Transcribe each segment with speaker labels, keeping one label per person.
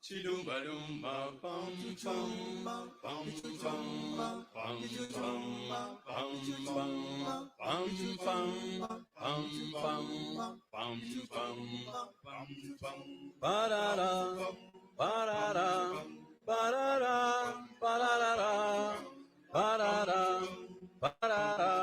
Speaker 1: Chidumba dumba pam pam pam pam pam pam pam pam pam pam pam pam parara parara parara parara parara parara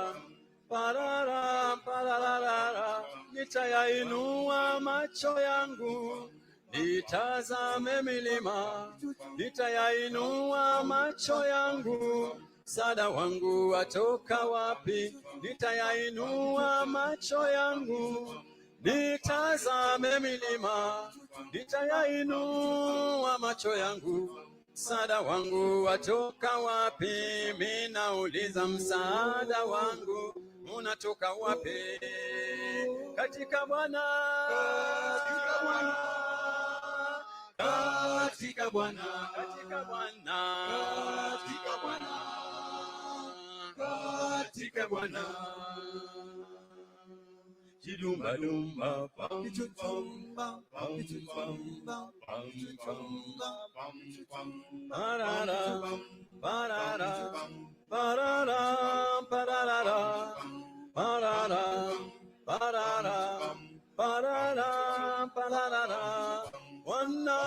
Speaker 1: parara parara nitayainua macho yangu nitazame milima, nitayainua macho yangu, msaada wangu watoka wapi? Nitayainua macho yangu, nitazame milima, nitayainua macho yangu, msaada wangu watoka wapi? Mimi nauliza msaada wangu unatoka wapi? Katika Bwana, katika Bwana, katika Bwana, katika Bwana, katika Bwana, katika Bwana. Chidumba dumba pam pam pam pam pam pam pam parara parara parara parara parara parara parara parara. Bwana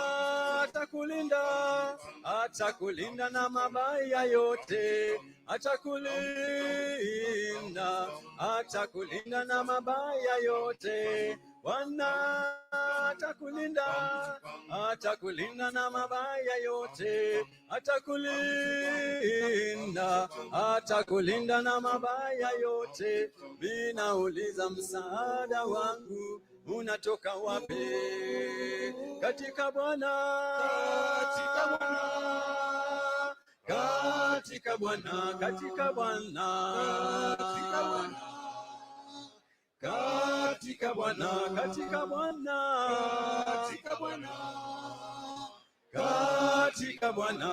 Speaker 1: atakulinda, atakulinda na mabaya yote, atakulinda, atakulinda na mabaya yote. Bwana atakulinda, atakulinda na mabaya yote, atakulinda, atakulinda na mabaya yote. Mimi nauliza msaada wangu unatoka wapi? Katika Bwana, katika Bwana, katika Bwana, katika Bwana, katika Bwana, katika Bwana, katika Bwana, katika Bwana, katika Bwana.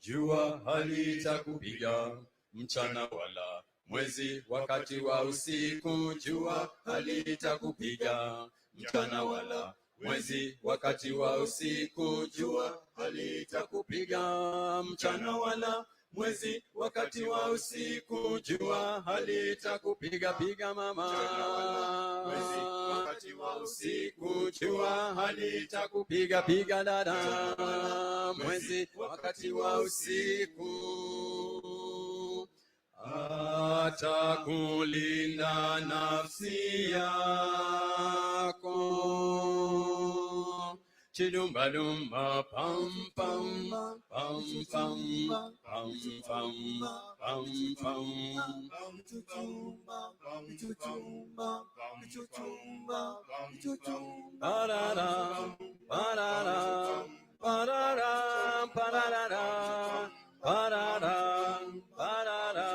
Speaker 1: Jua halitakupiga mchana wala mwezi wakati wa usiku, jua halitakupiga mchana wala mwezi wakati wa usiku, jua halitakupiga mchana wala mwezi wakati wa usiku, jua halitakupiga piga mama, mwezi wakati wa usiku, jua halitakupiga piga dada, mwezi wakati wa usiku. Atakulinda nafsi yako. Chidumba dumba pam pam pam pam pam pam pam pam parara parara parara parara parara parara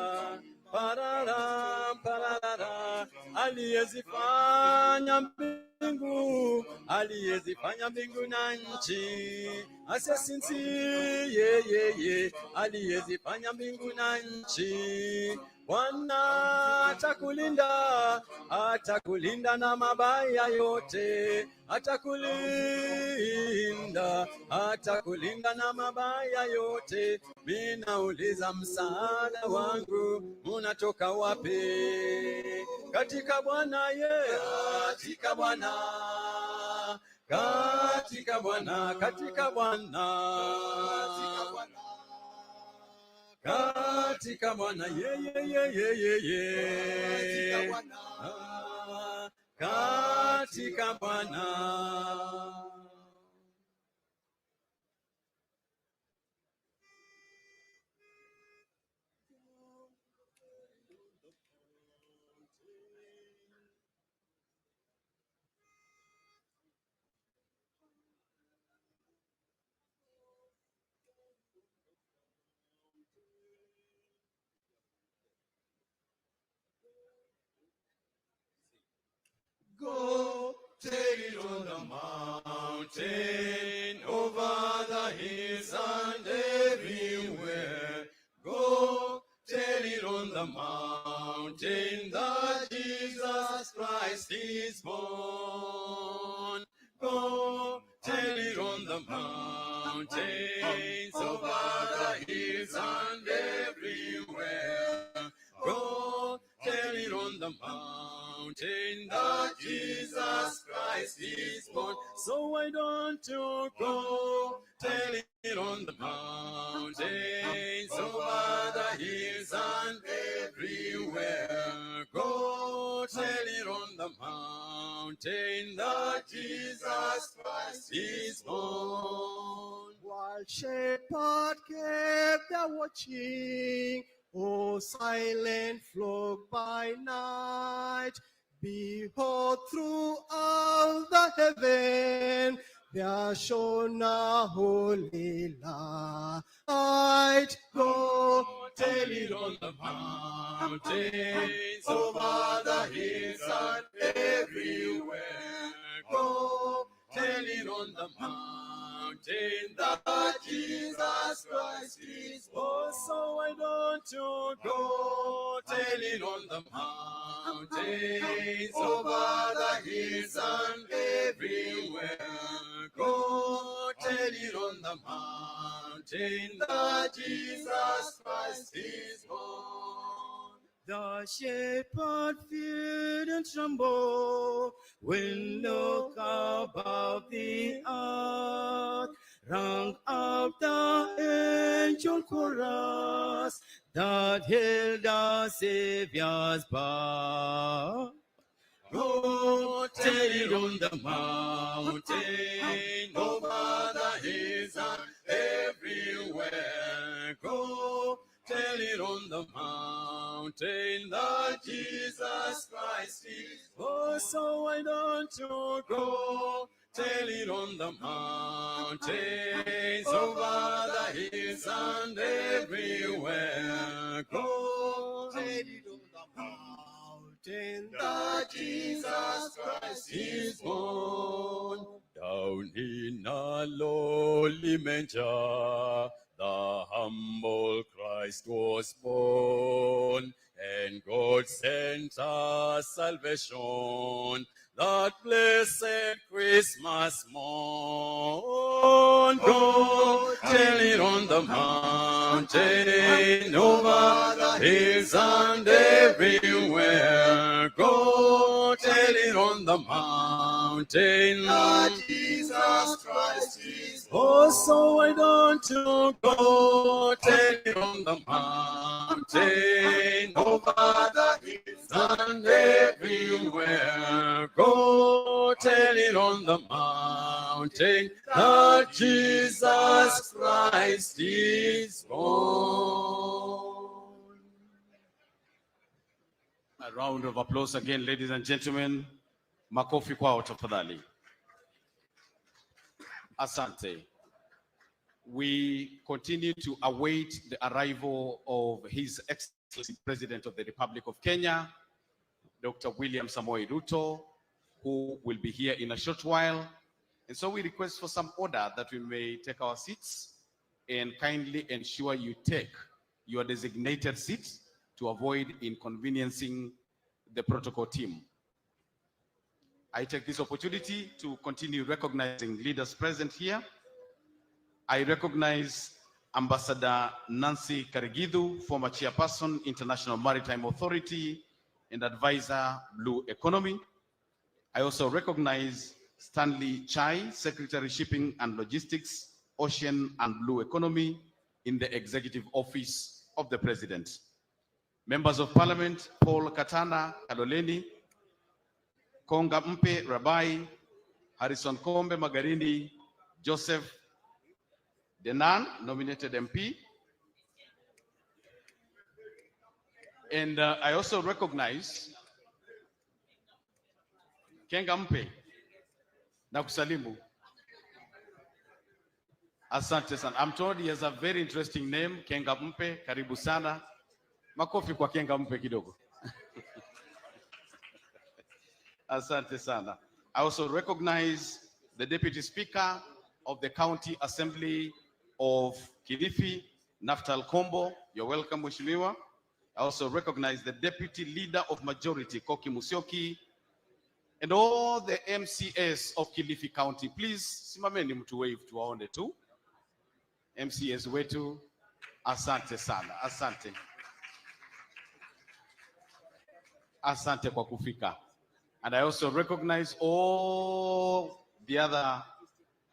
Speaker 1: parara parara. Aliyezifanya mbingu, aliyezifanya mbingu na nchi, asiyesinzie yeye, aliyezifanya mbingu na nchi. Bwana atakulinda, atakulinda na mabaya yote, atakulinda, atakulinda na mabaya yote. Mimi nauliza msaada wangu unatoka wapi? Katika Bwana katika Bwana, katika Bwana, katika Bwana, katika Bwana, katika Bwana, katika Bwana. it on the mountain, over the hills and everywhere. Go tell it on the mountain that Jesus Christ is born. Go tell it on the mountains, over the hills and everywhere. Go tell it on the mountain that Jesus Christ is born. So why don't you go tell it on the mountains, over the hills and everywhere. Go tell it on the mountain that Jesus Christ is born.
Speaker 2: While shepherd kept the watching, O silent flock by night, behold, throughout the heaven there shone a holy light. Go
Speaker 1: tell it on the mountains, over the hills and everywhere. Go tell it on the mountain that Jesus Christ is born. So why don't you go tell it on the mountains, over the hills and everywhere. Go tell it on the mountain that Jesus Christ is born.
Speaker 3: The shepherd feared and trembled when look above the earth, rang out the angel chorus that hailed the Savior's birth.
Speaker 1: Go tell it on the mountain, over the hills and everywhere. Go tell it on the mountain that Jesus Christ is born. So why don't you go tell it on the mountains, over the hills and everywhere. Go tell it on the mountain that Jesus Christ is born. Down in a lowly manger, the humble Christ was born, and God sent us salvation, that blessed Christmas morn. Go tell it on the mountain, over the hills and everywhere. Go tell it on the mountain that Jesus Christ is born. Oh, so why don't you go tell it on the mountain, over the hills and everywhere. Go tell it on the mountain that Jesus Christ is born.
Speaker 4: A round of applause again, ladies and gentlemen. Makofi kwao tafadhali. Asante. We continue to await the arrival of His Excellency President of the Republic of Kenya, Dr. William Samoei Ruto, who will be here in a short while. And so we request for some order that we may take our seats, and kindly ensure you take your designated seats to avoid inconveniencing the protocol team. I take this opportunity to continue recognizing leaders present here. I recognize Ambassador Nancy Karigidu, former chairperson, International Maritime Authority and advisor, Blue Economy. I also recognize Stanley Chai, Secretary, Shipping and Logistics, Ocean and Blue Economy in the Executive Office of the President. Members of Parliament, Paul Katana Kaloleni, Konga Mpe Rabai, Harrison Kombe Magarini, Joseph Denan, nominated MP. And I also recognize Kenga Mpe na kusalimu. Asante sana. I'm told he has a very interesting name, Kenga Mpe. Karibu sana. Makofi kwa Kenga Mpe kidogo. Asante sana. I also recognize the Deputy Speaker of the County Assembly of Kilifi, Naftal Kombo. You're welcome, Mheshimiwa. I also recognize the Deputy Leader of Majority, Koki Musyoki, and all the MCS of Kilifi County. Please, simameni mtu wave tuwaone tu. MCS wetu, asante sana, asante. Asante kwa kufika. And I also recognize all the other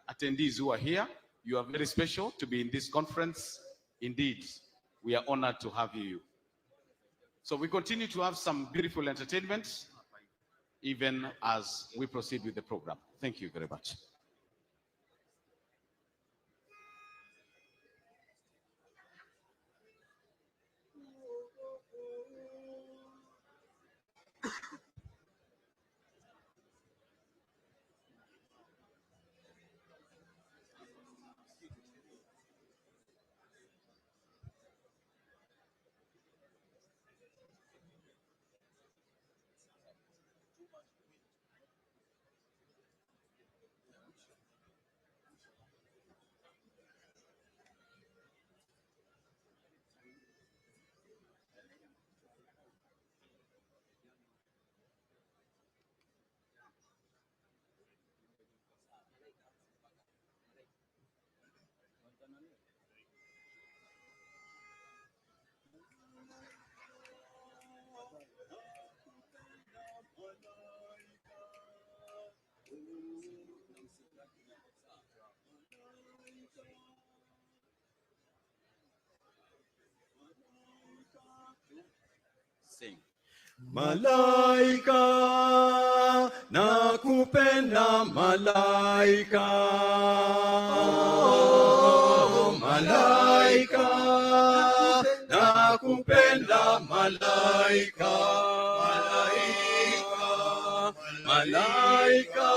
Speaker 4: attendees who are here. You are very special to be in this conference. Indeed, we are honored to have you. So we continue to have some beautiful entertainment, even as we proceed with the program. Thank you very much.
Speaker 1: Sing.
Speaker 2: Malaika, nakupenda malaika. Oh, malaika, nakupenda malaika. Malaika,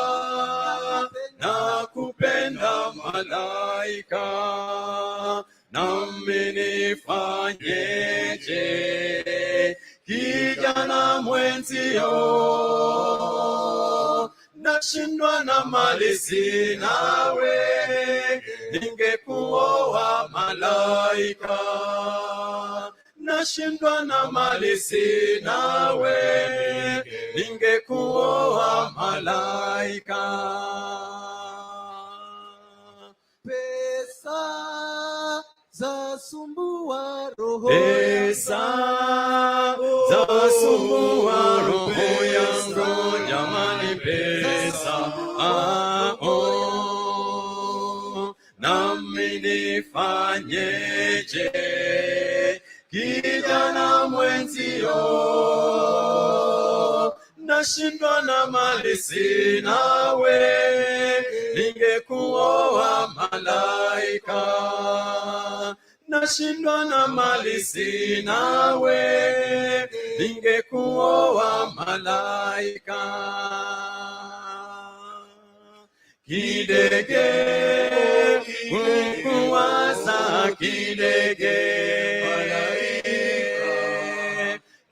Speaker 2: nakupenda malaika. Nami nifanyeje? Kijana mwenzio, nashindwa na mali sinawe, ningekuoa malaika. Nashindwa na mali sinawe, ningekuoa malaika. Pesa zasumbua roho, pesa zasumbua roho yangu, jamani pesa. Nami nifanyeje? Kijana mwenzio, nashindwa na mali sinawe, ningekuoa malaika. Nashindwa na mali sinawe, ningekuoa malaika. Kidege, kukuwaza kidege.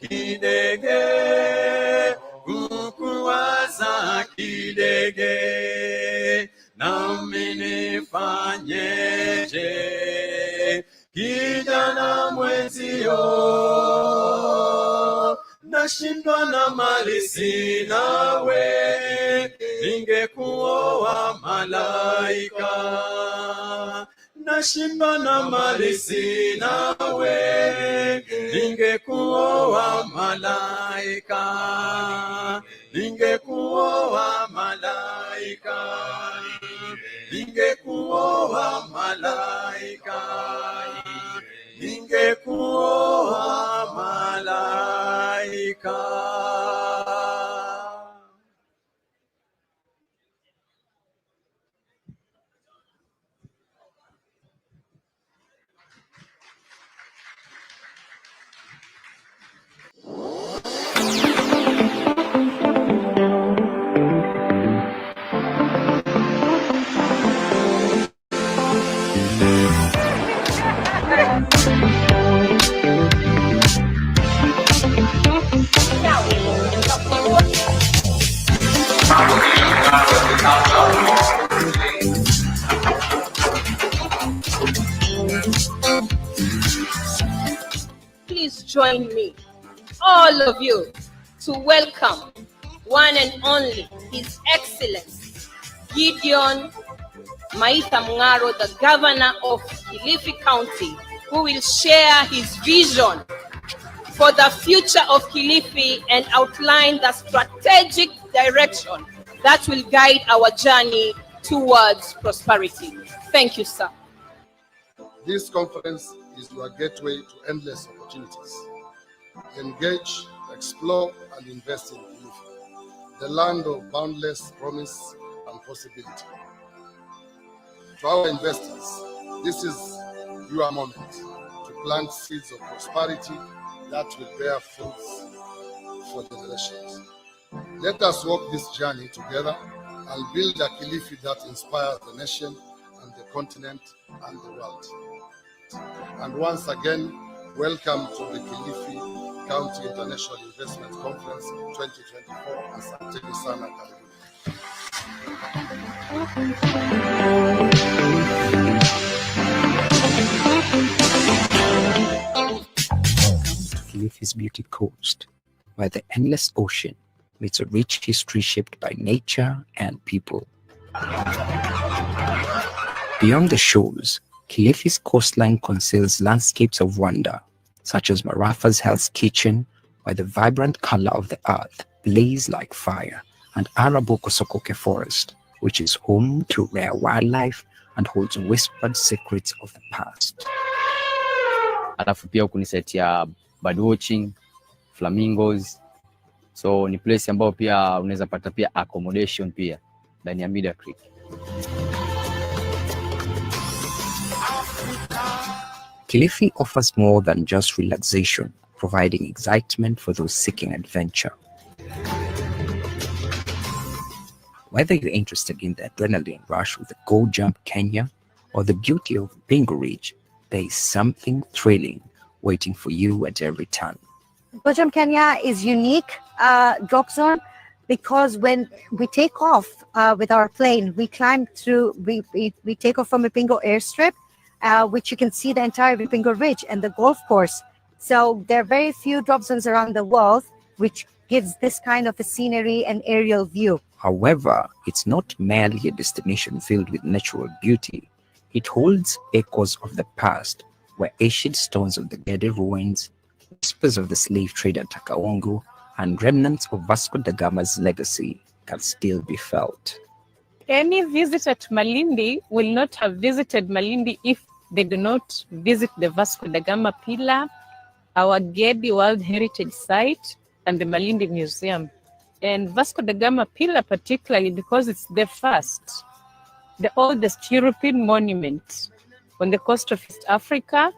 Speaker 2: Kidege, kukuwaza kidege. Nami nifanyeje? Kijana mwenzio, nashindwa na mali sinawe, ningekuoa malaika. Nashindwa na mali sinawe, ningekuoa malaika. Ningekuoa malaika. Ningekuoa malaika. Ningekuoa malaika.
Speaker 5: Now Please join me, all of you, to welcome one and only His Excellency Gideon Maitha Mungaro, the Governor of Kilifi County, who will share his vision for the future of Kilifi and outline the strategic direction that will guide our journey towards prosperity. Thank you, sir.
Speaker 6: This conference is your gateway to endless opportunities. Engage, explore, and invest in Kilifi, the land of boundless promise and possibility. To our investors, this is your moment to plant seeds of prosperity that will bear fruits for generations. Let us walk this journey together and build a Kilifi that inspires the nation and the continent and the world. And once again, welcome to the Kilifi County International Investment Conference 2024. Asanteni sana, karibuni.
Speaker 7: Kilifi's beauty coast, where the endless ocean meets a rich history shaped by nature and people. Beyond the shores, Kilifi's coastline conceals landscapes of wonder, such as Marafa's Hell's Kitchen, where the vibrant color of the earth blazes like fire, and Arabo Kosokoke Forest, which is home to rare wildlife and holds whispered secrets of the past.
Speaker 8: Alafu pia kunisetia birdwatching, flamingos. So ni place ambayo pia unaweza pata pia accommodation pia ndani ya Media Creek.
Speaker 7: Kilifi offers more than just relaxation, providing excitement for those seeking adventure. Whether you're interested in the adrenaline rush of the Go Jump Kenya or the beauty of Bingo Ridge, there is something thrilling waiting for you at every turn.
Speaker 9: Go Jump Kenya is unique drop zone because when we take off with our plane, we climb through, we take off from Ipingo airstrip, which you can see the entire Ipingo Ridge and the golf course. So there are very few drop zones around the world which gives this kind of a scenery and aerial view.
Speaker 7: However, it's not merely a destination filled with natural beauty. It holds echoes of the past, where ancient stones of the Gede ruins, whispers of the slave trade at Takaongo, and remnants of Vasco da Gama's legacy can still be felt.
Speaker 10: Any visitor to Malindi will not have visited Malindi if they do not visit the Vasco da Gama Pillar, our Gede World Heritage Site, and the Malindi Museum. And Vasco da Gama Pillar particularly because it's the first, the oldest European monument on the coast of East Africa.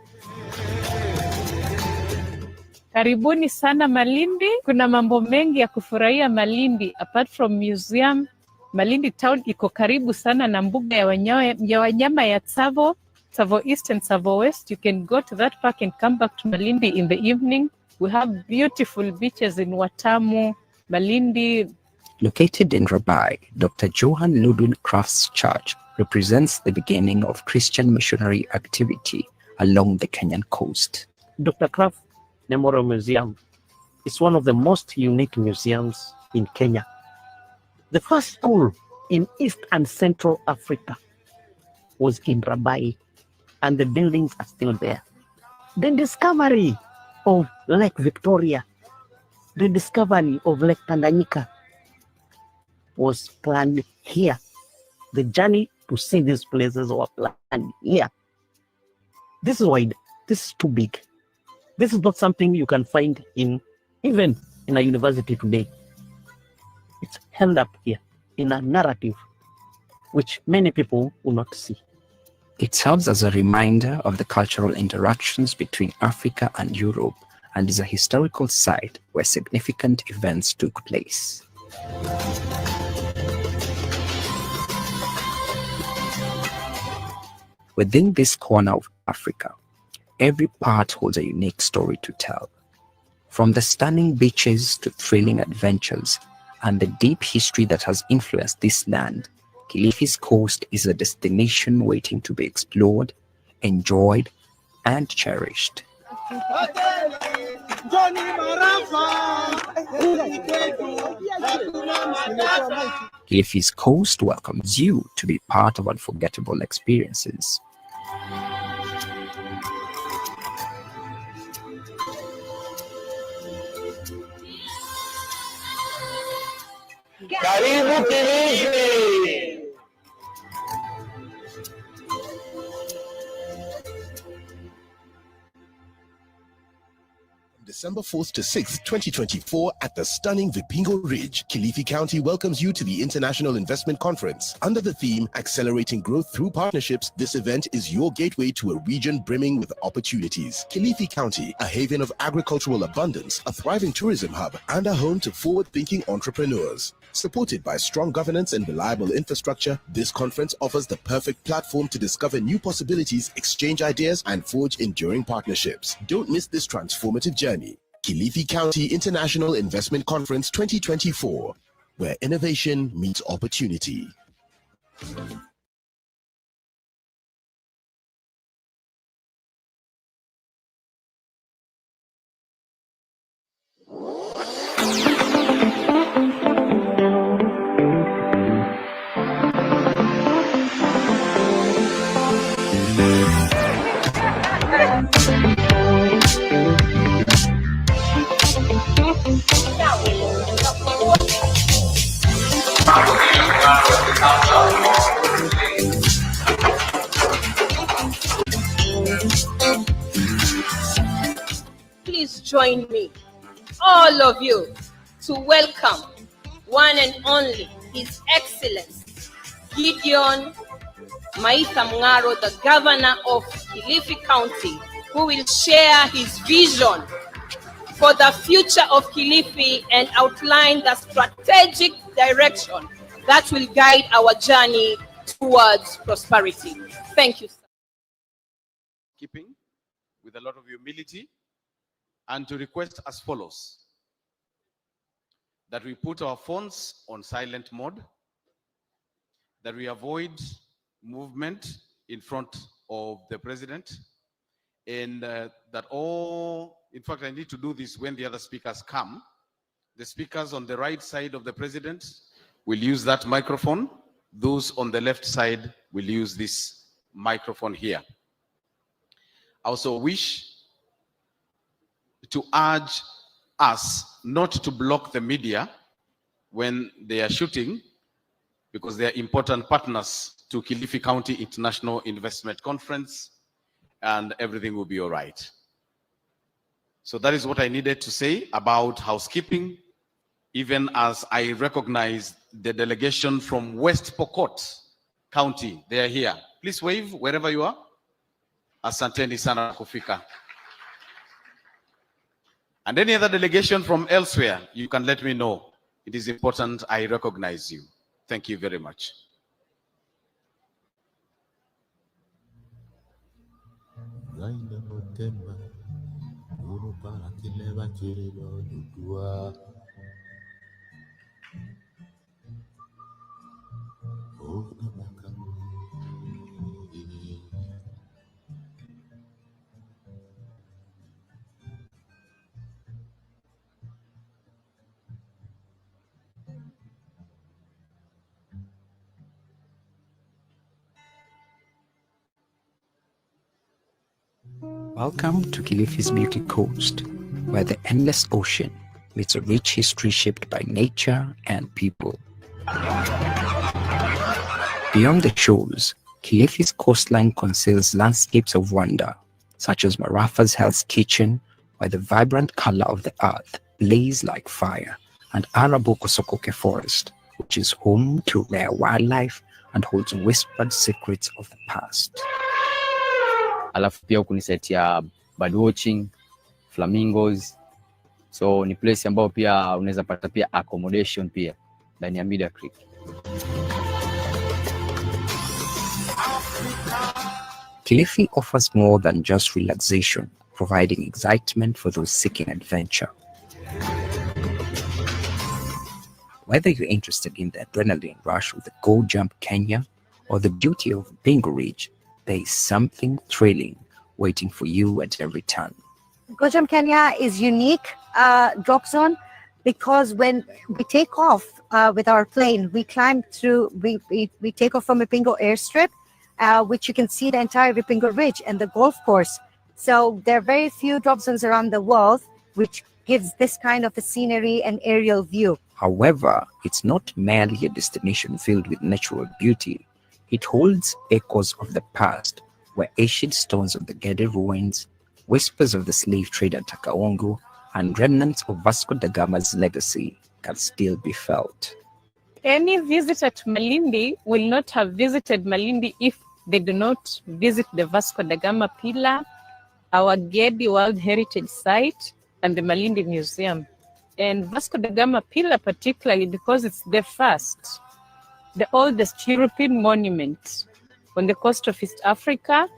Speaker 10: Karibuni sana Malindi. Kuna mambo mengi ya kufurahia Malindi. Apart from museum, Malindi town iko karibu sana na mbuga ya wanyama ya Tsavo East and Tsavo West. You can go to that park and come back to Malindi in the evening. We have beautiful beaches in Watamu, Malindi.
Speaker 7: Located in Rabai, Dr. Johann Ludwig Kraft's church represents the beginning of Christian missionary activity along the Kenyan coast.
Speaker 11: Dr. Kraft Memorial Museum is one of the most unique museums in Kenya. The first school in East and Central Africa was in Rabai, and the buildings are still there. The discovery of Lake Victoria, the discovery of Lake Tanganyika was planned here. The journey to see these places was planned here. This is wide. This is too big. This is not something you can find even in a university today. It's held up here in a narrative which many people will not see.
Speaker 7: It serves as a reminder of the cultural interactions between Africa and Europe and is a historical site where significant events took place. Within this corner of Africa, every part holds a unique story to tell. From the stunning beaches to thrilling adventures, and the deep history that has influenced this land, Kilifi's coast is a destination waiting to be explored, enjoyed, and cherished. Kilifi's coast welcomes you to be part of unforgettable experiences.
Speaker 2: Karibu Kilifi.
Speaker 12: December 4th to 6th, 2024 at the stunning Vipingo Ridge, Kilifi County welcomes you to the International Investment Conference. Under the theme, Accelerating Growth Through Partnerships, this event is your gateway to a region brimming with opportunities. Kilifi County, a haven of agricultural abundance, a thriving tourism hub, and a home to forward-thinking entrepreneurs. Supported by strong governance and reliable infrastructure, this conference offers the perfect platform to discover new possibilities, exchange ideas, and forge enduring partnerships. Don't miss this transformative journey. Kilifi County International Investment Conference 2024, where innovation meets opportunity.
Speaker 5: Please join me, all of you, to welcome one and only His Excellency Gideon Maitha Mng'aro, the Governor of Kilifi County, who will share his vision for the future of Kilifi and outline the strategic direction that will guide our journey towards prosperity. Thank you, sir.
Speaker 4: Keeping with a lot of humility, and to request as follows: that we put our phones on silent mode, that we avoid movement in front of the president, and that all, in fact, I need to do this when the other speakers come. The speakers on the right side of the president will use that microphone. Those on the left side will use this microphone here. I also wish to urge us not to block the media when they are shooting, because they are important partners to Kilifi County International Investment Conference, and everything will be all right. So that is what I needed to say about housekeeping, even as I recognize the delegation from West Pokot County. They are here. Please wave wherever you are. Asanteni sana kufika. And any other delegation from elsewhere, you can let me know. It is important I recognize you. Thank you very much.
Speaker 7: Welcome to Kilifi's beauty coast, where the endless ocean meets a rich history shaped by nature and people. Beyond the shores, Kilifi's coastline conceals landscapes of wonder, such as Marafa's Hell's Kitchen, where the vibrant color of the earth blazes like fire, and Araboko Sokoke Forest, which is home to rare wildlife and holds whispered secrets of the past.
Speaker 8: Alafu pia kunisetia bird watching, flamingos. So ni place ambayo pia unaweza pata pia accommodation pia ndani ya Media Creek.
Speaker 7: Kilifi offers more than just relaxation, providing excitement for those seeking adventure. Whether you're interested in the adrenaline rush of the Go Jump Kenya or the beauty of Bingo Ridge, there is something thrilling waiting for you at every turn.
Speaker 9: Go Jump Kenya is unique drop zone because when we take off with our plane, we climb through, we take off from Ipingo airstrip, which you can see the entire Ipingo Ridge and the golf course. So there are very few drop zones around the world which gives this kind of a scenery and aerial view.
Speaker 7: However, it's not merely a destination filled with natural beauty. It holds echoes of the past, where ancient stones of the Gede ruins, whispers of the slave trade at Takaongo, and remnants of Vasco da Gama's legacy can still be felt.
Speaker 10: Any visitor to Malindi will not have visited Malindi if they do not visit the Vasco da Gama Pillar, our Gede World Heritage Site, and the Malindi Museum. And Vasco da Gama Pillar particularly because it's the first, the oldest European monument on the coast of East Africa.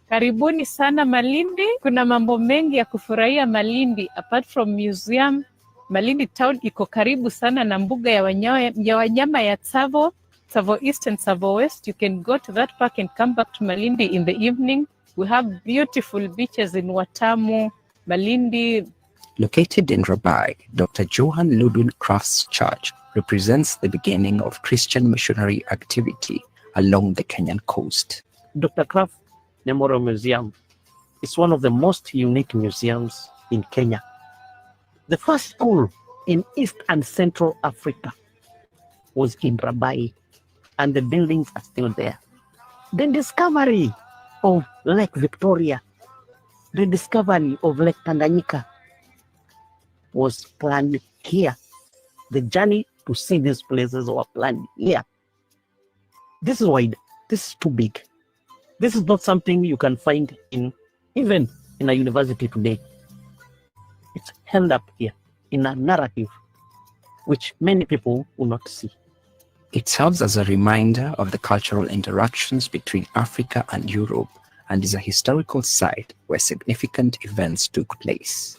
Speaker 10: Karibuni sana Malindi. Kuna mambo mengi ya kufurahia Malindi. Apart from museum, Malindi town iko karibu sana na mbuga ya wanyama ya Tsavo East and Tsavo West. You can go to that park and come back to Malindi in the evening. We have beautiful beaches in Watamu, Malindi.
Speaker 7: Located in Rabai, Dr. Johann Ludwig Kraft's church represents the beginning of Christian missionary activity along the Kenyan coast.
Speaker 11: Dr. Kraft Memorial Museum is one of the most unique museums in Kenya. The first school in East and Central Africa was in Rabai, and the buildings are still there. The discovery of Lake Victoria, the discovery of Lake Tanganyika was planned here. The journey to see these places was planned here. This is wide. This is too big. This is not something you can find even in a university today. It's held up here in a narrative which many people will not see.
Speaker 7: It serves as a reminder of the cultural interactions between Africa and Europe and is a historical site where significant events took place.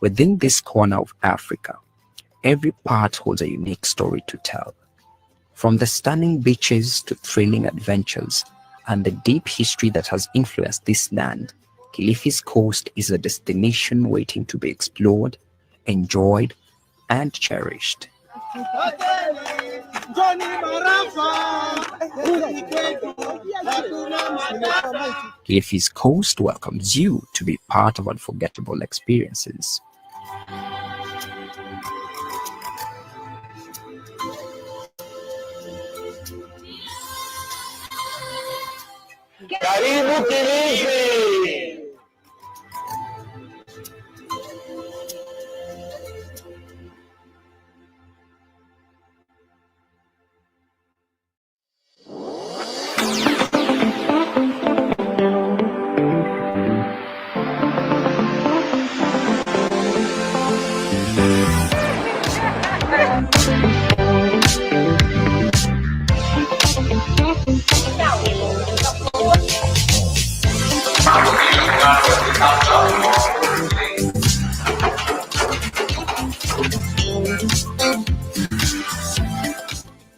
Speaker 7: Within this corner of Africa, every part holds a unique story to tell. From the stunning beaches to thrilling adventures and the deep history that has influenced this land, Kilifi's coast is a destination waiting to be explored, enjoyed, and cherished. Kilifi's coast welcomes you to be part of unforgettable experiences.
Speaker 2: Karibu Kilifi.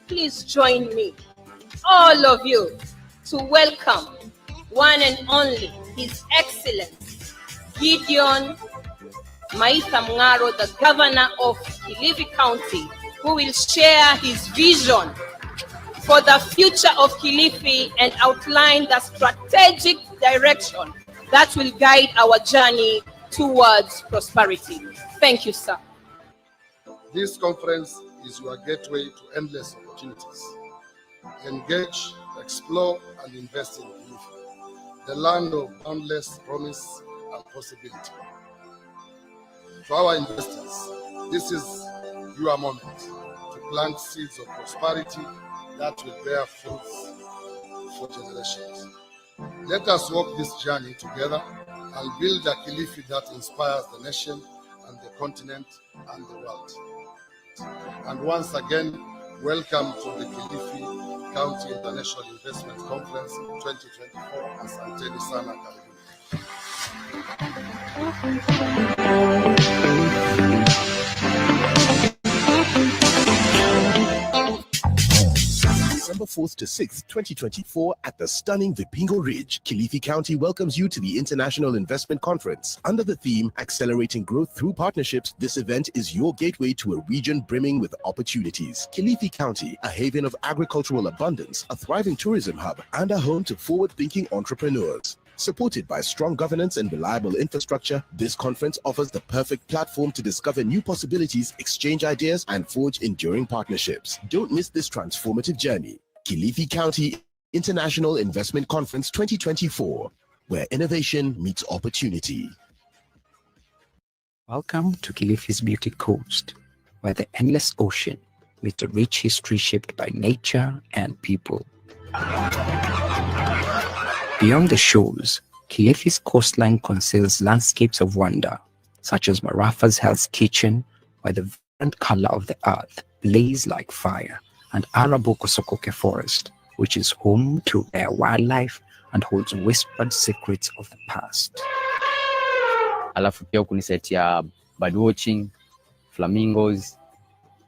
Speaker 5: Please join me, all of you, to welcome one and only His Excellency Gideon Maitha Mng'aro, the Governor of Kilifi County, who will share his vision for the future of Kilifi and outline the strategic direction that will guide our journey towards prosperity. Thank you, sir.
Speaker 6: This conference is your gateway to endless opportunities. Engage, explore, and invest in Kilifi, the land of boundless promise and possibility. To our investors, this is your moment to plant seeds of prosperity that will bear fruits for generations. Let us walk this journey together and build a Kilifi that inspires the nation and the continent and the world. And once again, welcome to the Kilifi County International Investment Conference 2024. Asanteni sana, karibuni.
Speaker 12: December 4th to 6th, 2024 at the stunning Vipingo Ridge, Kilifi County welcomes you to the International Investment Conference. Under the theme, Accelerating Growth Through Partnerships, this event is your gateway to a region brimming with opportunities. Kilifi County, a haven of agricultural abundance, a thriving tourism hub, and a home to forward-thinking entrepreneurs. Supported by strong governance and reliable infrastructure, this conference offers the perfect platform to discover new possibilities, exchange ideas, and forge enduring partnerships. Don't miss this transformative journey. Kilifi County International Investment Conference 2024, where innovation meets opportunity.
Speaker 7: Welcome to Kilifi's beauty coast, where the endless ocean meets a rich history shaped by nature and people. Beyond the shores, Kilifi's coastline conceals landscapes of wonder, such as Marafa's Hell's Kitchen, where the vibrant color of the earth blazes like fire, and Araboko Sokoke Forest, which is home to rare wildlife and holds whispered secrets of the past.
Speaker 8: Alafu pia kunisetia bird watching, flamingos.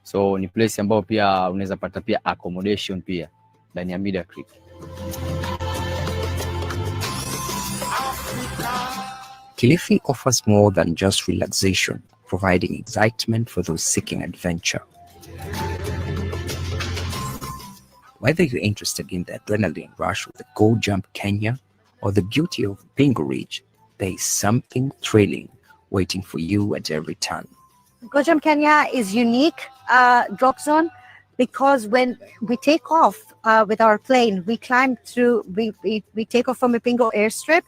Speaker 8: So ni place ambayo pia unaweza pata pia accommodation pia ndani ya Media Creek.
Speaker 7: Kilifi offers more than just relaxation, providing excitement for those seeking adventure. Whether you're interested in the adrenaline rush of the Go Jump Kenya or the beauty of Bingo Ridge, there is something thrilling waiting for you at every turn.
Speaker 9: Go Jump Kenya is unique drop zone because when we take off with our plane, we climb through, we take off from Ipingo airstrip,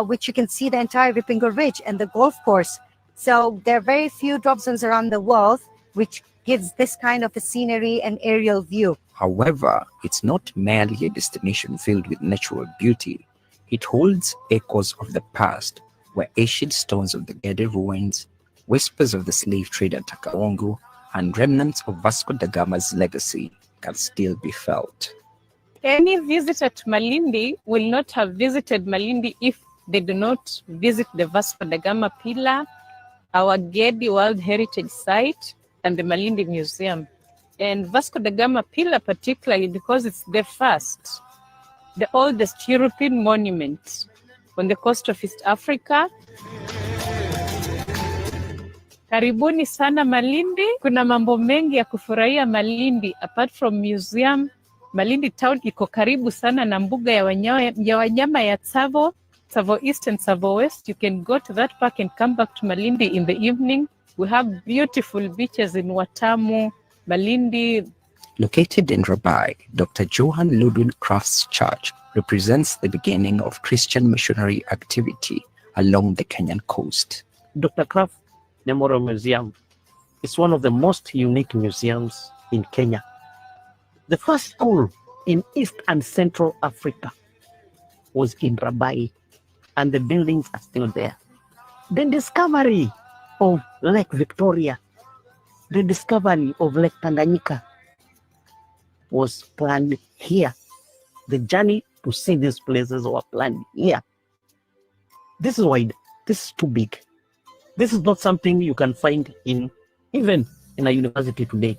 Speaker 9: which you can see the entire Ipingo Ridge and the golf course. So there are very few drop zones around the world which gives this kind of a scenery and aerial view.
Speaker 7: However, it's not merely a destination filled with natural beauty. It holds echoes of the past, where ancient stones of the Gede ruins, whispers of the slave trade at Takaongo, and remnants of Vasco da Gama's legacy can still be felt.
Speaker 10: Any visitor to Malindi will not have visited Malindi if they do not visit the Vasco da Gama Pillar, our Gedi World Heritage Site, and the Malindi Museum. And Vasco da Gama Pillar particularly because it's the first, the oldest European monument on the coast of East Africa. Karibuni sana Malindi. Kuna mambo mengi ya kufurahia Malindi. Apart from museum, Malindi town iko karibu sana na mbuga ya wanyama ya Tsavo East and Tsavo West. You can go to that park and come back to Malindi in the evening. We have beautiful beaches in Watamu, Malindi.
Speaker 7: Located in Rabai, Dr. Johann Ludwig Kraft's church represents the beginning of Christian missionary activity along the Kenyan coast.
Speaker 11: Dr. Kraft Memorial Museum is one of the most unique museums in Kenya. The first school in East and Central Africa was in Rabai, and the buildings are still there. The discovery of Lake Victoria, the discovery of Lake Tanganyika was planned here. The journey to see these places were planned here. This is wide. This is too big. This is not something you can find even in a university today.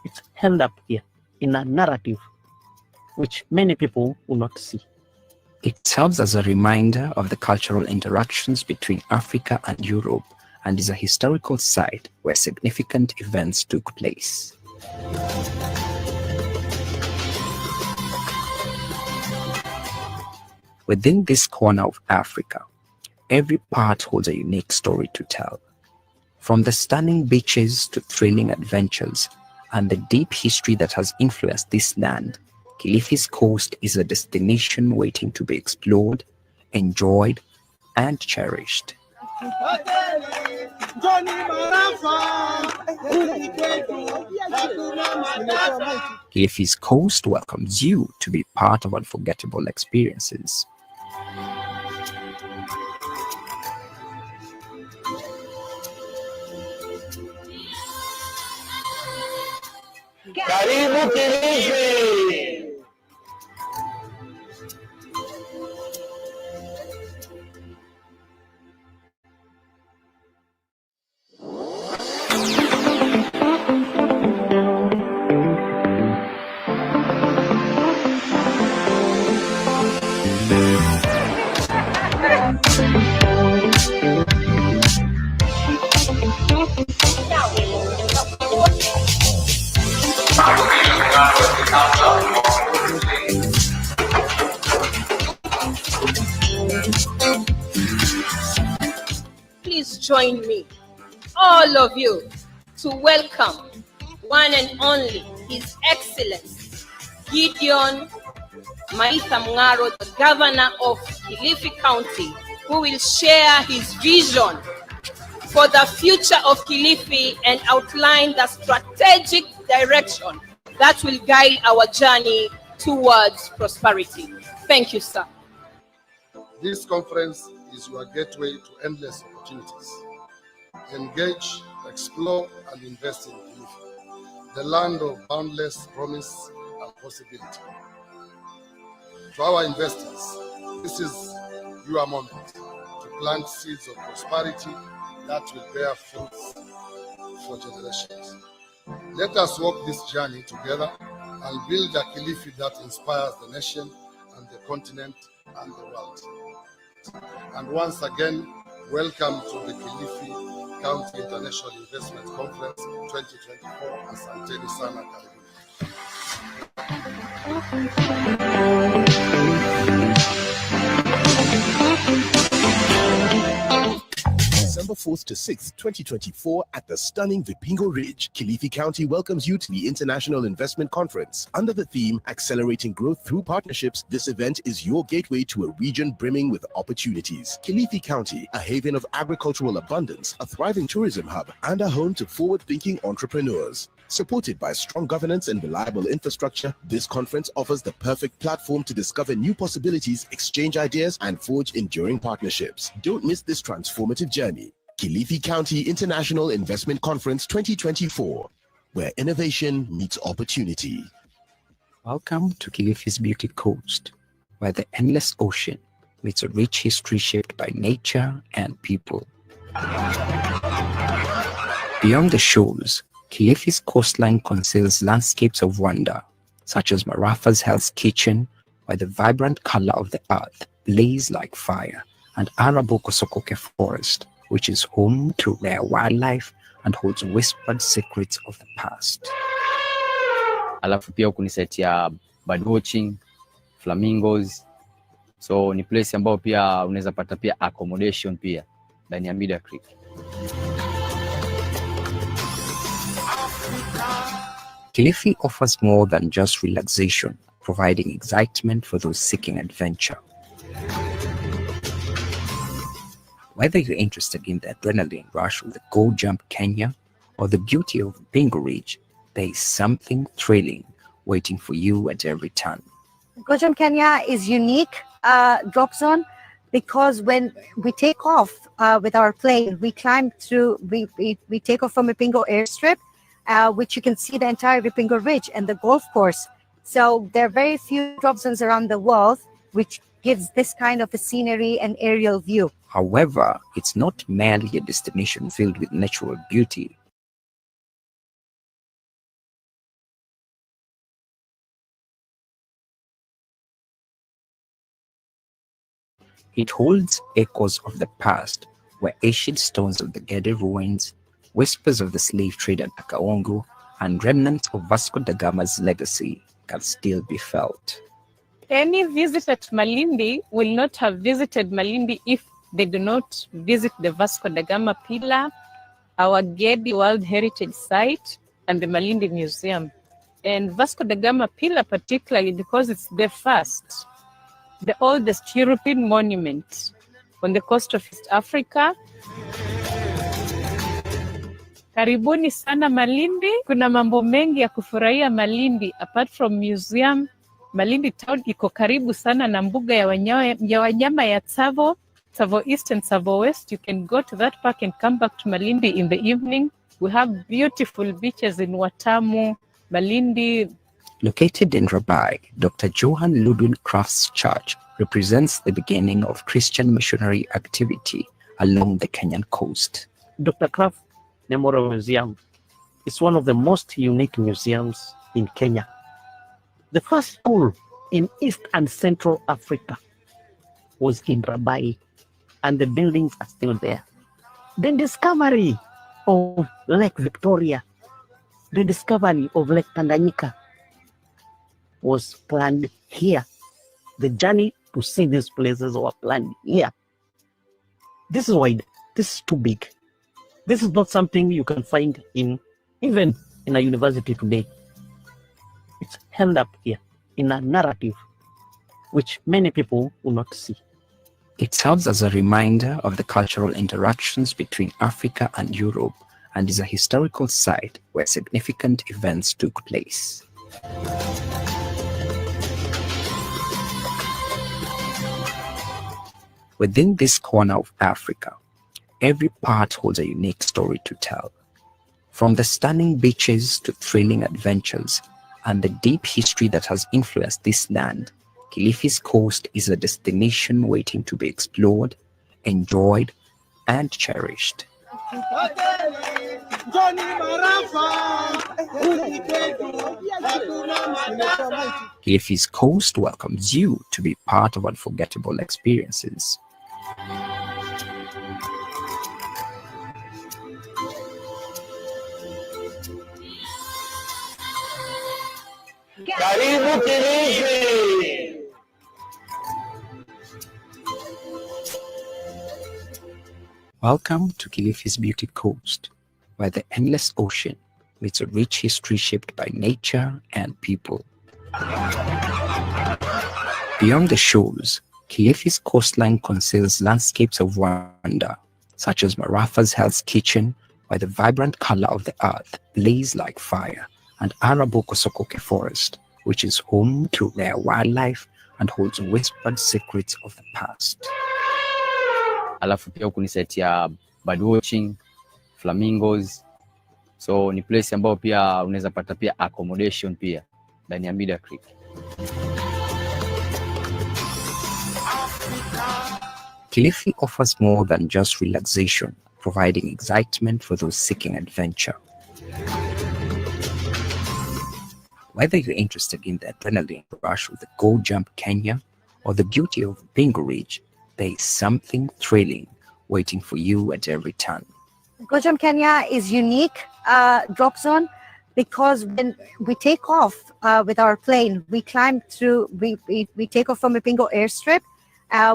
Speaker 11: It's held up here in a narrative which many people will not see.
Speaker 7: It serves as a reminder of the cultural interactions between Africa and Europe and is a historical site where significant events took place. Within this corner of Africa, every part holds a unique story to tell. From the stunning beaches to thrilling adventures and the deep history that has influenced this land, Kilifi's coast is a destination waiting to be explored, enjoyed, and cherished. Kilifi's coast welcomes you to be part of unforgettable experiences.
Speaker 2: Karibu Kilifi.
Speaker 5: Please join me, all of you, to welcome one and only His Excellency Gideon Maitha Mng'aro, the Governor of Kilifi County, who will share his vision for the future of Kilifi and outline the strategic direction that will guide our journey towards prosperity. Thank you, sir.
Speaker 6: This conference is your gateway to endless opportunities. Engage, explore, and invest in Kilifi, the land of boundless promise and possibility. To our investors, this is your moment to plant seeds of prosperity that will bear fruits for generations. Let us walk this journey together and build a Kilifi that inspires the nation and the continent and the world. And once again, welcome to the Kilifi County International Investment Conference 2024. Asanteni sana, karibuni.
Speaker 12: December 4th to 6th, 2024 at the stunning Vipingo Ridge, Kilifi County welcomes you to the International Investment Conference. Under the theme, Accelerating Growth Through Partnerships, this event is your gateway to a region brimming with opportunities. Kilifi County, a haven of agricultural abundance, a thriving tourism hub, and a home to forward-thinking entrepreneurs. Supported by strong governance and reliable infrastructure, this conference offers the perfect platform to discover new possibilities, exchange ideas, and forge enduring partnerships. Don't miss this transformative journey. Kilifi County International Investment Conference 2024, where innovation meets opportunity.
Speaker 7: Welcome to Kilifi's beauty coast, where the endless ocean meets a rich history shaped by nature and people. Beyond the shores, Kilifi's coastline conceals landscapes of wonder, such as Marafa's Hell's Kitchen, where the vibrant color of the earth blazes like fire, and Araboko Sokoke Forest, which is home to rare wildlife and holds whispered secrets of the past.
Speaker 8: Alafu pia huku ni site ya birdwatching, flamingos. So ni place ambao pia unaweza pata pia accommodation pia ndani ya Media Creek.
Speaker 7: Kilifi offers more than just relaxation, providing excitement for those seeking adventure. Whether you're interested in the adrenaline rush of the Go Jump Kenya or the beauty of Bingo Ridge, there is something thrilling waiting for you at every turn.
Speaker 9: Go Jump Kenya is unique drop zone because when we take off with our plane, we climb through, we take off from Ipingo airstrip, which you can see the entire Ipingo Ridge and the golf course. So there are very few drop zones around the world which gives this kind of a scenery and aerial view.
Speaker 7: However, it's not merely a destination filled with natural beauty. It holds echoes of the past, where ancient stones of the Gede ruins, whispers of the slave trade at Akaongo, and remnants of Vasco da Gama's legacy can still be felt.
Speaker 10: Any visitor to Malindi will not have visited Malindi if they do not visit the Vasco da Gama Pillar, our Gedi World Heritage Site, and the Malindi Museum. And Vasco da Gama Pillar particularly because it's the first, the oldest European monument on the coast of East Africa. Karibuni sana Malindi. Kuna mambo mengi ya kufurahia Malindi. Apart from museum, Malindi town iko karibu sana na mbuga ya wanyama ya Tsavo East and Tsavo West. You can go to that park and come back to Malindi in the evening. We have beautiful beaches in Watamu, Malindi.
Speaker 7: Located in Rabai, Dr. Johann Ludwig Kraft's church represents the beginning of Christian missionary activity along the Kenyan coast.
Speaker 11: Dr. Kraft Memorial Museum is one of the most unique museums in Kenya. The first school in East and Central Africa was in Rabai, and the buildings are still there. The discovery of Lake Victoria, the discovery of Lake Tanganyika was planned here. The journey to see these places were planned here. This is wide. This is too big. This is not something you can find even in a university today. It's held up here in a narrative which many people will not see.
Speaker 7: It serves as a reminder of the cultural interactions between Africa and Europe and is a historical site where significant events took place. Within this corner of Africa, every part holds a unique story to tell. From the stunning beaches to thrilling adventures and the deep history that has influenced this land, Kilifi's coast is a destination waiting to be explored, enjoyed, and cherished. Kilifi's coast welcomes you to be part of unforgettable experiences.
Speaker 2: Karibu Kilifi.
Speaker 7: Welcome to Kilifi's beauty coast, where the endless ocean meets a rich history shaped by nature and people. Beyond the shores, Kilifi's coastline conceals landscapes of wonder, such as Marafa's Hell's Kitchen, where the vibrant color of the earth blazes like fire, and Araboko Sokoke Forest, which is home to rare wildlife and holds whispered secrets of the past.
Speaker 8: Alafu pia huku ni site ya bird watching, flamingos. So ni place ambayo pia unaweza pata pia accommodation pia ndani ya Mida Creek.
Speaker 7: Kilifi offers more than just relaxation, providing excitement for those seeking adventure. Whether you're interested in the adrenaline rush of the Go Jump Kenya or the beauty of Bingo Ridge, there is something thrilling waiting for you at every turn.
Speaker 9: Go Jump Kenya is unique drop zone because when we take off with our plane, we climb through, we take off from Ipingo airstrip,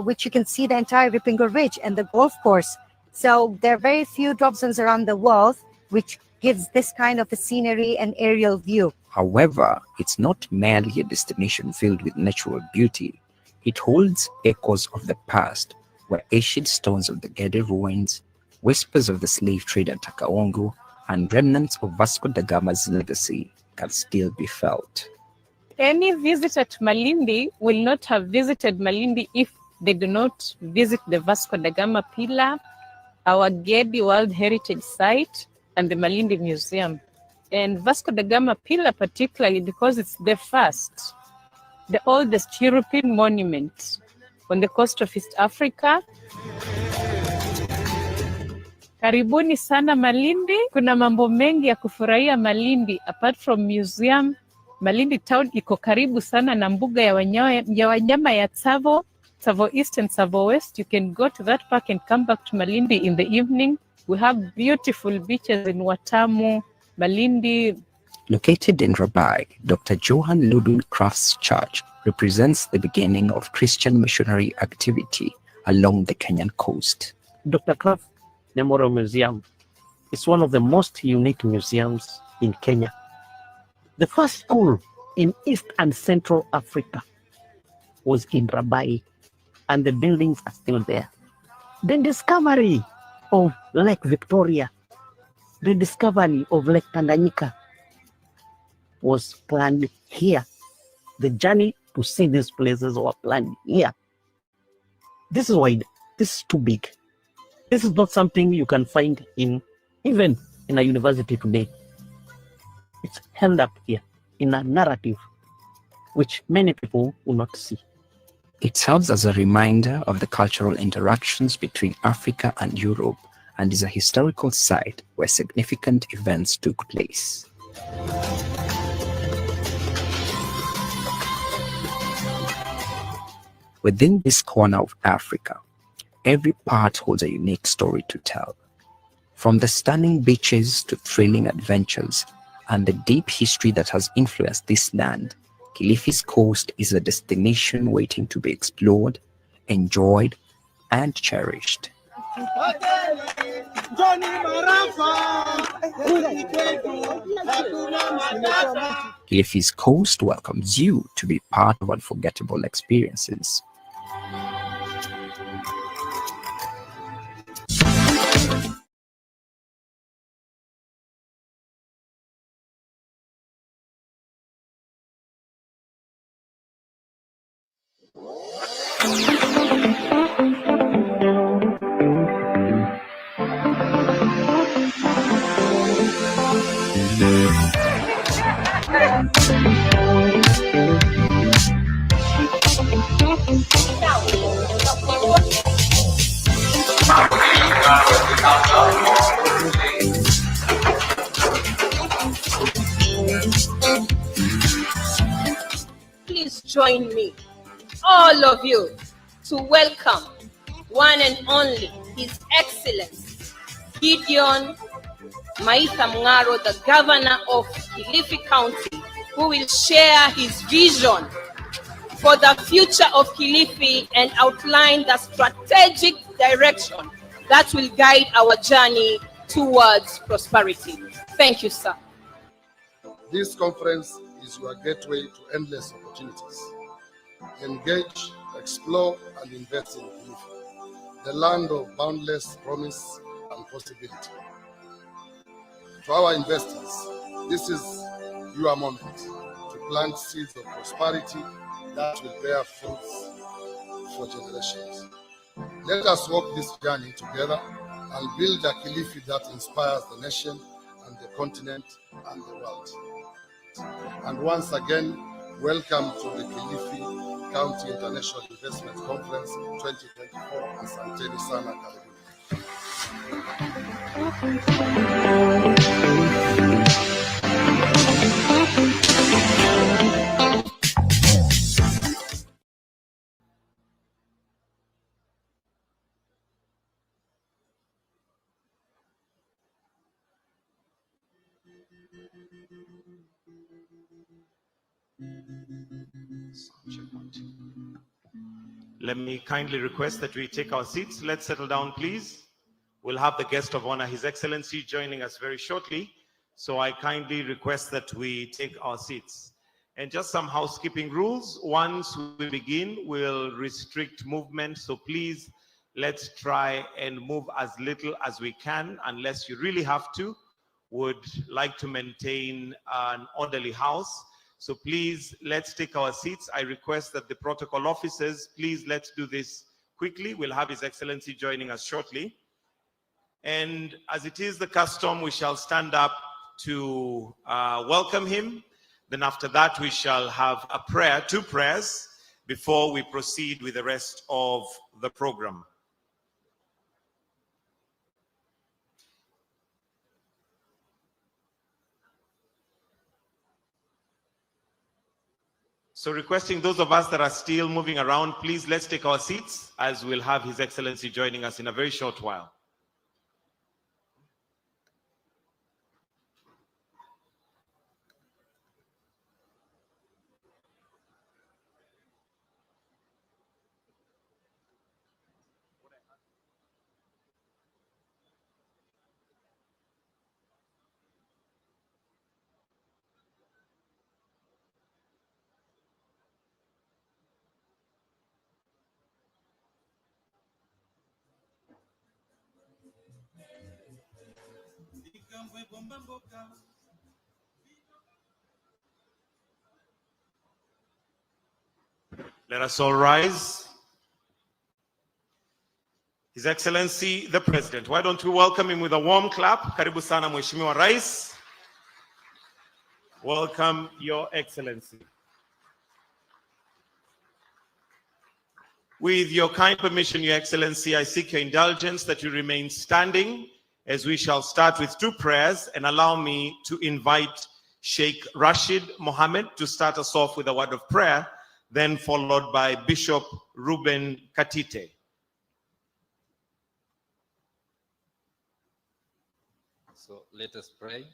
Speaker 9: which you can see the entire Ipingo Ridge and the golf course. So there are very few drop zones around the world which gives this kind of a scenery and aerial view.
Speaker 7: However, it's not merely a destination filled with natural beauty. It holds echoes of the past, where ancient stones of the Gede ruins, whispers of the slave trade at Takaongo, and remnants of Vasco da Gama's legacy can still be felt.
Speaker 10: Any visitor to Malindi will not have visited Malindi if they do not visit the Vasco da Gama Pillar, our Gedi World Heritage Site, and the Malindi Museum. And Vasco da Gama Pillar particularly because it's the first, the oldest European monument on the coast of East Africa. Karibuni sana Malindi. Kuna mambo mengi ya kufurahia Malindi. Apart from museum, Malindi town iko karibu sana na mbuga ya wanyama ya Tsavo East and Tsavo West. You can go to that park and come back to Malindi in the evening. We have beautiful beaches in Watamu, Malindi.
Speaker 7: Located in Rabai, Dr. Johann Ludwig Kraft's church represents the beginning of Christian missionary activity along the Kenyan coast.
Speaker 11: Dr. Kraft Memorial Museum is one of the most unique museums in Kenya. The first school in East and Central Africa was in Rabai, and the buildings are still there. The discovery of Lake Victoria, the discovery of Lake Tanganyika was planned here. The journey to see these places were planned here. This is wide. This is too big. This is not something you can find even in a university today. It's held up here in a narrative which many people will not see.
Speaker 7: It serves as a reminder of the cultural interactions between Africa and Europe and is a historical site where significant events took place. Within this corner of Africa, every part holds a unique story to tell. From the stunning beaches to thrilling adventures and the deep history that has influenced this land, Kilifi's coast is a destination waiting to be explored, enjoyed, and cherished. Kilifi's coast welcomes you to be part of unforgettable experiences.
Speaker 5: Please join me, all of you, to welcome one and only His Excellency Gideon Maitha Mng'aro, the Governor of Kilifi County, who will share his vision for the future of Kilifi and outline the strategic direction that will guide our journey towards prosperity. Thank you, sir.
Speaker 6: This conference is your gateway to endless opportunities. Engage, explore, and invest in Kilifi, the land of boundless promise and possibility. To our investors, this is your moment to plant seeds of prosperity that will bear fruits for generations. Let us walk this journey together and build a Kilifi that inspires the nation and the continent and the world. And once again, welcome to the Kilifi County International Investment Conference 2024. Asanteni sana,
Speaker 13: Let me kindly request that we take our seats. Let's settle down, please. We'll have the guest of honor, His Excellency, joining us very shortly. So I kindly request that we take our seats. And just some housekeeping rules. Once we begin, we'll restrict movement. So please, let's try and move as little as we can, unless you really have to. Would like to maintain an orderly house. So please, let's take our seats. I request that the protocol officers, please, let's do this quickly. We'll have His Excellency joining us shortly. And as it is the custom, we shall stand up to welcome him. Then after that, we shall have a prayer, 2 prayers, before we proceed with the rest of the program. So requesting those of us that are still moving around, please, let's take our seats as we'll have His Excellency joining us in a very short while. Let us all rise. His Excellency, the President. Why don't we welcome him with a warm clap? Karibu sana Mheshimiwa Rais. Welcome, Your Excellency. With your kind permission, Your Excellency, I seek your indulgence that you remain standing as we shall start with two prayers, and allow me to invite Sheikh Rashid Mohammed to start us off with a word of prayer, then followed by Bishop Ruben Katite.
Speaker 14: So let us pray.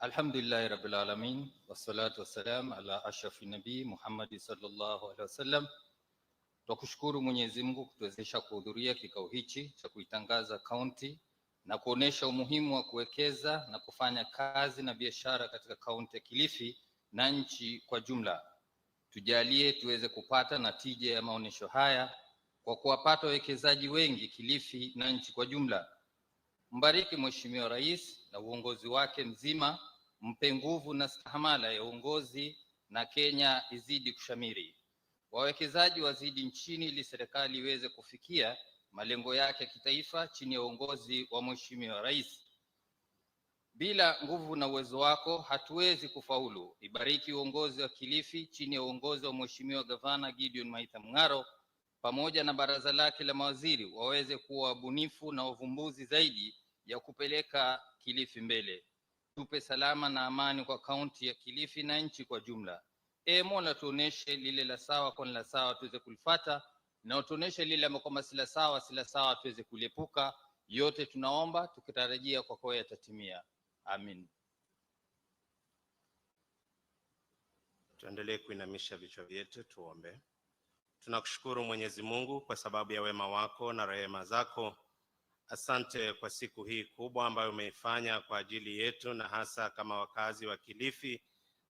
Speaker 14: Alhamdulillah Rabbil Alameen, wassalatu wassalam ala ashrafi nabii Muhammad sallallahu alaihi wasallam. Tukushukuru Mwenyezi Mungu kutuwezesha kuhudhuria kikao hichi cha kuitangaza kaunti na kuonesha umuhimu wa kuwekeza na kufanya kazi na biashara katika kaunti ya Kilifi na nchi kwa jumla. Tujalie tuweze kupata natija ya maonesho haya kwa kuwapata wawekezaji wengi Kilifi na nchi kwa jumla. Mbariki Mheshimiwa Rais na uongozi wake mzima, mpe nguvu na stahamala ya uongozi na Kenya izidi kushamiri. Wawekezaji wazidi nchini ili serikali iweze kufikia malengo yake ya kitaifa chini ya uongozi wa Mheshimiwa Rais. Bila nguvu na uwezo wako hatuwezi kufaulu. Ibariki uongozi wa Kilifi chini ya uongozi wa Mheshimiwa Gavana Gideon Maitha Mung'aro pamoja na baraza lake la mawaziri waweze kuwa wabunifu na wavumbuzi zaidi ya kupeleka Kilifi mbele. Tupe salama na amani kwa kaunti ya Kilifi na nchi kwa jumla. Mola, tuoneshe lile la sawa kwa la sawa tuweze kulifuata, na utuoneshe lile ambalo si la sawa tuweze kuliepuka. Yote tunaomba tukitarajia kwa kuwa yatatimia. Amin.
Speaker 13: Tuendelee kuinamisha vichwa vyetu tuombe. Tunakushukuru Mwenyezi Mungu kwa sababu ya wema wako na rehema zako. Asante kwa siku hii kubwa ambayo umeifanya kwa ajili yetu, na hasa kama wakazi wa Kilifi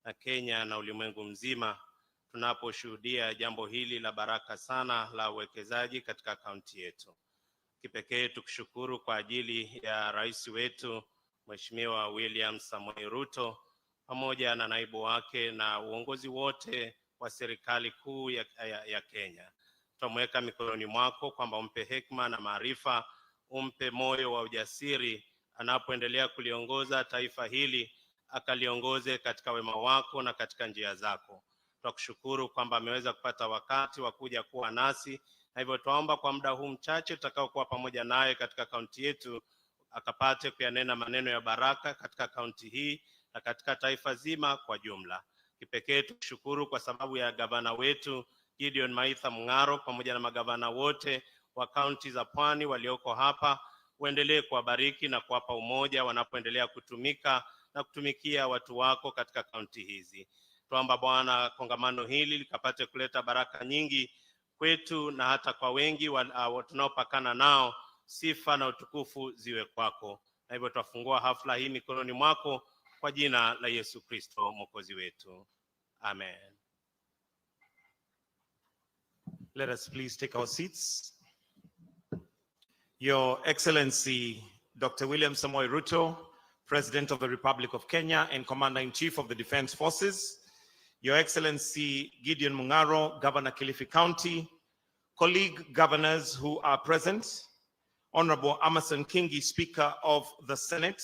Speaker 13: na Kenya na ulimwengu mzima, tunaposhuhudia jambo hili la baraka sana la uwekezaji katika kaunti yetu. Kipekee tukushukuru kwa ajili ya rais wetu Mheshimiwa William Samoei Ruto pamoja na naibu wake na uongozi wote wa serikali kuu ya Kenya. Tumweka mikononi mwako kwamba umpe hekima na maarifa, umpe moyo wa ujasiri anapoendelea kuliongoza taifa hili, akaliongoze katika wema wako na katika njia zako. Tunakushukuru kwamba ameweza kupata wakati wa kuja kuwa nasi, na hivyo tuomba kwa muda huu mchache tutakao kuwa pamoja naye katika kaunti yetu, akapate kuyanena maneno ya baraka katika kaunti hii na katika taifa zima kwa jumla. Kipekee tukushukuru kwa sababu ya gavana wetu Gideon Maitha Mung'aro pamoja na magavana wote wa kaunti za Pwani walioko hapa. Uendelee kuwabariki na kuwapa umoja wanapoendelea kutumika na kutumikia watu wako katika kaunti hizi. Tuomba Bwana kongamano hili likapate kuleta baraka nyingi kwetu na hata kwa wengi tunaopakana nao. Sifa na utukufu ziwe kwako. Na hivyo tutafungua hafla hii mikononi mwako kwa jina la Yesu Kristo Mwokozi wetu. Amen. Let us please take our seats. Your Excellency Dr. William Samoei Ruto, President of the Republic of Kenya and Commander-in-Chief of the Defense Forces, Your Excellency Gideon Mung'aro, Governor Kilifi County, colleague governors who are present, Honorable Amason Kingi, Speaker of the Senate,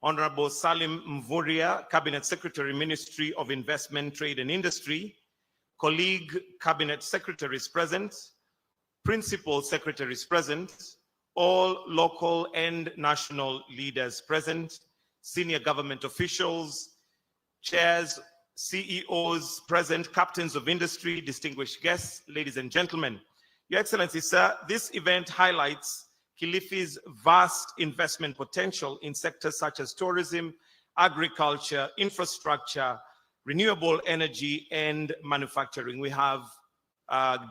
Speaker 13: Honorable Salim Mvurya, Cabinet Secretary, Ministry of Investment, Trade and Industry, colleague Cabinet Secretaries present, Principal Secretaries present, all local and national leaders present, senior government officials, chairs, CEOs present, captains of industry, distinguished guests, ladies and gentlemen. Your Excellency, sir, this event highlights Kilifi's vast investment potential in sectors such as tourism, agriculture, infrastructure, renewable energy, and manufacturing. We have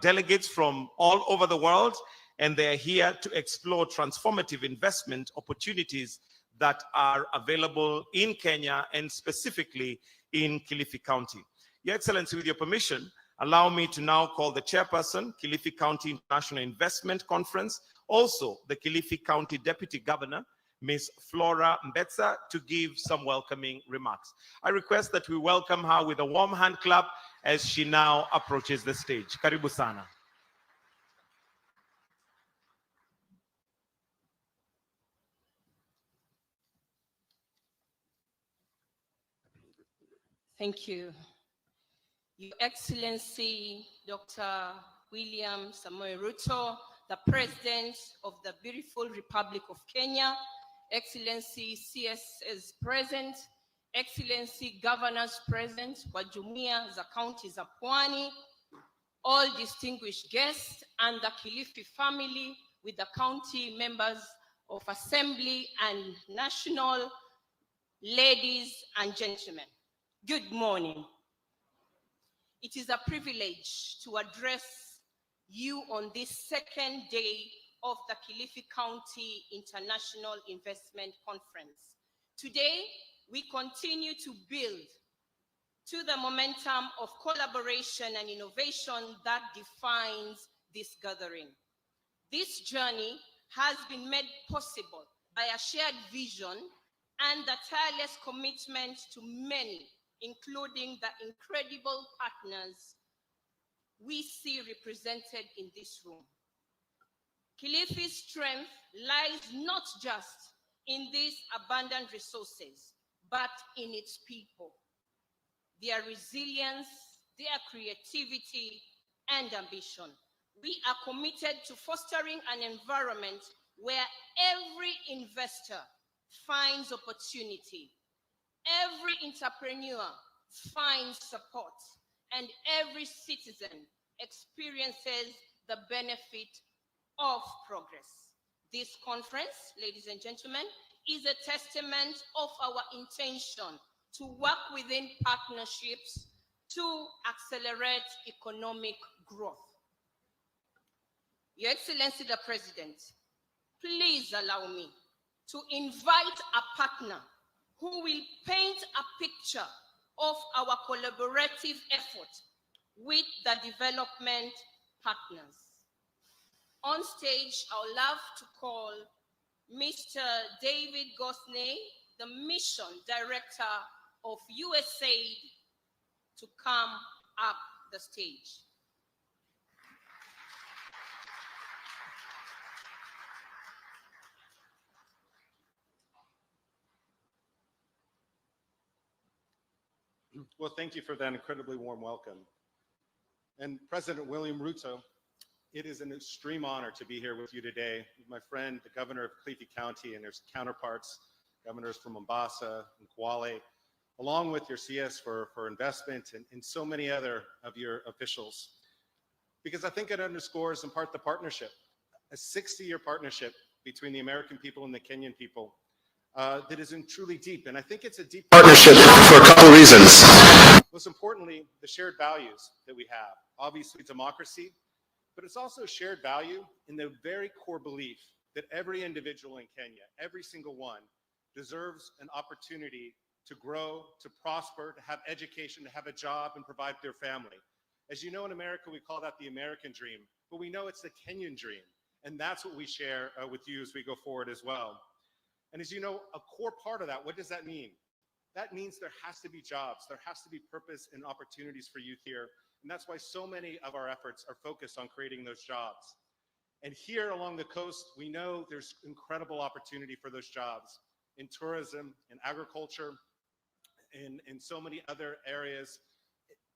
Speaker 13: delegates from all over the world, and they're here to explore transformative investment opportunities that are available in Kenya and specifically in Kilifi County. Your Excellency, with your permission, allow me to now call the chairperson, Kilifi County International Investment Conference, also the Kilifi County Deputy Governor, Ms. Flora Mbetsa, to give some welcoming remarks. I request that we welcome her with a warm hand clap as she now approaches the stage. Karibu sana.
Speaker 5: Thank you. Your Excellency, Dr. William Samoei Ruto, the President of the beautiful Republic of Kenya, Excellency CS is present, Excellency Governors present, wa Jumuiya za County za Pwani, all distinguished guests and the Kilifi family with the county members of Assembly and National, ladies and gentlemen, good morning. It is a privilege to address you on this second day of the Kilifi County International Investment Conference. Today, we continue to build to the momentum of collaboration and innovation that defines this gathering. This journey has been made possible by a shared vision and the tireless commitment to many, including the incredible partners we see represented in this room. Kilifi's strength lies not just in these abundant resources, but in its people, their resilience, their creativity, and ambition. We are committed to fostering an environment where every investor finds opportunity, every entrepreneur finds support, and every citizen experiences the benefit of progress. This conference, ladies and gentlemen, is a testament of our intention to work within partnerships to accelerate economic growth. Your Excellency the President, please allow me to invite a partner who will paint a picture of our collaborative effort with the development partners. On stage, I would love to call Mr. David Gosney, the Mission Director of USAID, to come up the stage.
Speaker 15: Well, thank you for that incredibly warm welcome. And President William Ruto, it is an extreme honor to be here with you today, with my friend, the Governor of Kilifi County, and his counterparts, governors from Mombasa and Kwale, along with your CS for investment and so many other of your officials. Because I think it underscores in part the partnership, a 60-year partnership between the American people and the Kenyan people that is truly deep. And I think it's a deep partnership for a couple of reasons. Most importantly, the shared values that we have. Obviously, democracy, but it's also shared value in the very core belief that every individual in Kenya, every single one, deserves an opportunity to grow, to prosper, to have education, to have a job, and provide for their family. As you know, in America, we call that the American dream, but we know it's the Kenyan dream. And that's what we share with you as we go forward as well. And as you know, a core part of that, what does that mean? That means there has to be jobs, there has to be purpose and opportunities for youth here. And that's why so many of our efforts are focused on creating those jobs. And here along the coast, we know there's incredible opportunity for those jobs in tourism, in agriculture, in so many other areas.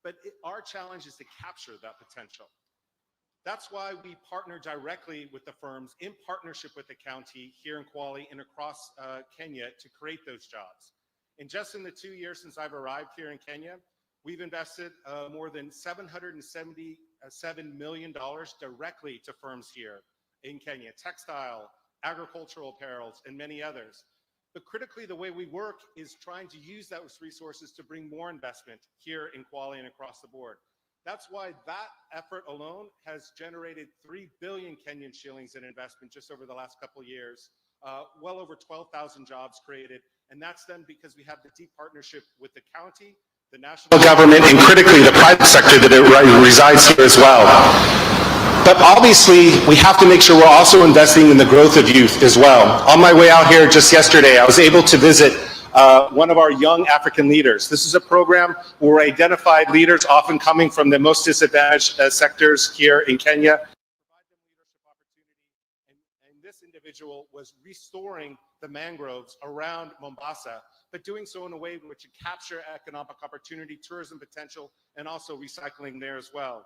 Speaker 15: But our challenge is to capture that potential. That's why we partner directly with the firms in partnership with the county here in Kwale and across Kenya to create those jobs. And just in the 2 years since I've arrived here in Kenya, we've invested more than $777 million directly to firms here in Kenya, textile, agricultural apparels, and many others. But critically, the way we work is trying to use those resources to bring more investment here in Kwale and across the board. That's why that effort alone has generated 3 billion Kenyan shillings in investment just over the last couple of years, well over 12,000 jobs created. And that's done because we have the deep partnership with the county, the national government, and critically the private sector that resides here as well. But obviously, we have to make sure we're also investing in the growth of youth as well. On my way out here just yesterday, I was able to visit one of our young African leaders. This is a program where we identified leaders often coming from the most disadvantaged sectors here in Kenya. And this individual individual was restoring the mangroves around Mombasa, but doing so in a way which would capture economic opportunity, tourism potential, and also recycling there as well.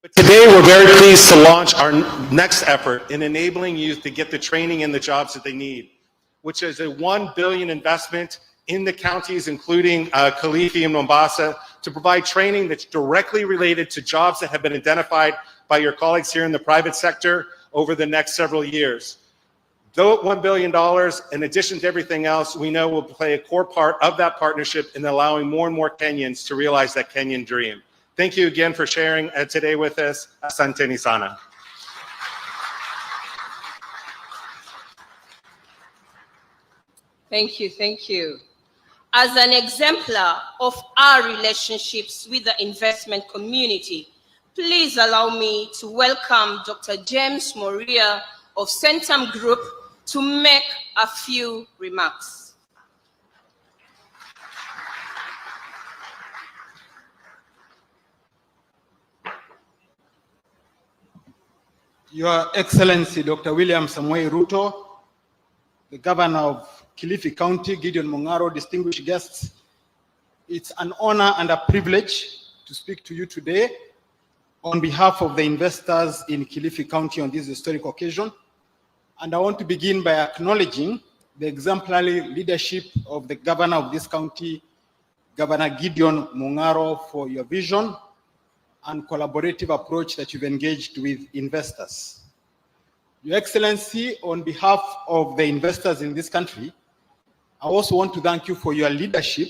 Speaker 15: But today we're very pleased to launch our next effort in enabling youth to get the training and the jobs that they need, which is a $1 billion investment in the counties, including Kilifi and Mombasa, to provide training that's directly related to jobs that have been identified by your colleagues here in the private sector over the next several years. Though $1 billion, in addition to everything else, we know will play a core part of that partnership in allowing more and more Kenyans to realize that Kenyan dream. Thank you again for sharing today with us. Asanteni sana.
Speaker 5: Thank you, thank you. As an exemplar of our relationships with the investment community, please allow me to welcome Dr. James Moria of Centum Group to make a few remarks.
Speaker 3: Your Excellency, Dr. William Samoei Ruto, the Governor of Kilifi County, Gideon Mungaro, distinguished guests, it's an honor and a privilege to speak to you today on behalf of the investors in Kilifi County on this historic occasion. And I want to begin by acknowledging the exemplary leadership of the Governor of this county, Governor Gideon Mungaro, for your vision and collaborative approach that you've engaged with investors. Your Excellency, on behalf of the investors in this country, I also want to thank you for your leadership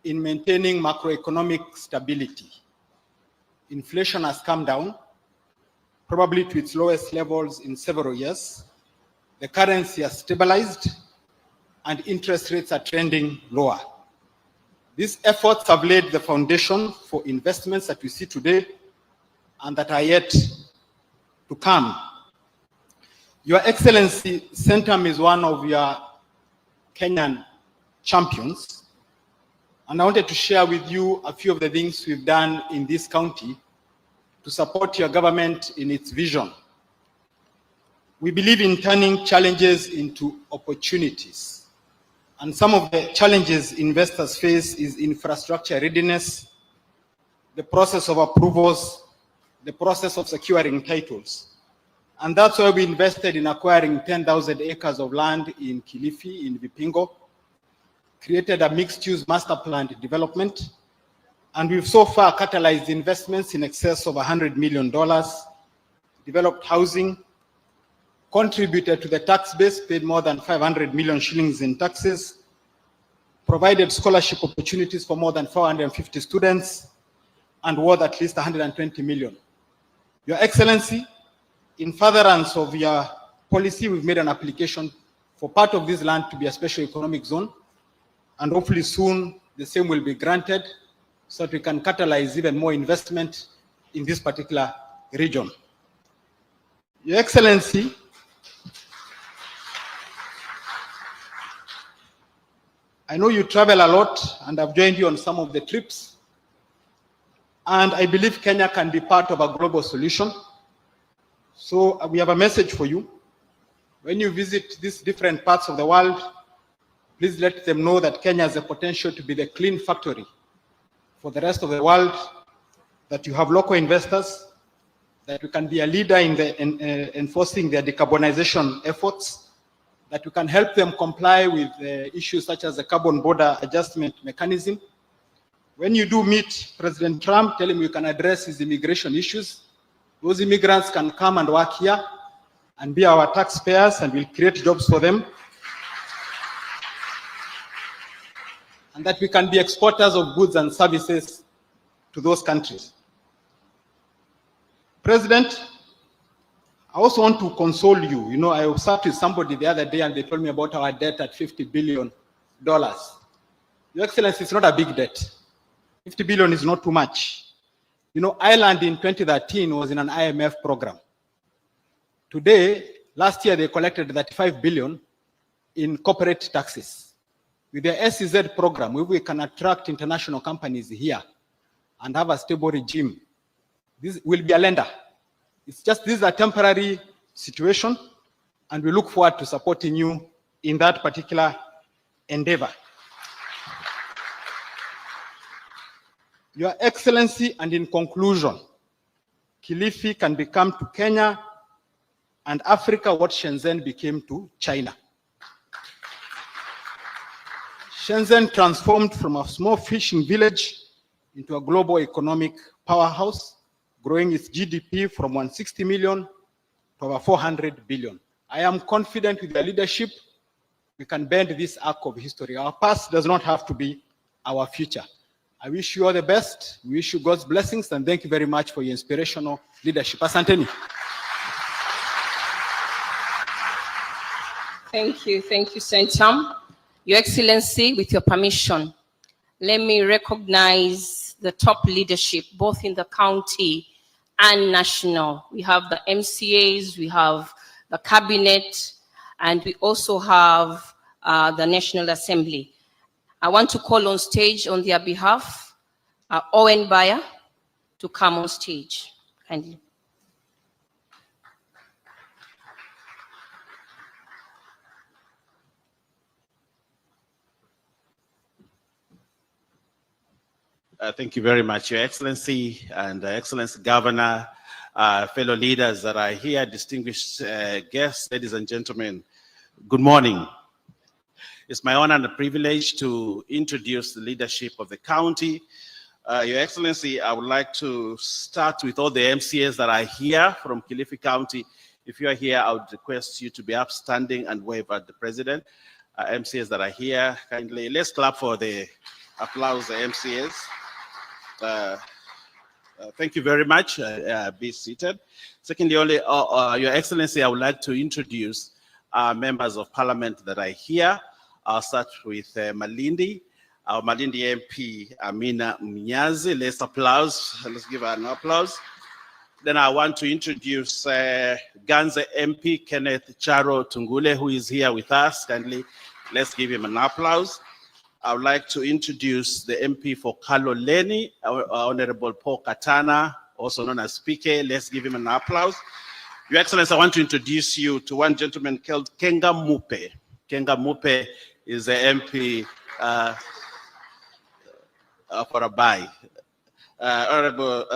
Speaker 3: in maintaining macroeconomic stability. Inflation has come down, probably to its lowest levels in several years. The currency has stabilized, and interest rates are trending lower. These efforts have laid the foundation for investments that we see today and that are yet to come. Your Excellency, Centum is one of your Kenyan champions, and I wanted to share with you a few of the things we've done in this county to support your government in its vision. We believe in turning challenges into opportunities. And some of the challenges investors face is infrastructure readiness, the process of approvals, the process of securing titles. And that's why we invested in acquiring 10,000 acres of land in Kilifi, in Vipingo, created a mixed-use master plan development, and we've so far catalyzed investments in excess of $100 million, developed housing, contributed to the tax base, paid more than 500 million shillings in taxes, provided scholarship opportunities for more than 450 students, and worth at least 120 million. Your Excellency, in furtherance of your policy, we've made an application for part of this land to be a special economic zone, and hopefully soon the same will be granted so that we can catalyze even more investment in this particular region. Your Excellency, I know you travel a lot, and I've joined you on some of the trips, and I believe Kenya can be part of a global solution. So we have a message for you. When you visit these different parts of the world, please let them know that Kenya has the potential to be the clean factory for the rest of the world, that you have local investors, that you can be a leader in enforcing their decarbonization efforts, that you can help them comply with issues such as the carbon border adjustment mechanism. When you do meet President Trump, tell him you can address his immigration issues. Those immigrants can come and work here and be our taxpayers, and we'll create jobs for them. And that we can be exporters of goods and services to those countries. President, I also want to console you. You know, I was sat with somebody the other day and they told me about our debt at $50 billion. Your Excellency, it's not a big debt. 50 billion is not too much. You know, Ireland in 2013 was in an IMF program. Today, last year they collected 35 billion in corporate taxes. With the SEZ program, we can attract international companies here and have a stable regime. This will be a lender. It's just this is a temporary situation. and we look forward to supporting you in that particular endeavor. Your Excellency, and in conclusion, Kilifi can become to Kenya and Africa what Shenzhen became to China. Shenzhen transformed from a small fishing village into a global economic powerhouse, growing its GDP from 160 million to over 400 billion. I am confident with your leadership, we can bend this arc of history. Our past does not have to be our future. I wish you all the best. We wish you God's blessings, and thank you very much for your inspirational leadership. Asanteni.
Speaker 5: Thank you, Sentam. Your Excellency, with your permission, let me recognize the top leadership, both in the county and national. We have the MCAs, we have the cabinet, and we also have the National Assembly. I want to call on stage on their behalf, Owen Bayer, to come on stage. Kindly.
Speaker 13: Thank you very much, Your Excellency and Excellency Governor, fellow leaders that are here, distinguished guests, ladies and gentlemen, good morning. It's my honor and a privilege to introduce the leadership of the county. Your Excellency, I would like to start with all the MCAs that are here from Kilifi County. If you are here, I would request you to be upstanding and wave at the President. MCAs that are here, kindly, let's clap for the applause, the MCAs. Thank you very much. Be seated. Secondly, Your Excellency, I would like to introduce members of Parliament that are here. I'll start with Malindi, our Malindi MP, Amina Mnyazi. Let's applause. Let's give her an applause. Then I want to introduce Ganze MP, Kenneth Charo Tungule, who is here with us. Kindly, let's give him an applause. I would like to introduce the MP for Kaloleni, our Honorable Paul Katana, also known as PK. Let's give him an applause. Your Excellency, I want to introduce you to one gentleman called Kenga Mupe. Kenga Mupe is the MP for Abai. Honorable,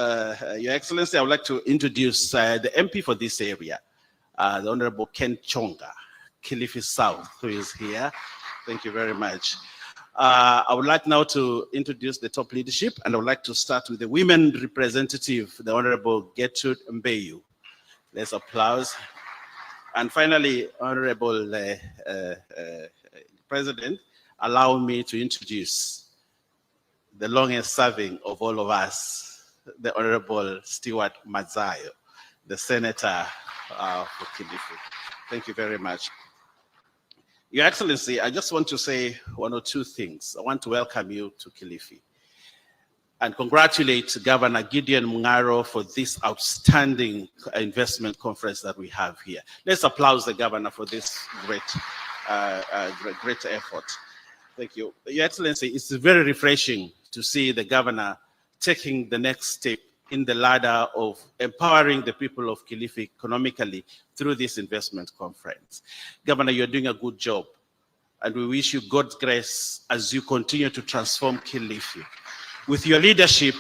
Speaker 13: Your Excellency, I would like to introduce the MP for this area, the Honorable Ken Chonga, Kilifi South, who is here. Thank you very much. I would like now to introduce the top leadership, and I would like to start with the women representative, the Honorable Gertrude Mbeyu. Let's applause. And finally, Honorable President, allow me to introduce the longest serving of all of us, the Honorable Stewart Mazayo, the Senator for Kilifi. Thank you very much. Your Excellency, I just want to say one or two things. I want to welcome you to Kilifi and congratulate Governor Gideon Mungaro for this outstanding investment conference that we have here. Let's applaud the governor for this great effort. Thank you. Your Excellency, it's very refreshing to see the governor taking the next step in the ladder of empowering the people of Kilifi economically through this investment conference. Governor, you're doing a good job, and we wish you God's grace as you continue to transform Kilifi. With your leadership,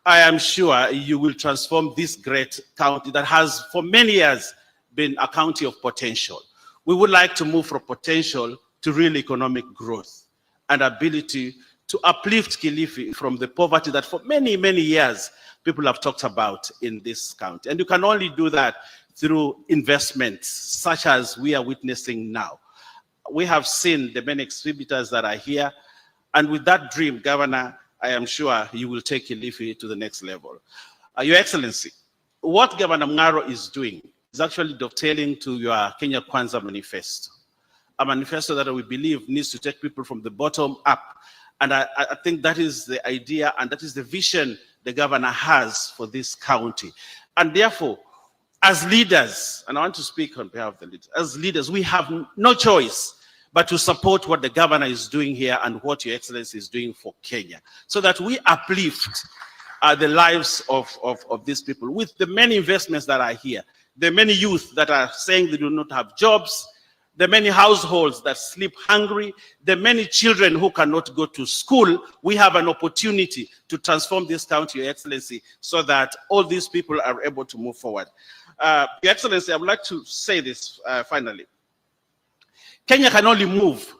Speaker 13: I am sure you will transform this great county that has for many years been a county of potential. We would like to move from potential to real economic growth and ability to uplift Kilifi from the poverty that for many, many years people have talked about in this county. And you can only do that through investments such as we are witnessing now. We have seen the many exhibitors that are here. And with that dream, Governor, I am sure you will take Kilifi to the next level. Your Excellency, what Governor Mungaro is doing is actually dovetailing to your Kenya Kwanza manifesto, a manifesto that we believe needs to take people from the bottom up. And I think that is the idea and that is the vision the governor has for this county. And therefore, as leaders, and I want to speak on behalf of the leaders, as leaders, we have no choice but to support what the governor is doing here and what Your Excellency is doing for Kenya, so that we uplift the lives of these people. With the many investments that are here,
Speaker 16: the many youth that are saying they do not have jobs, the many households that sleep hungry, the many children who cannot go to school. We have an opportunity to transform this county, Your Excellency, so that all these people are able to move forward. Your Excellency, I would like to say this finally. Kenya can only move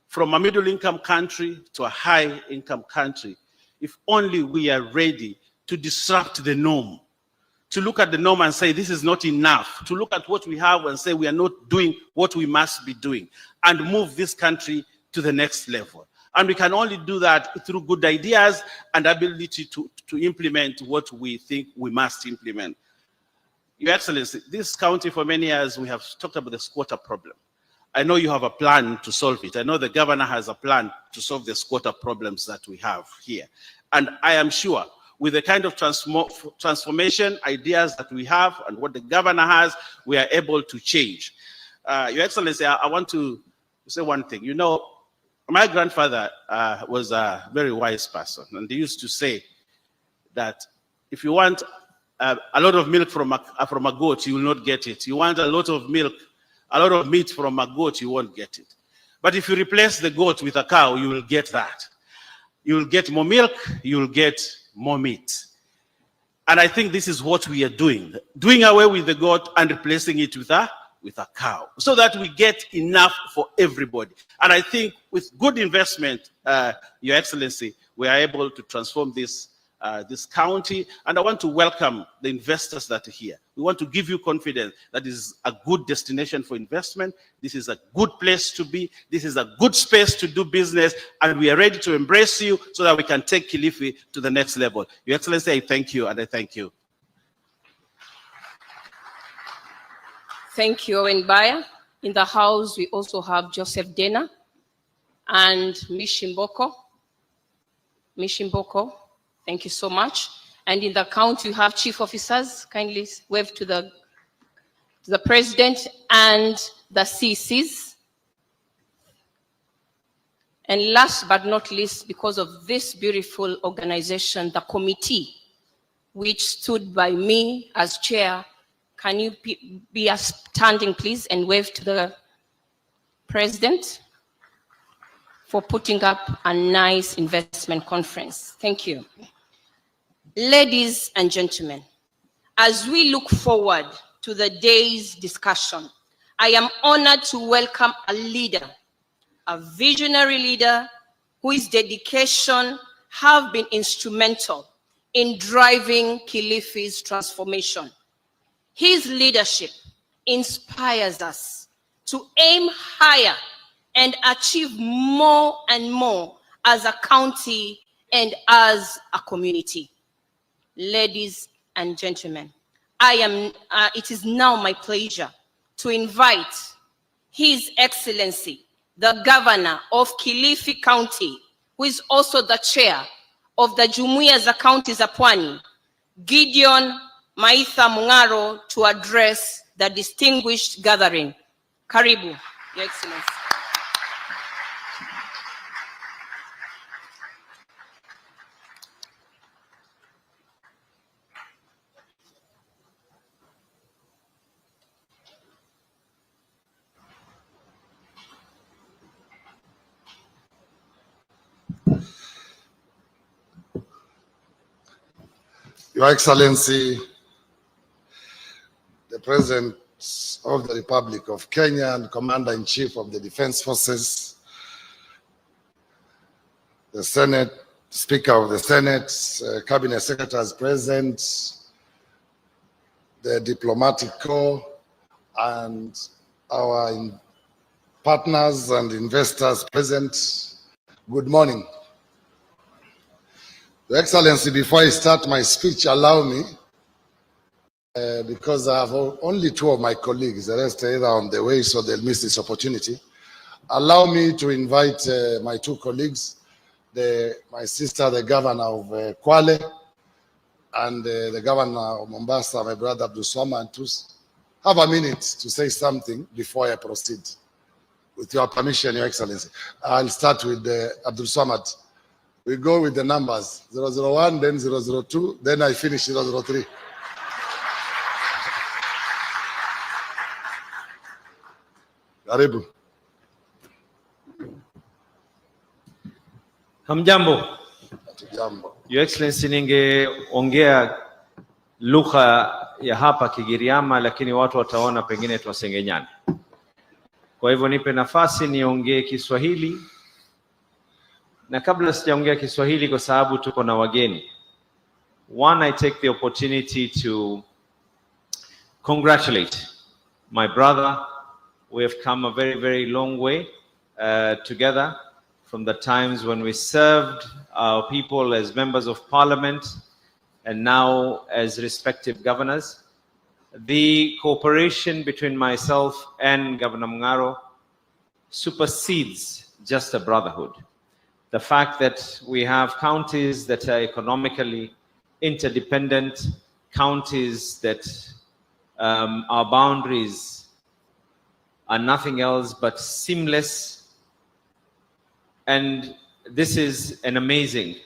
Speaker 16: from a middle-income country to a high-income country if only we are ready to disrupt the norm, to look at the norm and say this is not enough, to look at what we have and say we are not doing what we must be doing, and move this country to the next level. And we can only do that through good ideas and ability to implement what we think we must implement. Your Excellency, this county for many years we have talked about the squatter problem. I know you have a plan to solve it. I know the governor has a plan to solve the squatter problems that we have here. And I am sure with the kind of transformation ideas that we have and what the governor has, we are able to change. Your Excellency, I want to say one thing. You know, my grandfather was a very wise person, and he used to say that if you want a lot of milk from a goat, you will not get it. You want a lot of milk, a lot of meat from a goat, you won't get it. But if you replace the goat with a cow, you will get that. You will get more milk, you will get more meat. And I think this is what we are doing away with the goat and replacing it with a cow, so that we get enough for everybody. And I think with good investment, Your Excellency, we are able to transform this county. And I want to welcome the investors that are here. We want to give you confidence that this is a good destination for investment. This is a good place to be. This is a good space to do business. And we are ready to embrace you so that we can take Kilifi to the next level. Your Excellency, I thank you and I thank you.
Speaker 5: Thank you, Owen Baya. In the house, we also have Joseph Dena and Mishimboko. Mishimboko, thank you so much. And in the county, you have chief officers. Kindly wave to the president and the CCs. And last but not least, because of this beautiful organization, the committee, which stood by me as chair, can you be standing, please, and wave to the president for putting up a nice investment conference. Thank you. Ladies and gentlemen, as we look forward to the day's discussion, I am honored to welcome a leader, a visionary leader whose dedication have been instrumental in driving Kilifi's transformation. His leadership inspires us to aim higher and achieve more and more as a county and as a community. Ladies and gentlemen, it is now my pleasure to invite His Excellency, the Governor of Kilifi County, who is also the chair of the Jumuiya za County za Pwani, Gideon Maitha Mungaro, to address the distinguished gathering. Karibu, Your Excellency.
Speaker 6: Your Excellency, the President of the Republic of Kenya and Commander-in-Chief of the Defense Forces, the Senate, Speaker of the Senate, Cabinet Secretaries present, the Diplomatic Corps, and our partners and investors present. Good morning. Your Excellency, before I start my speech, allow me, because I have only two of my colleagues, the rest are either on the way, so they'll miss this opportunity. Allow me to invite my two colleagues, my sister, the Governor of Kwale, and the Governor of Mombasa, my brother Abdul Swamad, to have a minute to say something before I proceed. With your permission, Your Excellency. I'll start with Abdul Swamad. We go with the numbers, 001, then 002, then I finish 003. Karibu.
Speaker 17: Hamjambo.
Speaker 6: Jambo.
Speaker 17: Your Excellency, ningeongea lugha ya hapa Kigiriama, lakini watu wataona pengine tuwasengenyana. Kwa hivyo nipe nafasi niongee Kiswahili, na kabla sijaongea Kiswahili kwa sababu tuko na wageni. One, I take the opportunity to congratulate my brother. We have come a very, very long way together from the times when we served our people as members of parliament and now as respective governors. The cooperation between myself and Governor Mungaro supersedes just a brotherhood. The fact that we have counties that are economically interdependent, counties that our boundaries are nothing else but seamless. And this is an amazing.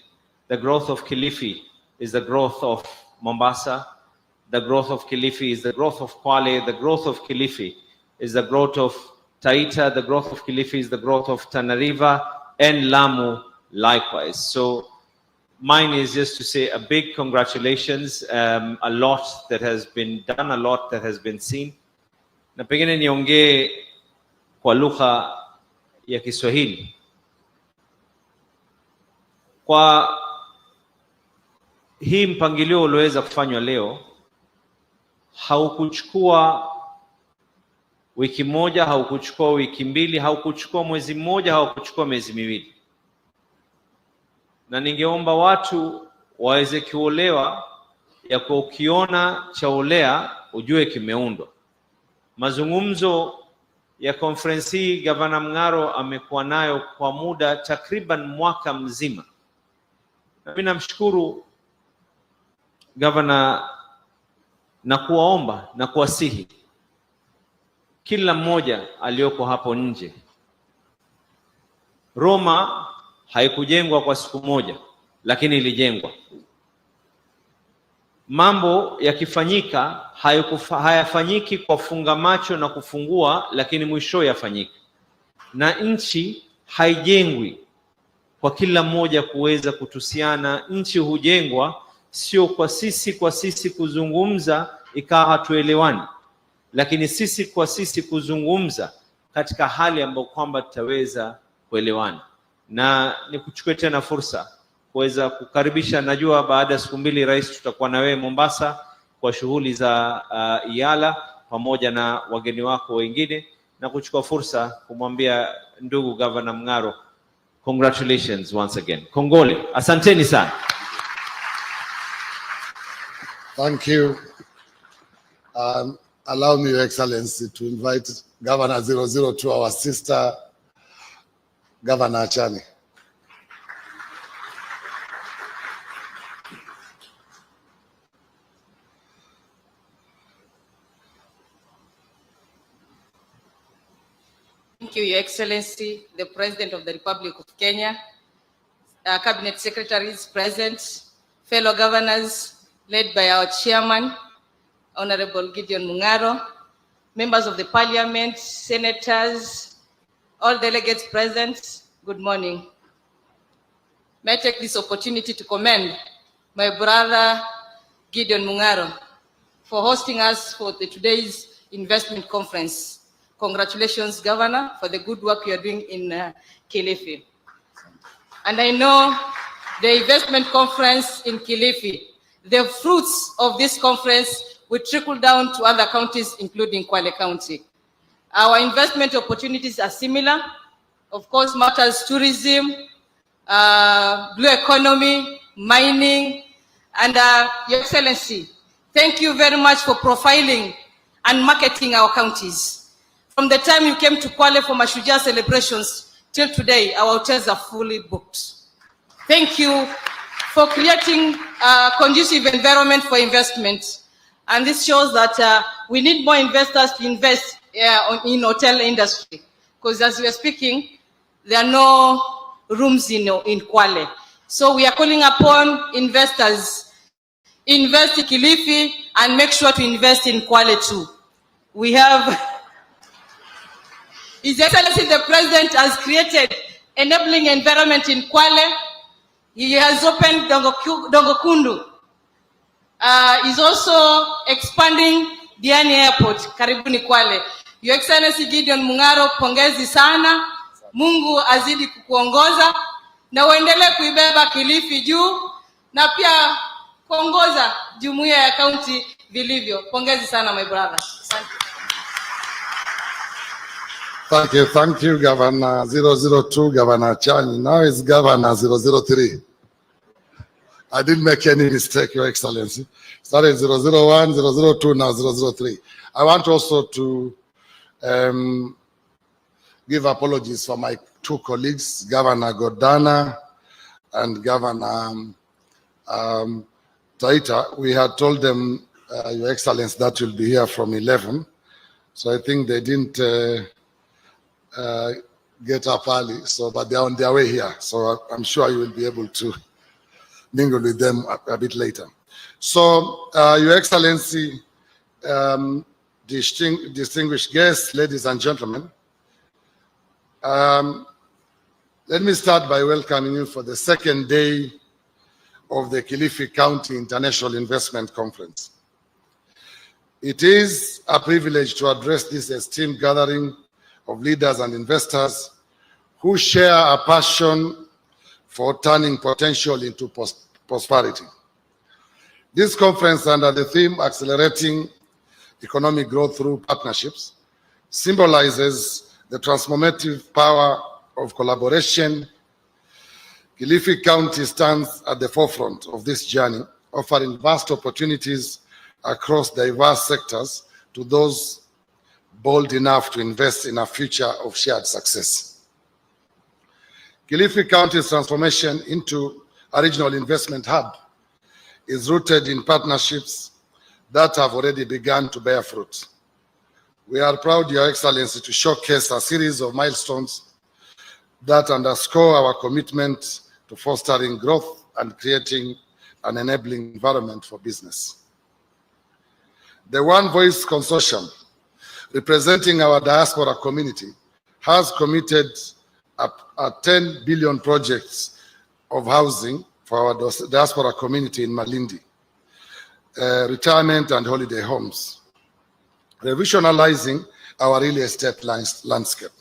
Speaker 17: The growth of Kilifi is the growth of Mombasa. The growth of Kilifi is the growth of Kwale. The growth of Kilifi is the growth of Taita. The growth of Kilifi is the growth of Tana River and Lamu likewise. So mine is just to say a big congratulations. A lot that has been done, a lot that has been seen. Na pengine niongee kwa lugha ya Kiswahili. Kwa hii mpangilio ulioweza kufanywa leo, haukuchukua wiki moja, haukuchukua wiki mbili, haukuchukua mwezi mmoja, haukuchukua miezi miwili. Na ningeomba watu waweze kuolewa ya kwa ukiona chaolea ujue kimeundwa. Mazungumzo ya conference hii Gavana Mungaro amekuwa nayo kwa muda takriban mwaka mzima. Na mimi namshukuru Gavana na kuwaomba na kuwasihi kila mmoja aliyoko hapo nje. Roma haikujengwa kwa siku moja, lakini ilijengwa. Mambo yakifanyika hayafanyiki kwa funga macho na kufungua, lakini mwisho yafanyika. Na nchi haijengwi kwa kila mmoja kuweza kutusiana. Nchi hujengwa sio kwa sisi kuzungumza ikawa hatuelewani, lakini sisi kwa sisi kuzungumza katika hali ambayo kwamba tutaweza kuelewana. Na nikuchukue tena fursa kuweza kukaribisha, najua baada ya siku mbili rais tutakuwa na wewe Mombasa kwa shughuli za Iala pamoja na wageni wako wengine, na kuchukua fursa kumwambia ndugu Governor Mungaro, congratulations once again. Kongole. Asanteni sana.
Speaker 6: Thank you. Allow me, Your Excellency, to invite Governor 002, our sister, Governor Achani.
Speaker 18: Thank you, Your Excellency, the President of the Republic of Kenya, Cabinet Secretaries present, fellow governors, led by our Chairman, Honorable Gideon Mungaro, members of the Parliament, senators, all delegates present, good morning. May I take this opportunity to commend my brother Gideon Mungaro for hosting us for today's investment conference. Congratulations, Governor, for the good work you are doing in Kilifi. And I know the investment conference in Kilifi, the fruits of this conference will trickle down to other counties, including Kwale County. Our investment opportunities are similar. Of course, matters tourism, blue economy, mining, and Your Excellency, thank you very much for profiling and marketing our counties. From the time you came to Kwale for Mashujaa celebrations till today, our hotels are fully booked. Thank you for creating a conducive environment for investment. And this shows that we need more investors to invest in hotel industry. Because as we are speaking, there are no rooms in Kwale. So we are calling upon investors, invest in Kilifi and make sure to invest in Kwale too. We have His Excellency the President has created enabling environment in Kwale. He has opened Dongokundu. He's also expanding Diani Airport, karibuni Kwale. Your Excellency Gideon Mungaro, pongezi sana. Mungu azidi kukuongoza na uendelee kuibeba Kilifi juu na pia kuongoza jumuiya ya kaunti vilivyo. Pongezi sana my brother.
Speaker 6: Thank you, Governor 002, Governor Chani. Now it's Governor 003. I didn't make any mistake, Your Excellency. Started 001, 002, now 003. I want also to give apologies for my two colleagues, Governor Godana and Governor Taita. We had told them, Your Excellency, that will be here from 11. So I think they didn't get up early, but they're on their way here. So I'm sure you will be able to mingle with them a bit later. So, Your Excellency, distinguished guests, ladies and gentlemen, let me start by welcoming you for the second day of the Kilifi County International Investment Conference. It is a privilege to address this esteemed gathering of leaders and investors who share a passion for turning potential into prosperity. This conference, under the theme Accelerating Economic Growth Through Partnerships, symbolizes the transformative power of collaboration. Kilifi County stands at the forefront of this journey, offering vast opportunities across diverse sectors to those bold enough to invest in a future of shared success. Kilifi County's transformation into a regional investment hub is rooted in partnerships that have already begun to bear fruit. We are proud, Your Excellency, to showcase a series of milestones that underscore our commitment to fostering growth and creating an enabling environment for business. The One Voice Consortium, representing our diaspora community, has committed a 10 billion projects of housing for our diaspora community in Malindi, retirement and holiday homes, revisionalizing our real estate landscape.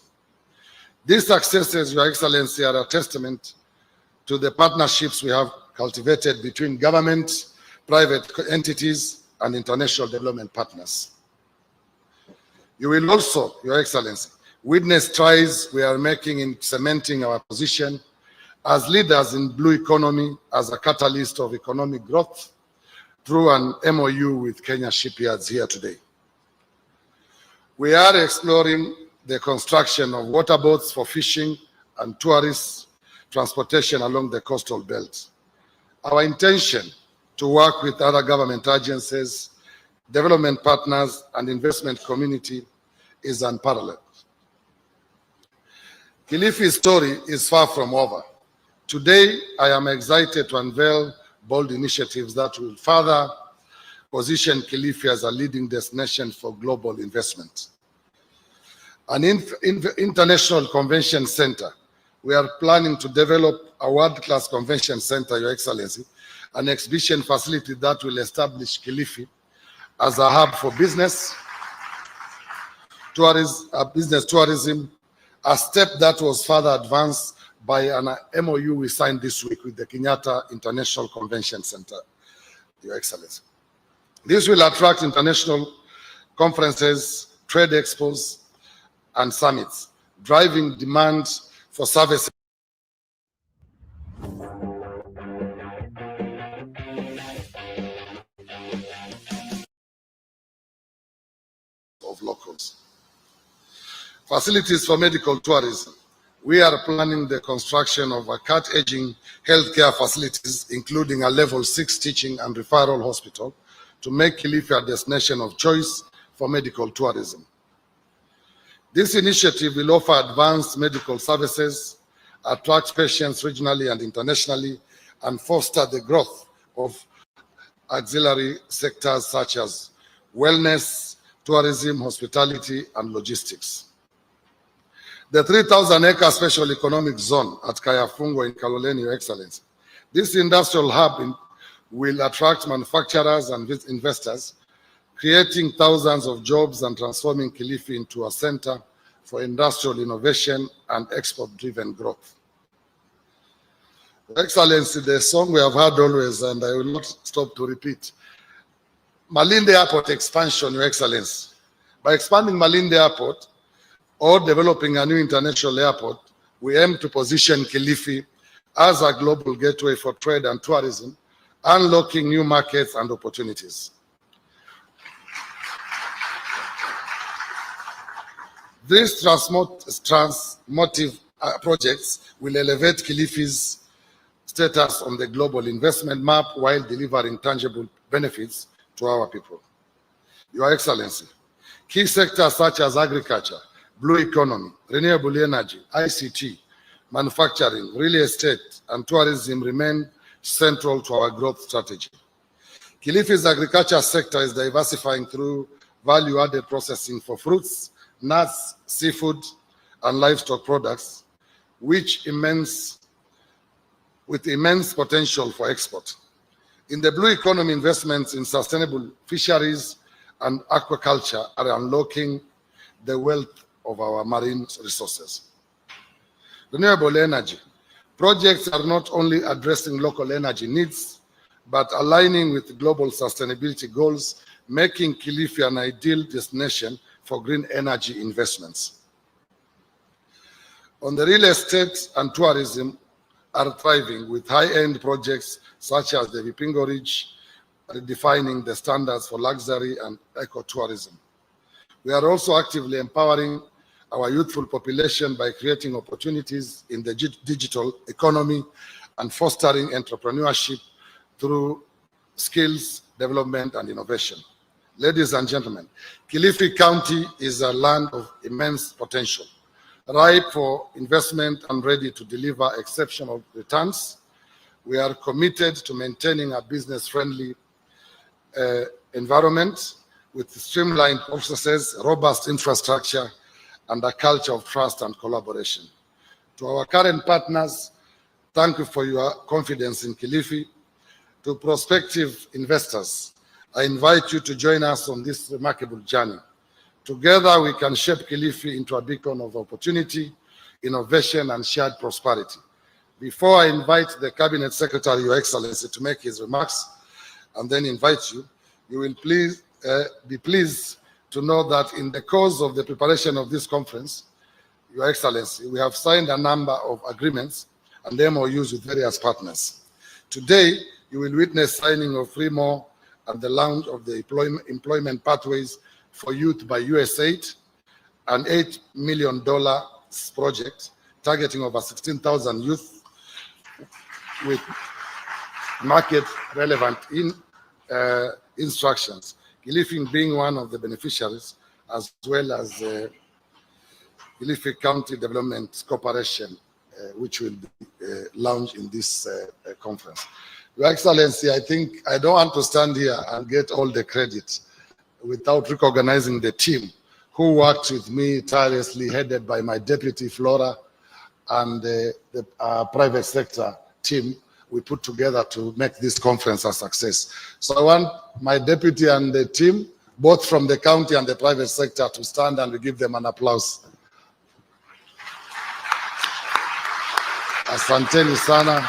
Speaker 6: These successes, Your Excellency, are a testament to the partnerships we have cultivated between government, private entities, and international development partners. You will also, Your Excellency, witness strides we are making in cementing our position as leaders in blue economy as a catalyst of economic growth through an MOU with Kenya Shipyards here today. We are exploring the construction of water boats for fishing and tourist transportation along the coastal belt. Our intention to work with other government agencies, development partners, and investment community is unparalleled. Kilifi's story is far from over. Today, I am excited to unveil bold initiatives that will further position Kilifi as a leading destination for global investment. An international convention center. We are planning to develop a world-class convention center, Your Excellency, an exhibition facility that will establish Kilifi as a hub for business tourism, a step that was further advanced by an MOU we signed this week with the Kenyatta International Convention Center, Your Excellency. This will attract international conferences, trade expos, and summits, driving demand for services of locals. Facilities for medical tourism. We are planning the construction of a cutting-edge healthcare facilities, including a level 6 teaching and referral hospital, to make Kilifi a destination of choice for medical tourism. This initiative will offer advanced medical services, attract patients regionally and internationally, and foster the growth of auxiliary sectors such as wellness, tourism, hospitality, and logistics. The 3,000-acre special economic zone at Kayafungo in Kaloleni, Your Excellency. This industrial hub will attract manufacturers and investors, creating thousands of jobs and transforming Kilifi into a center for industrial innovation and export-driven growth. Your Excellency, the song we have heard always, and I will not stop to repeat. Malindi Airport expansion, Your Excellency. By expanding Malindi Airport or developing a new international airport, we aim to position Kilifi as a global gateway for trade and tourism, unlocking new markets and opportunities. These transformative projects will elevate Kilifi's status on the global investment map while delivering tangible benefits to our people. Your Excellency, key sectors such as agriculture, blue economy, renewable energy, ICT, manufacturing, real estate, and tourism remain central to our growth strategy. Kilifi's agriculture sector is diversifying through value-added processing for fruits, nuts, seafood, and livestock products, with immense potential for export. In the blue economy, investments in sustainable fisheries and aquaculture are unlocking the wealth of our marine resources. Renewable energy. Projects are not only addressing local energy needs, but aligning with global sustainability goals, making Kilifi an ideal destination for green energy investments. On the real estate and tourism are thriving with high-end projects such as the Vipingo Ridge, redefining the standards for luxury and ecotourism. We are also actively empowering our youthful population by creating opportunities in the digital economy and fostering entrepreneurship through skills development and innovation. Ladies and gentlemen, Kilifi County is a land of immense potential, ripe for investment and ready to deliver exceptional returns. We are committed to maintaining a business-friendly environment with streamlined processes, robust infrastructure, and a culture of trust and collaboration. To our current partners, thank you for your confidence in Kilifi. To prospective investors, I invite you to join us on this remarkable journey. Together, we can shape Kilifi into a beacon of opportunity, innovation, and shared prosperity. Before I invite the Cabinet Secretary, Your Excellency, to make his remarks, and then invite you, you will please be pleased to know that in the course of the preparation of this conference, Your Excellency, we have signed a number of agreements and MOUs with various partners. Today, you will witness signing of 3 more and the launch of the employment pathways for youth by USAID, an $8 million project targeting over 16,000 youth with market-relevant instructions. Kilifi being one of the beneficiaries, as well as Kilifi County Development Corporation, which will be launched in this conference. Your Excellency, I think I don't want to stand here and get all the credit without recognizing the team who worked with me tirelessly, headed by my deputy Flora and the private sector team we put together to make this conference a success. So I want my deputy and the team, both from the county and the private sector, to stand and we give them an applause. Asanteni sana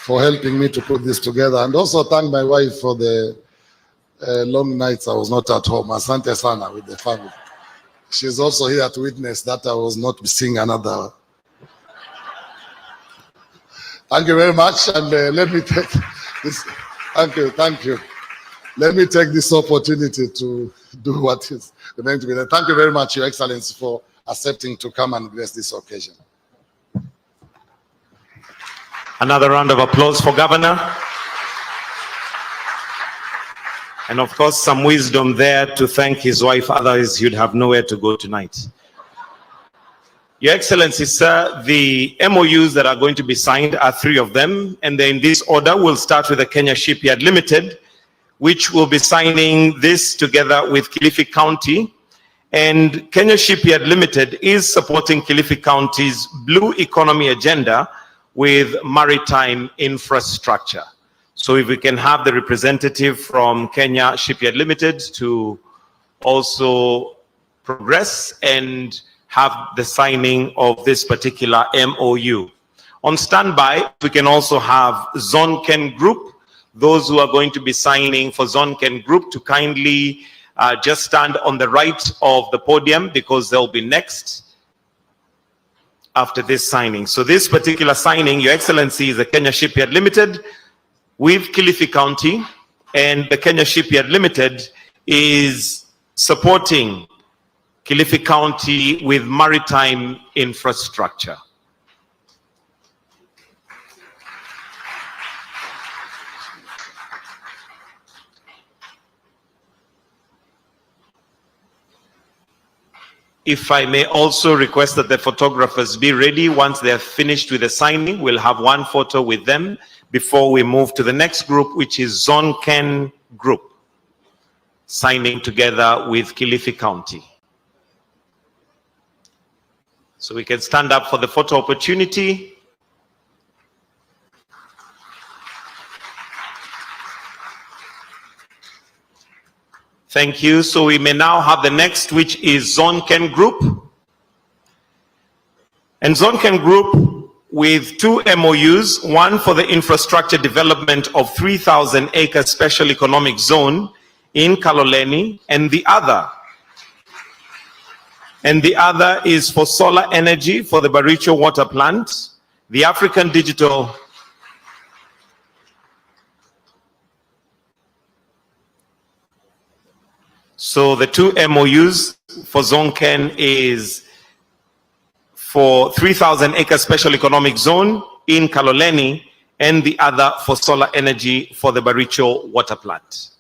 Speaker 6: for helping me to put this together, and also thank my wife for the long nights I was not at home. Asante sana with the family. She's also here to witness that I was not seeing another. Thank you very much, and let me take this. Thank you. Let me take this opportunity to do what is going to be done. Thank you very much, Your Excellency, for accepting to come and grace this occasion.
Speaker 13: Another round of applause for Governor. And of course, some wisdom there to thank his wife, otherwise you'd have nowhere to go tonight. Your Excellency, sir, the MOUs that are going to be signed are 3 of them, and they're in this order. We'll start with the Kenya Shipyard Limited, which will be signing this together with Kilifi County, And Kenya Shipyard Limited is supporting Kilifi County's blue economy agenda with maritime infrastructure. So if we can have the representative from Kenya Shipyard Limited to also progress and have the signing of this particular MOU. On standby, we can also have Zonken Group, those who are going to be signing for Zonken Group to kindly just stand on the right of the podium because they'll be next after this signing. So this particular signing, Your Excellency, is the Kenya Shipyard Limited with Kilifi County, and the Kenya Shipyard Limited is supporting Kilifi County with maritime infrastructure. If I may also request that the photographers be ready once they're finished with the signing. We'll have one photo with them before we move to the next group, which is Zonken Group, signing together with Kilifi County. So we can stand up for the photo opportunity. Thank you. So we may now have the next, which is Zonken Group. And Zonken Group with two MOUs, one for the infrastructure development of 3,000-acre special economic zone in Kaloleni, and the other is for solar energy for the Baricho water plant, the African Digital So the two MOUs for Zonken is for 3,000-acre special economic zone in Kaloleni, and the other for solar energy for the Baricho water plant.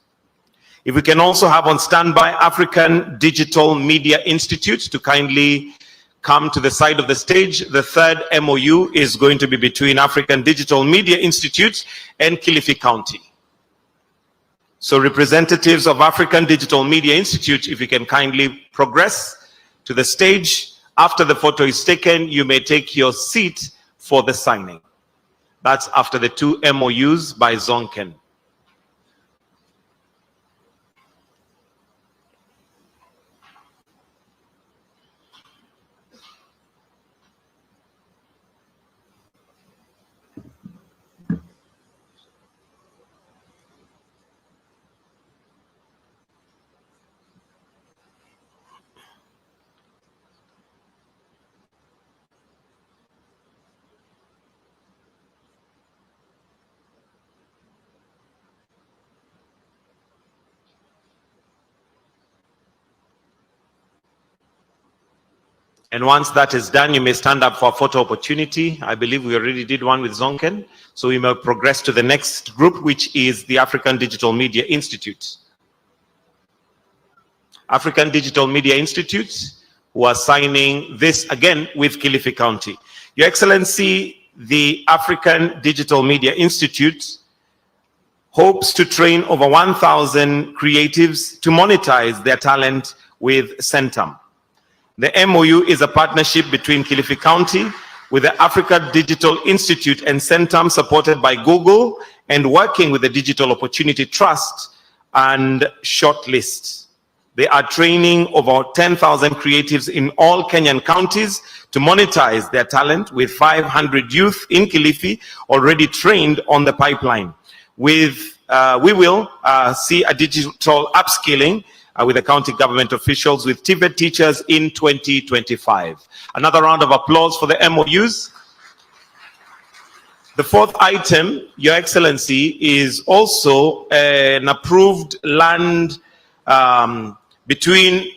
Speaker 13: If we can also have on standby African Digital Media Institute to kindly come to the side of the stage. The third MOU is going to be between African Digital Media Institute and Kilifi County. So representatives of African Digital Media Institute, if you can kindly progress to the stage. After the photo is taken, you may take your seat for the signing. That's after the two MOUs by Zonken. And once that is done, you may stand up for a photo opportunity. I believe we already did one with Zonken. So we may progress to the next group, which is the African Digital Media Institute. African Digital Media Institute, who are signing this again with Kilifi County. Your Excellency, the African Digital Media Institute hopes to train over 1,000 creatives to monetize their talent with Centum. The MOU is a partnership between Kilifi County with the Africa Digital Institute and Centum, supported by Google and working with the Digital Opportunity Trust and Shortlist. They are training over 10,000 creatives in all Kenyan counties to monetize their talent, with 500 youth in Kilifi already trained on the pipeline. We will see a digital upskilling with the county government officials with TVET teachers in 2025. Another round of applause for the MOUs. The fourth item, Your Excellency, is also an approved land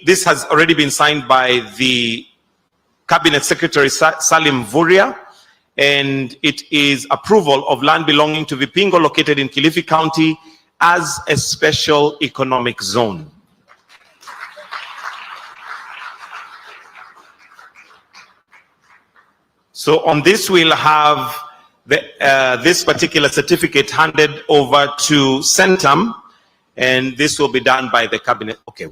Speaker 13: this has already been signed by the Cabinet Secretary Salim Vuria, and it is approval of land belonging to Vipingo located in Kilifi County as a special economic zone. So on this, we'll have this particular certificate handed over to Centum, and this will be done by the cabinet. Okay,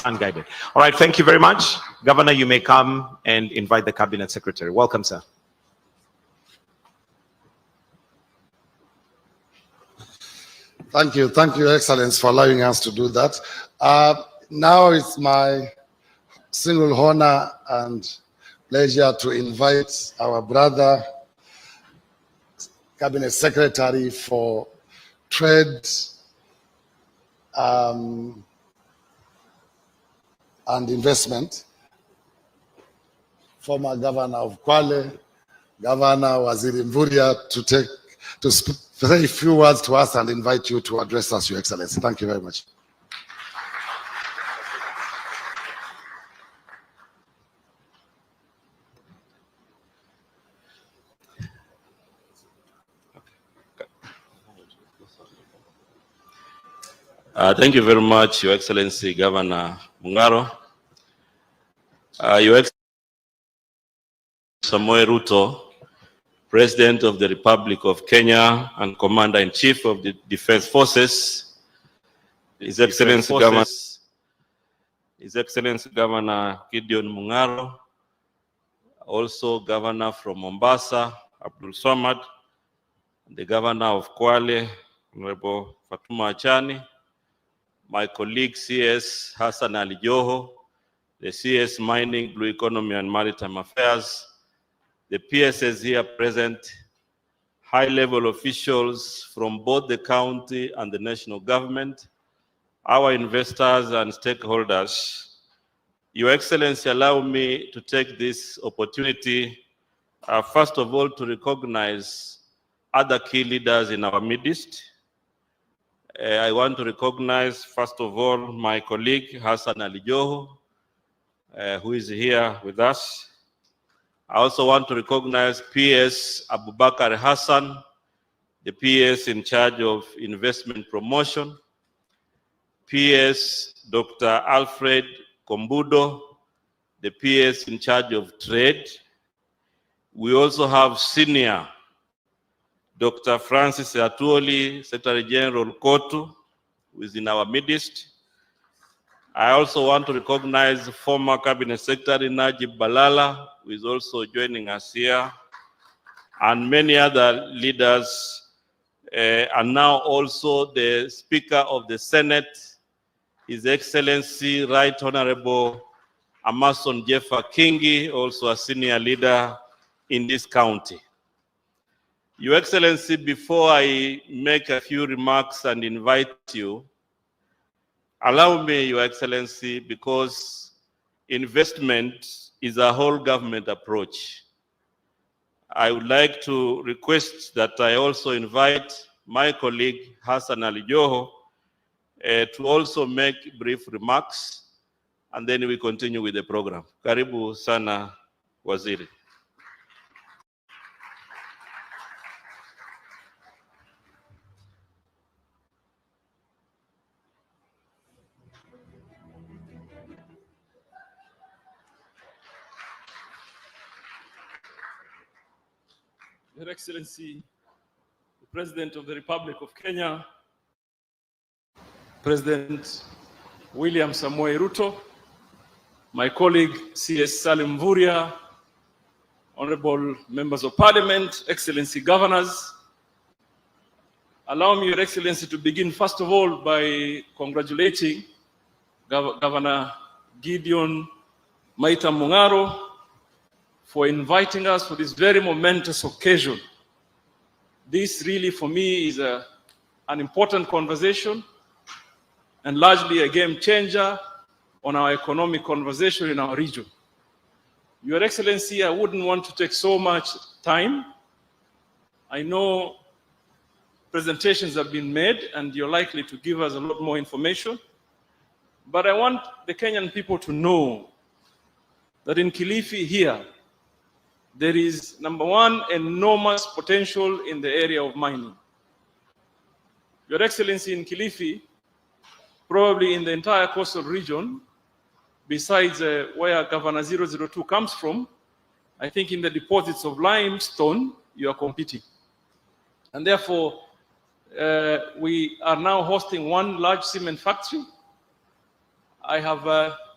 Speaker 13: Unguided. All right, thank you very much. Governor, you may come and invite the Cabinet Secretary. Welcome, sir.
Speaker 6: Thank you, Your Excellency, for allowing us to do that. Now it's my single honor and pleasure to invite our brother, Cabinet Secretary for Trade and Investment, former Governor of Kwale, Governor Waziri Mvurya, to say a few words to us and invite you to address us, Your Excellency. Thank you very much.
Speaker 19: Thank you very much, Your Excellency Governor Mungaro. Your Excellency Samoei Ruto, President of the Republic of Kenya and Commander-in-Chief of the Defense Forces, His Excellency Governor Gideon Mungaro, also Governor from Mombasa, Abdul Samad, the Governor of Kwale, Honorable Fatuma Achani, my colleague CS Hassan Ali Joho, the CS Mining, Blue Economy and Maritime Affairs, the PSS here present, high-level officials from both the county and the national government, our investors and stakeholders. Your Excellency, allow me to take this opportunity, first of all, to recognize other key leaders in our midst. I want to recognize, first of all, my colleague, Hassan Ali Joho, who is here with us. I also want to recognize PS Abubakar Hassan, the PS in charge of investment promotion, PS Dr. Alfred Kombudo, the PS in charge of trade. We also have senior Dr. Francis Atuoli, Secretary General Kotu, who is in our midst. I also want to recognize former Cabinet Secretary Najib Balala, who is also joining us here, and many other leaders, and now also the Speaker of the Senate, His Excellency Right Honorable Amason Jeffa Kingi, also a senior leader in this county. Your Excellency, before I make a few remarks and invite you, allow me, Your Excellency, because investment is a whole government approach. I would like to request that I also invite my colleague Hassan Ali Joho to also make brief remarks, and then we continue with the program. Karibu sana, Waziri.
Speaker 20: Your Excellency, the President of the Republic of Kenya, President William Samoei Ruto, my colleague CS Salim Mvurya, Honorable Members of Parliament, Excellency Governors, allow me, Your Excellency, to begin first of all by congratulating Governor Gideon Maita Mungaro for inviting us for this very momentous occasion. This really, for me, is an important conversation and largely a game changer on our economic conversation in our region. Your Excellency, I wouldn't want to take so much time. I know presentations have been made and you're likely to give us a lot more information, but I want the Kenyan people to know that in Kilifi here, there is, number one, enormous potential in the area of mining. Your Excellency, in Kilifi, probably in the entire coastal region, besides where Governor 002 comes from, I think in the deposits of limestone, you are competing. And therefore, we are now hosting one large cement factory, I have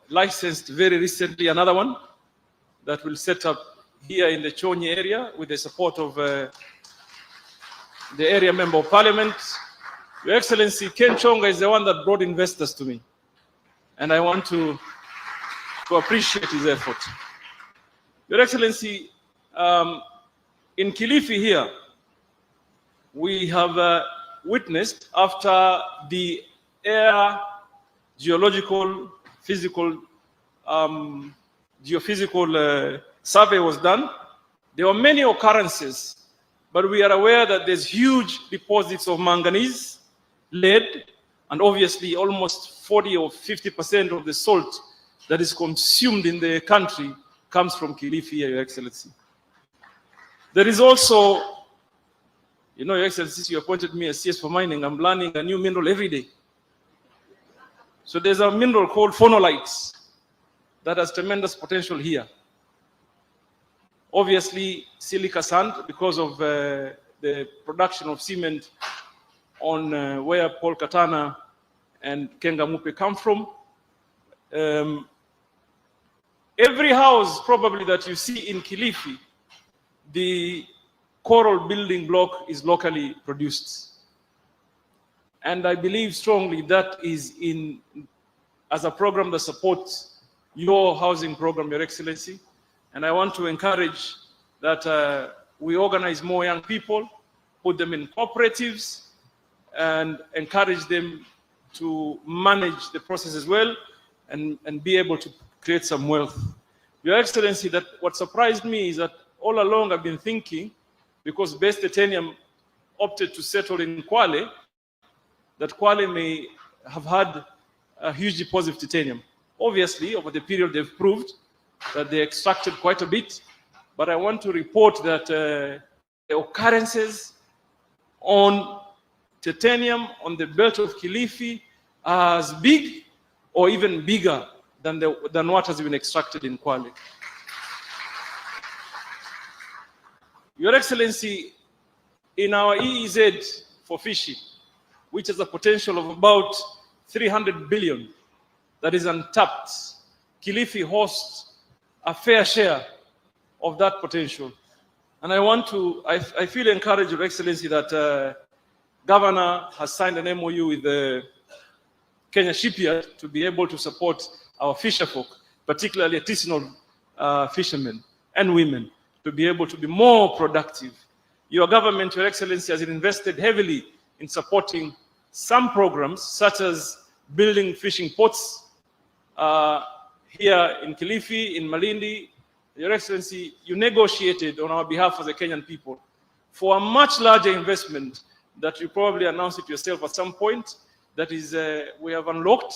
Speaker 20: licensed very recently another one that will set up here in the Chonyi area with the support of the area member of parliament. Your Excellency, Ken Chonga is the one that brought investors to me. And I want to appreciate his effort. Your Excellency, in Kilifi here, we have witnessed after the air geological, physical, geophysical survey was done, there were many occurrences, but we are aware that there's huge deposits of manganese, lead, and obviously almost 40 or 50% of the salt that is consumed in the country comes from Kilifi, Your Excellency. There is also, you know, Your Excellency, you appointed me as CS for mining. I'm learning a new mineral every day. So there's a mineral called phonolite that has tremendous potential here. Obviously, silica sand, because of the production of cement on where Paul Katana and Kengamupe come from. Every house probably that you see in Kilifi, the coral building block is locally produced. And I believe strongly that is as a program that supports your housing program, Your Excellency. And I want to encourage that we organize more young people, put them in cooperatives, and encourage them to manage the process as well and be able to create some wealth. Your Excellency, that what surprised me is that all along I've been thinking, because Base Titanium opted to settle in Kwale, that Kwale may have had a huge deposit of titanium. Obviously, over the period they've proved that they extracted quite a bit, but I want to report that the occurrences on titanium on the belt of Kilifi are as big or even bigger than what has been extracted in Kwale. Your Excellency, in our EEZ for fishing, which has a potential of about 300 billion that is untapped, Kilifi hosts a fair share of that potential. And I feel encouraged, Your Excellency, that Governor has signed an MOU with the Kenya Shipyard to be able to support our fisherfolk, particularly artisanal fishermen and women, to be able to be more productive. Your government, Your Excellency, has invested heavily in supporting some programs, such as building fishing ports here in Kilifi, in Malindi. Your Excellency, you negotiated on our behalf as the Kenyan people for a much larger investment that you probably announced it yourself at some point. That is, we have unlocked,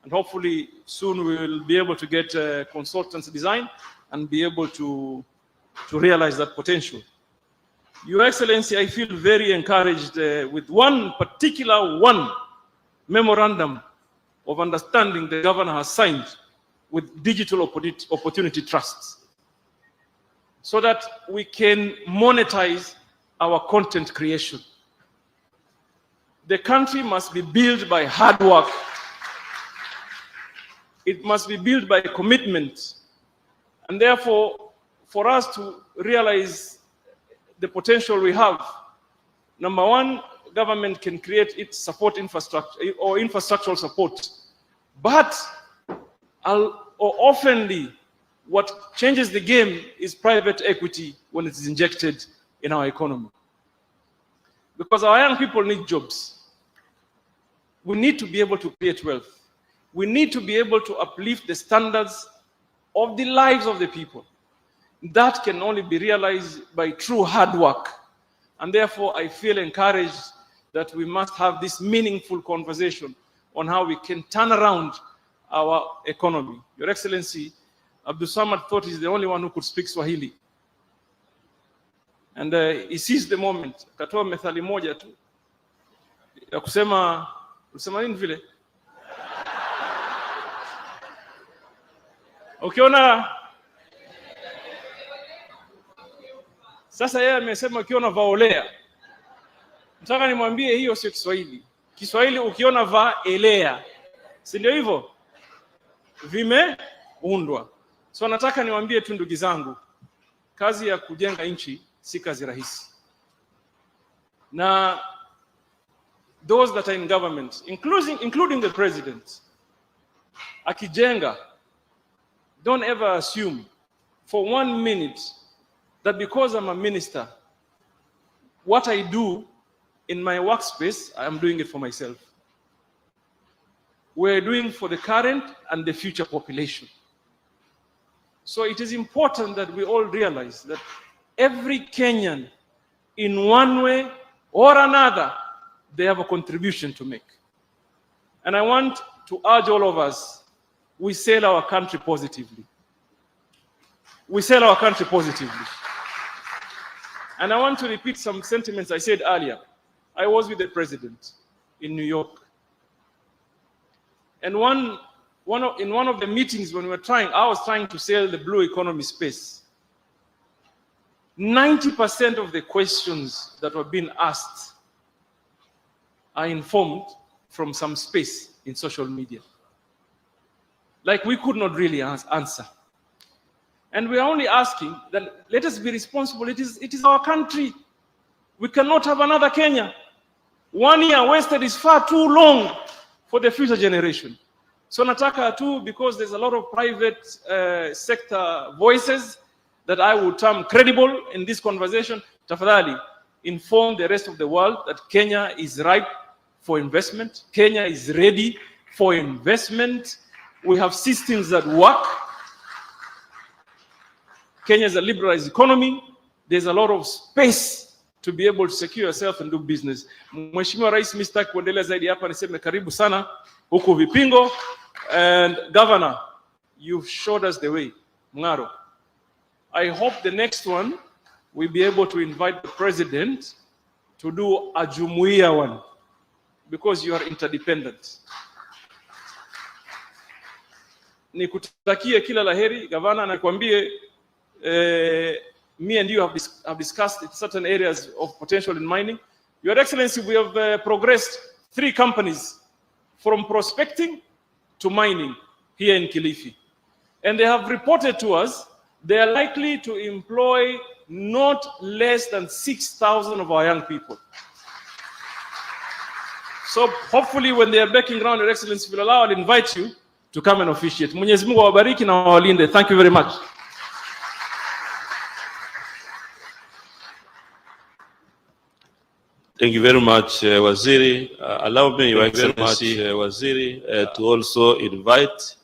Speaker 20: and hopefully soon we will be able to get consultants design and be able to realize that potential. Your Excellency, I feel very encouraged with one memorandum of understanding the governor has signed with Digital Opportunity Trusts, so that we can monetize our content creation. The country must be built by hard work. It must be built by commitment. And therefore, for us to realize the potential we have, number one, government can create its support infrastructure or infrastructural support. But oftenly, what changes the game is private equity when it is injected in our economy. Because our young people need jobs. We need to be able to create wealth. We need to be able to uplift the standards of the lives of the people. That can only be realized by true hard work. And therefore, I feel encouraged that we must have this meaningful conversation on how we can turn around our economy. Your Excellency, Abdul Samad thought he's the only one who could speak Swahili. And he seized the moment. Katoa methali moja tu ya kusema nini vile? Ukiona sasa yeye amesema ukiona vaolea. Nataka nimwambie hiyo sio Kiswahili. Kiswahili ukiona vaelea. Si ndio hivyo? vimeundwa. So nataka niwaambie tu ndugu zangu, kazi ya kujenga nchi si kazi rahisi. Na those that are in government, including the president, akijenga, don't ever assume for 1 minute that because I'm a minister, what I do in my workspace, I am doing it for myself. We're doing for the current and the future population. So it is important that we all realize that every Kenyan, in one way or another, they have a contribution to make. And I want to urge all of us, we sell our country positively. We sell our country positively. And I want to repeat some sentiments I said earlier. I was with the president in New York. And in one of the meetings when I was trying to sell the blue economy space, 90% of the questions that were being asked are informed from some space in social media. Like we could not really answer. And we are only asking that let us be responsible. It is our country. We cannot have another Kenya. 1 year wasted is far too long for the future generation. So nataka too, because there's a lot of private sector voices that I would term credible in this conversation, tafadhali inform the rest of the world that Kenya is ripe for investment. Kenya is ready for investment. We have systems that work. Kenya is a liberalized economy. There's a lot of space to be able to secure yourself and do business. Mheshimiwa Rais, mimi sitaki kuendelea zaidi hapa, niseme karibu sana huku Vipingo. And Governor, you've showed us the way. Mungaro, I hope the next one we'll be able to invite the president to do a Jumuiya one, because you are interdependent. Nikutakie kila laheri, Governor, na nikwambie me and you have discussed certain areas of potential in mining. Your Excellency, we have progressed 3 companies from prospecting to mining here in Kilifi. And they have reported to us they are likely to employ not less than 6,000 of our young people. So hopefully when they are back around, Your Excellency will allow, I'll invite you to come and officiate. Mwenyezi Mungu awabariki na awalinde. Thank you very much.
Speaker 19: Thank you very much, Waziri. Allow me, Your Excellency, Waziri, to also invite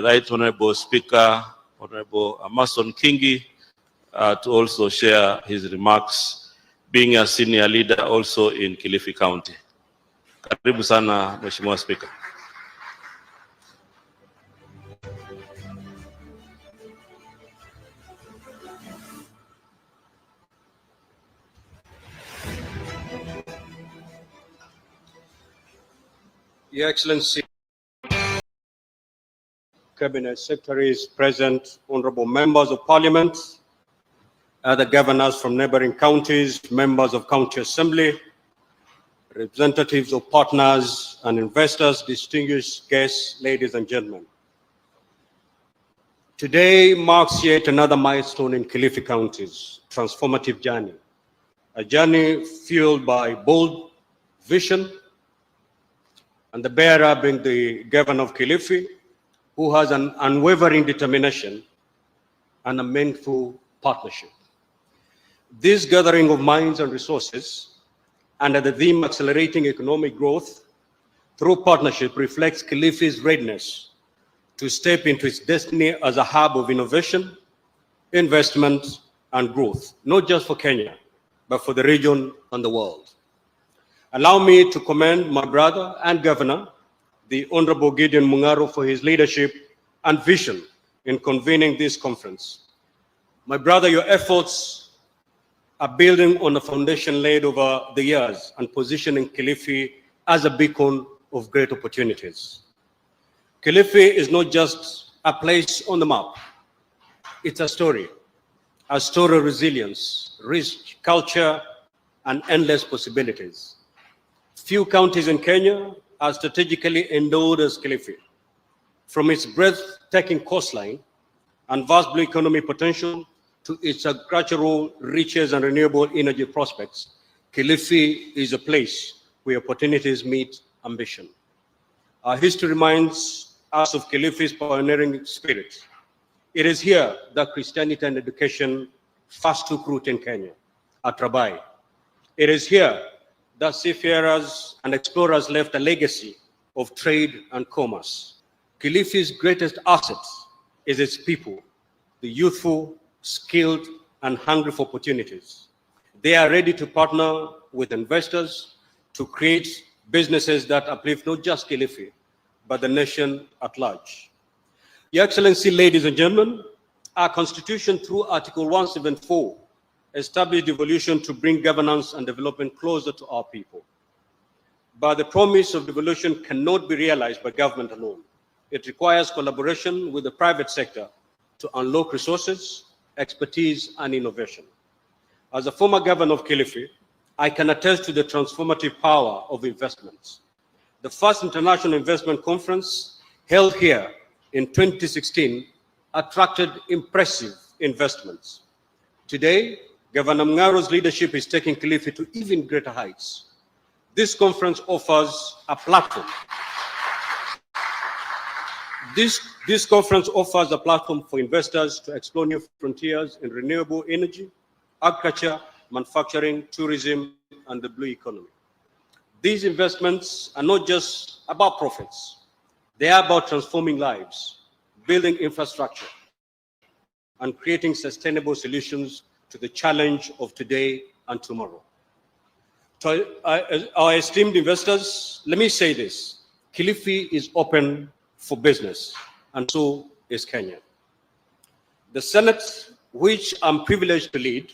Speaker 19: Right Honorable Speaker, Honorable Amason Kingi, to also share his remarks, being a senior leader also in Kilifi County. Karibu sana, Mheshimiwa Speaker.
Speaker 21: Your Excellency, Cabinet Secretaries present, honorable members of Parliament, other governors from neighboring counties, members of County Assembly, representatives of partners and investors, distinguished guests, ladies and gentlemen. Today marks yet another milestone in Kilifi County's transformative journey, a journey fueled by bold vision, and the bearer being the governor of Kilifi, who has an unwavering determination and a meaningful partnership. This gathering of minds and resources under the theme accelerating economic growth through partnership reflects Kilifi's readiness to step into its destiny as a hub of innovation, investment, and growth, not just for Kenya, but for the region and the world. Allow me to commend my brother and governor, the Honorable Gideon Mungaro, for his leadership and vision in convening this conference. My brother, your efforts are building on a foundation laid over the years and positioning Kilifi as a beacon of great opportunities. Kilifi is not just a place on the map. It's a story of resilience, rich culture, and endless possibilities. Few counties in Kenya are strategically endowed as Kilifi. From its breathtaking coastline and vast blue economy potential to its agricultural riches and renewable energy prospects, Kilifi is a place where opportunities meet ambition. Our history reminds us of Kilifi's pioneering spirit. It is here that Christianity and education first took root in Kenya, at Rabai. It is here that seafarers and explorers left a legacy of trade and commerce. Kilifi's greatest asset is its people, the youthful, skilled, and hungry for opportunities. They are ready to partner with investors to create businesses that uplift not just Kilifi, but the nation at large. Your Excellency, ladies and gentlemen, our Constitution through Article 174 established devolution to bring governance and development closer to our people. But the promise of devolution cannot be realized by government alone. It requires collaboration with the private sector to unlock resources, expertise, and innovation. As a former governor of Kilifi, I can attest to the transformative power of investments. The first international investment conference held here in 2016 attracted impressive investments. Today, Governor Mungaro's leadership is taking Kilifi to even greater heights. This conference offers a platform. This conference offers a platform for investors to explore new frontiers in renewable energy, agriculture, manufacturing, tourism, and the blue economy. These investments are not just about profits. They are about transforming lives, building infrastructure, and creating sustainable solutions to the challenge of today and tomorrow. To our esteemed investors, let me say this: Kilifi is open for business, and so is Kenya. The Senate, which I'm privileged to lead,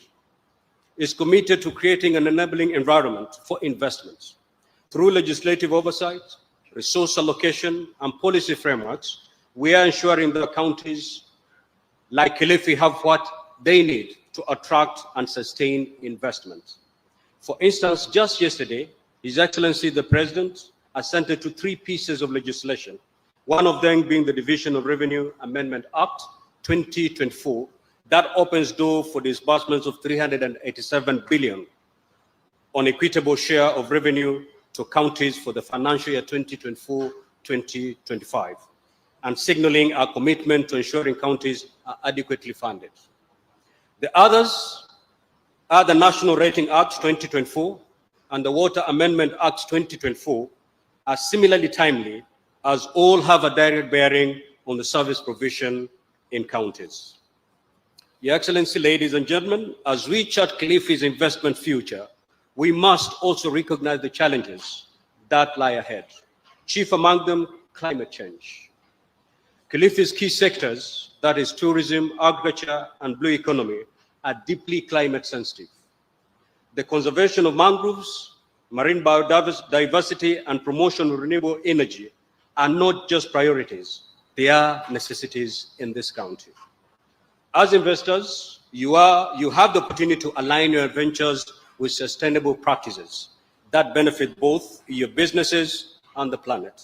Speaker 21: is committed to creating an enabling environment for investments. Through legislative oversight, resource allocation, and policy frameworks, we are ensuring that counties like Kilifi have what they need to attract and sustain investment. For instance, just yesterday, His Excellency the President assented to 3 pieces of legislation, one of them being the Division of Revenue Amendment Act 2024, that opens door for disbursements of 387 billion on equitable share of revenue to counties for the financial year 2024-2025, and signaling our commitment to ensuring counties are adequately funded. The others are the National Rating Act 2024 and the Water Amendment Act 2024 are similarly timely, as all have a direct bearing on the service provision in counties. Your Excellency, ladies and gentlemen, as we chart Kilifi's investment future, we must also recognize the challenges that lie ahead. Chief among them, climate change. Kilifi's key sectors, that is tourism, agriculture, and blue economy, are deeply climate sensitive. The conservation of mangroves, marine biodiversity, and promotion of renewable energy are not just priorities, they are necessities in this country. As investors, you have the opportunity to align your ventures with sustainable practices that benefit both your businesses and the planet.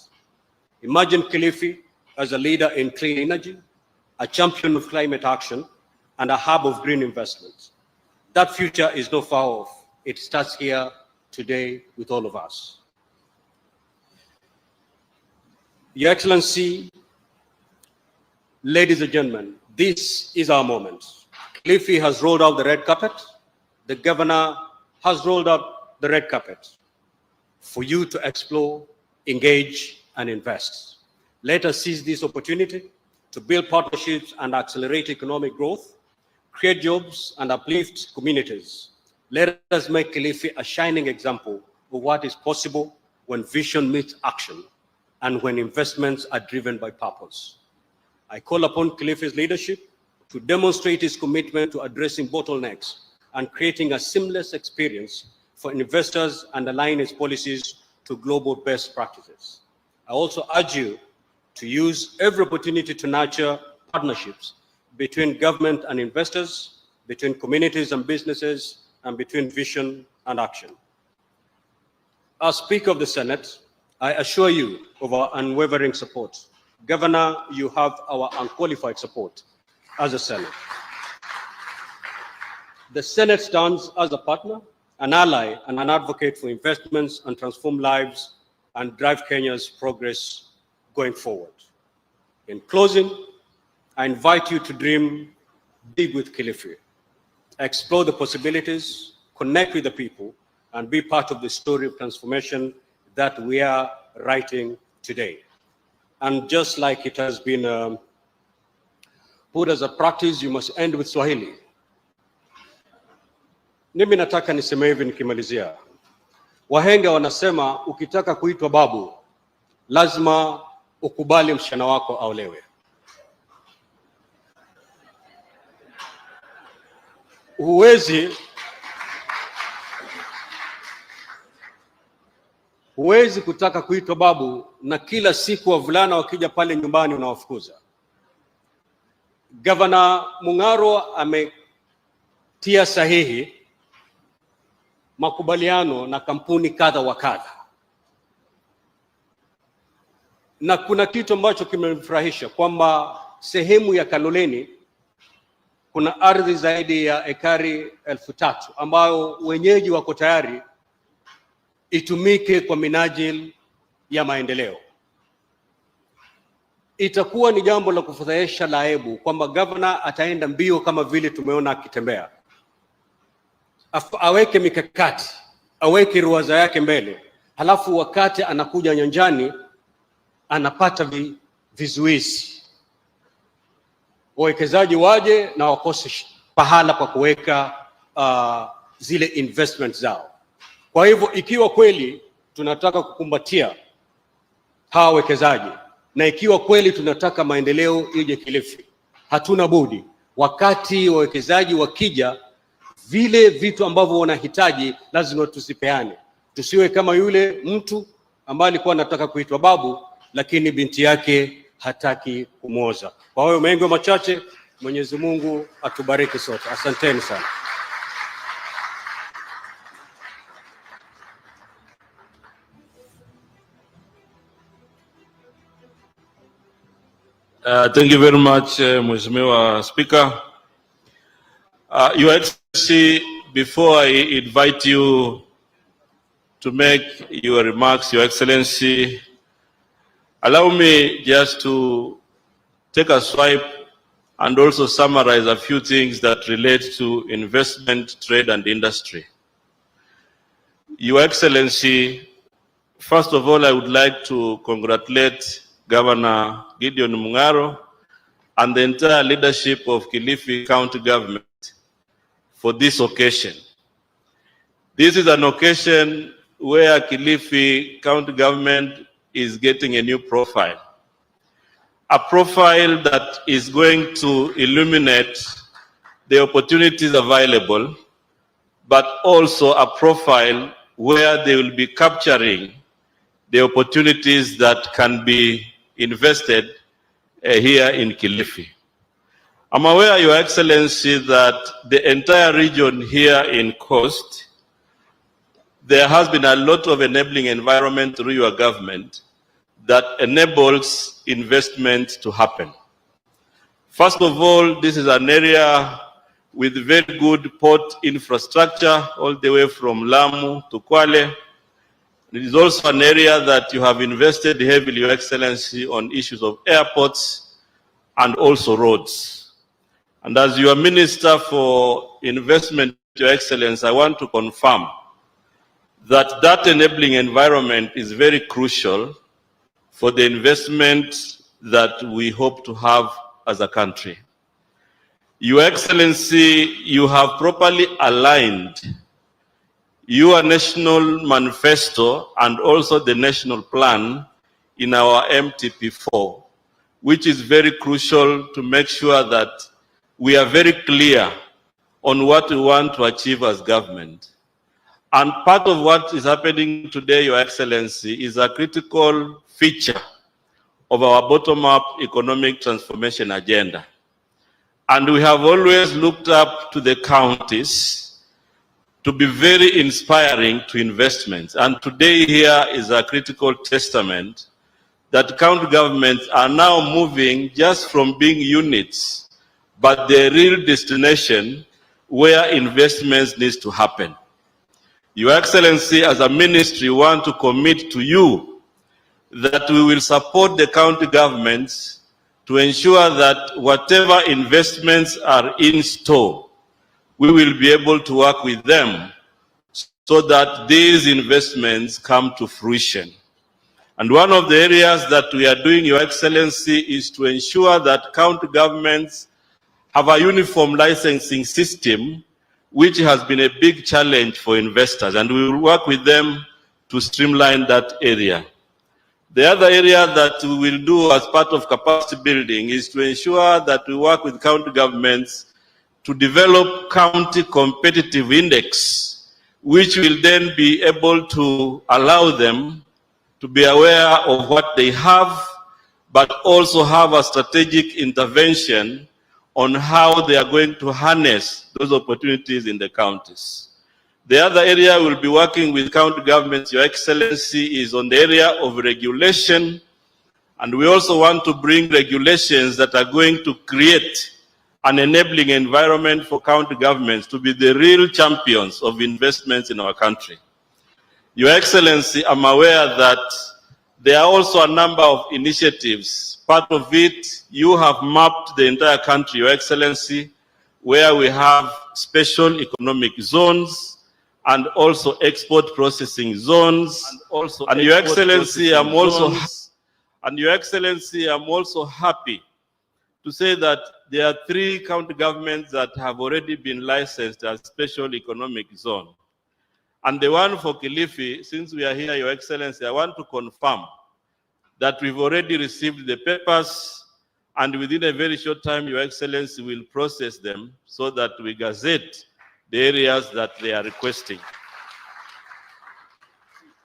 Speaker 21: Imagine Kilifi as a leader in clean energy, a champion of climate action, and a hub of green investments. That future is not far off. It starts here today with all of us. Your Excellency, ladies and gentlemen, this is our moment. Kilifi has rolled out the red carpet. The governor has rolled out the red carpet for you to explore, engage, and invest. Let us seize this opportunity to build partnerships and accelerate economic growth, create jobs, and uplift communities. Let us make Kilifi a shining example of what is possible when vision meets action and when investments are driven by purpose. I call upon Kilifi's leadership to demonstrate its commitment to addressing bottlenecks and creating a seamless experience for investors and align its policies to global best practices. I also urge you to use every opportunity to nurture partnerships between government and investors, between communities and businesses, and between vision and action. As Speaker of the Senate, I assure you of our unwavering support. Governor, you have our unqualified support as a Senate. The Senate stands as a partner, an ally, and an advocate for investments and transform lives and drive Kenya's progress going forward. In closing, I invite you to dream big with Kilifi. Explore the possibilities, connect with the people, and be part of the story of transformation that we are writing today. And just like it has been put as a practice, you must end with Swahili. Mimi nataka niseme hivi nikimalizia. Wahenga wanasema ukitaka kuitwa babu, lazima ukubali msichana wako aolewe. Huwezi kutaka kuitwa babu na kila siku wavulana wakija pale nyumbani unawafukuza. Governor Mung'aro ametia sahihi makubaliano na kampuni kadha wa kadha. Na kuna kitu ambacho kimemfurahisha kwamba sehemu ya Kaloleni kuna ardhi zaidi ya ekari 3,000 ambayo wenyeji wako tayari itumike kwa minajili ya maendeleo. Itakuwa ni jambo la kufadhaisha la aibu kwamba governor ataenda mbio kama vile tumeona akitembea. Aweke mikakati, aweke ruwaza yake mbele, halafu wakati anakuja nyanjani anapata vizuizi. Wawekezaji waje na wakose pahala pa kuweka zile investment zao. Kwa hivyo ikiwa kweli tunataka kukumbatia hawa wawekezaji na ikiwa kweli tunataka maendeleo ije Kilifi, hatuna budi wakati wawekezaji wakija, vile vitu ambavyo wanahitaji lazima tusipeane. Tusiwe kama yule mtu ambaye alikuwa anataka kuitwa babu lakini binti yake hataki kumwoza. Kwa hiyo mengi machache, Mwenyezi Mungu atubariki sote. Asanteni sana.
Speaker 19: Thank you very much, Mheshimiwa Speaker. Your Excellency, before I invite you to make your remarks, Your Excellency, allow me just to take a swipe and also summarize a few things that relate to investment, trade, and industry. Your Excellency, first of all, I would like to congratulate Governor Gideon Mung'aro and the entire leadership of Kilifi County Government for this occasion. This is an occasion where Kilifi County Government is getting a new profile. A profile that is going to illuminate the opportunities available, but also a profile where they will be capturing the opportunities that can be invested here in Kilifi. I'm aware, Your Excellency, that the entire region here in Coast, there has been a lot of enabling environment through your government that enables investment to happen. First of all, this is an area with very good port infrastructure all the way from Lamu to Kwale. It is also an area that you have invested heavily, Your Excellency, on issues of airports and also roads. And as your Minister for Investment, Your Excellency, I want to confirm that that enabling environment is very crucial for the investment that we hope to have as a country. Your Excellency, you have properly aligned your national manifesto and also the national plan in our MTP4, which is very crucial to make sure that we are very clear on what we want to achieve as government. And part of what is happening today, Your Excellency, is a critical feature of our bottom-up economic transformation agenda. And we have always looked up to the counties to be very inspiring to investments. And today here is a critical testament that county governments are now moving just from being units, but the real destination where investments needs to happen. Your Excellency, as a ministry, want to commit to you that we will support the county governments to ensure that whatever investments are in store, we will be able to work with them so that these investments come to fruition. And one of the areas that we are doing, Your Excellency, is to ensure that county governments have a uniform licensing system, which has been a big challenge for investors, and we will work with them to streamline that area. The other area that we will do as part of capacity building is to ensure that we work with county governments to develop county competitive index, which will then be able to allow them to be aware of what they have, but also have a strategic intervention on how they are going to harness those opportunities in the counties. The other area we'll be working with county governments, Your Excellency, is on the area of regulation. And we also want to bring regulations that are going to create an enabling environment for county governments to be the real champions of investments in our country. Your Excellency, I'm aware that there are also a number of initiatives. Part of it, you have mapped the entire country, Your Excellency, where we have special economic zones and also export processing zones. And Your Excellency, I'm also happy to say that there are 3 county governments that have already been licensed as special economic zone. And the one for Kilifi, since we are here, Your Excellency, I want to confirm that we've already received the papers, and within a very short time, Your Excellency will process them so that we gazette the areas that they are requesting.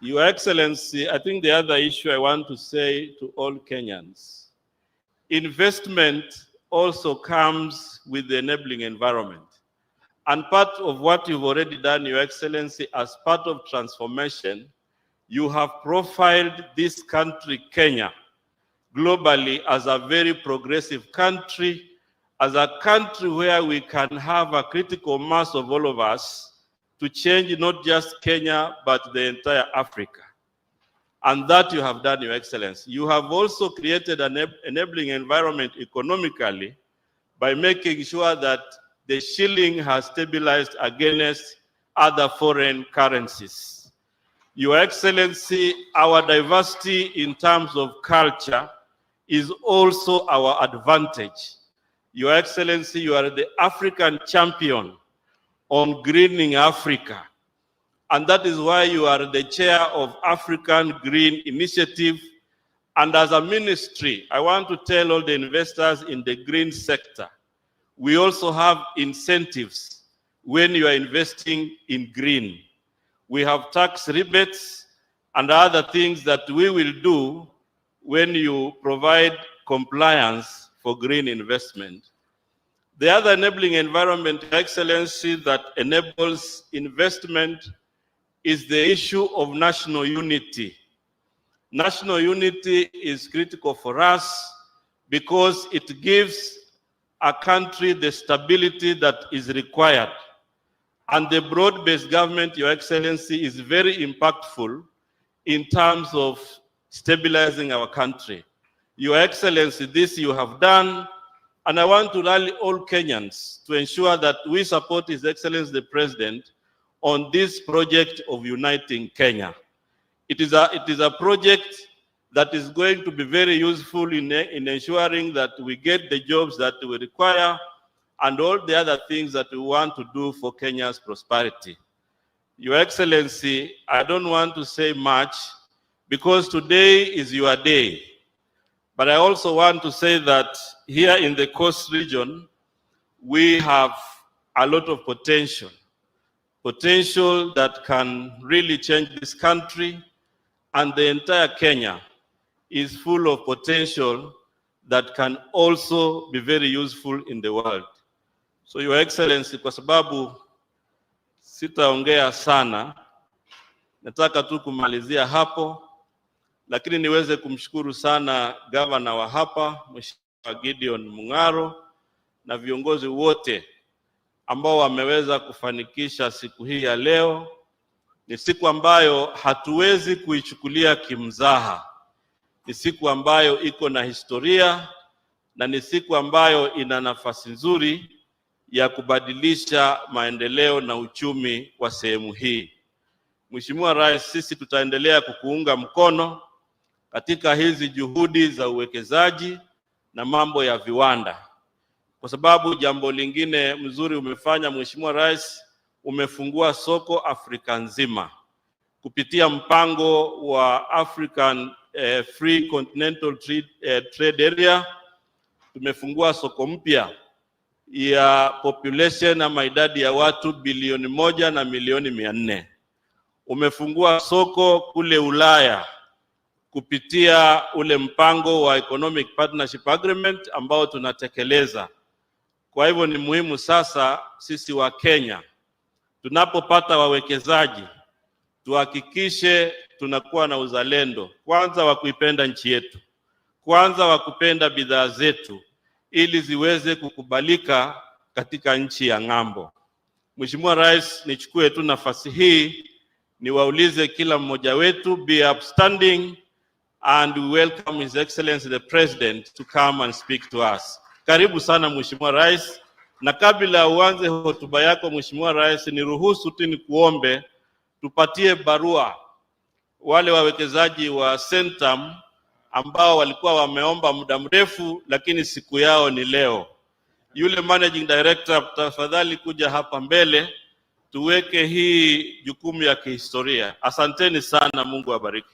Speaker 19: Your Excellency, I think the other issue I want to say to all Kenyans, investment also comes with the enabling environment. And part of what you've already done, Your Excellency, as part of transformation, you have profiled this country, Kenya, globally as a very progressive country, as a country where we can have a critical mass of all of us to change not just Kenya, but the entire Africa. And that you have done, Your Excellency. You have also created an enabling environment economically by making sure that the shilling has stabilized against other foreign currencies. Your Excellency, our diversity in terms of culture is also our advantage. Your Excellency, you are the African champion on greening Africa. And that is why you are the chair of African Green Initiative. And as a ministry, I want to tell all the investors in the green sector, we also have incentives when you are investing in green. We have tax rebates and other things that we will do when you provide compliance for green investment. The other enabling environment, Excellency, that enables investment is the issue of national unity. National unity is critical for us because it gives a country the stability that is required. And the broad-based government, Your Excellency, is very impactful in terms of stabilizing our country. Your Excellency, this you have done, and I want to rally all Kenyans to ensure that we support His Excellency the President on this project of uniting Kenya. It is a project that is going to be very useful in ensuring that we get the jobs that we require and all the other things that we want to do for Kenya's prosperity. Your Excellency, I don't want to say much because today is your day. But I also want to say that here in the Coast region, we have a lot of potential that can really change this country, and the entire Kenya is full of potential that can also be very useful in the world. So Your Excellency, kwa sababu sitaongea sana, nataka tu kumalizia hapo lakini niweze kumshukuru sana gavana wa hapa Mheshimiwa Gideon Mung'aro na viongozi wote ambao wameweza kufanikisha siku hii ya leo. Ni siku ambayo hatuwezi kuichukulia kimzaha. Ni siku ambayo iko na historia na ni siku ambayo ina nafasi nzuri ya kubadilisha maendeleo na uchumi wa sehemu hii. Mheshimiwa Rais, sisi tutaendelea kukuunga mkono katika hizi juhudi za uwekezaji na mambo ya viwanda. Kwa sababu jambo lingine mzuri umefanya Mheshimiwa Rais, umefungua soko Afrika nzima. Kupitia mpango wa African Free Continental Trade Area, tumefungua soko mpya ya population ama idadi ya watu bilioni 1 na milioni 400. Umefungua soko kule Ulaya kupitia ule mpango wa Economic Partnership Agreement ambao tunatekeleza. Kwa hivyo ni muhimu sasa sisi wa Kenya tunapopata wawekezaji tuhakikishe tunakuwa na uzalendo, kwanza wa kuipenda nchi yetu, kwanza wa kupenda bidhaa zetu ili ziweze kukubalika katika nchi ya ng'ambo. Mheshimiwa Rais, nichukue tu nafasi hii niwaulize kila mmoja wetu, be upstanding and we welcome His Excellency the President to come and speak to us. Karibu sana Mheshimiwa Rais, na kabla uanze hotuba yako Mheshimiwa Rais, niruhusu tu nikuombe tupatie barua wale wawekezaji wa Centum ambao walikuwa wameomba muda mrefu lakini siku yao ni leo. Yule managing director, tafadhali kuja hapa mbele tuweke hii jukumu ya kihistoria. Asanteni sana, Mungu awabariki.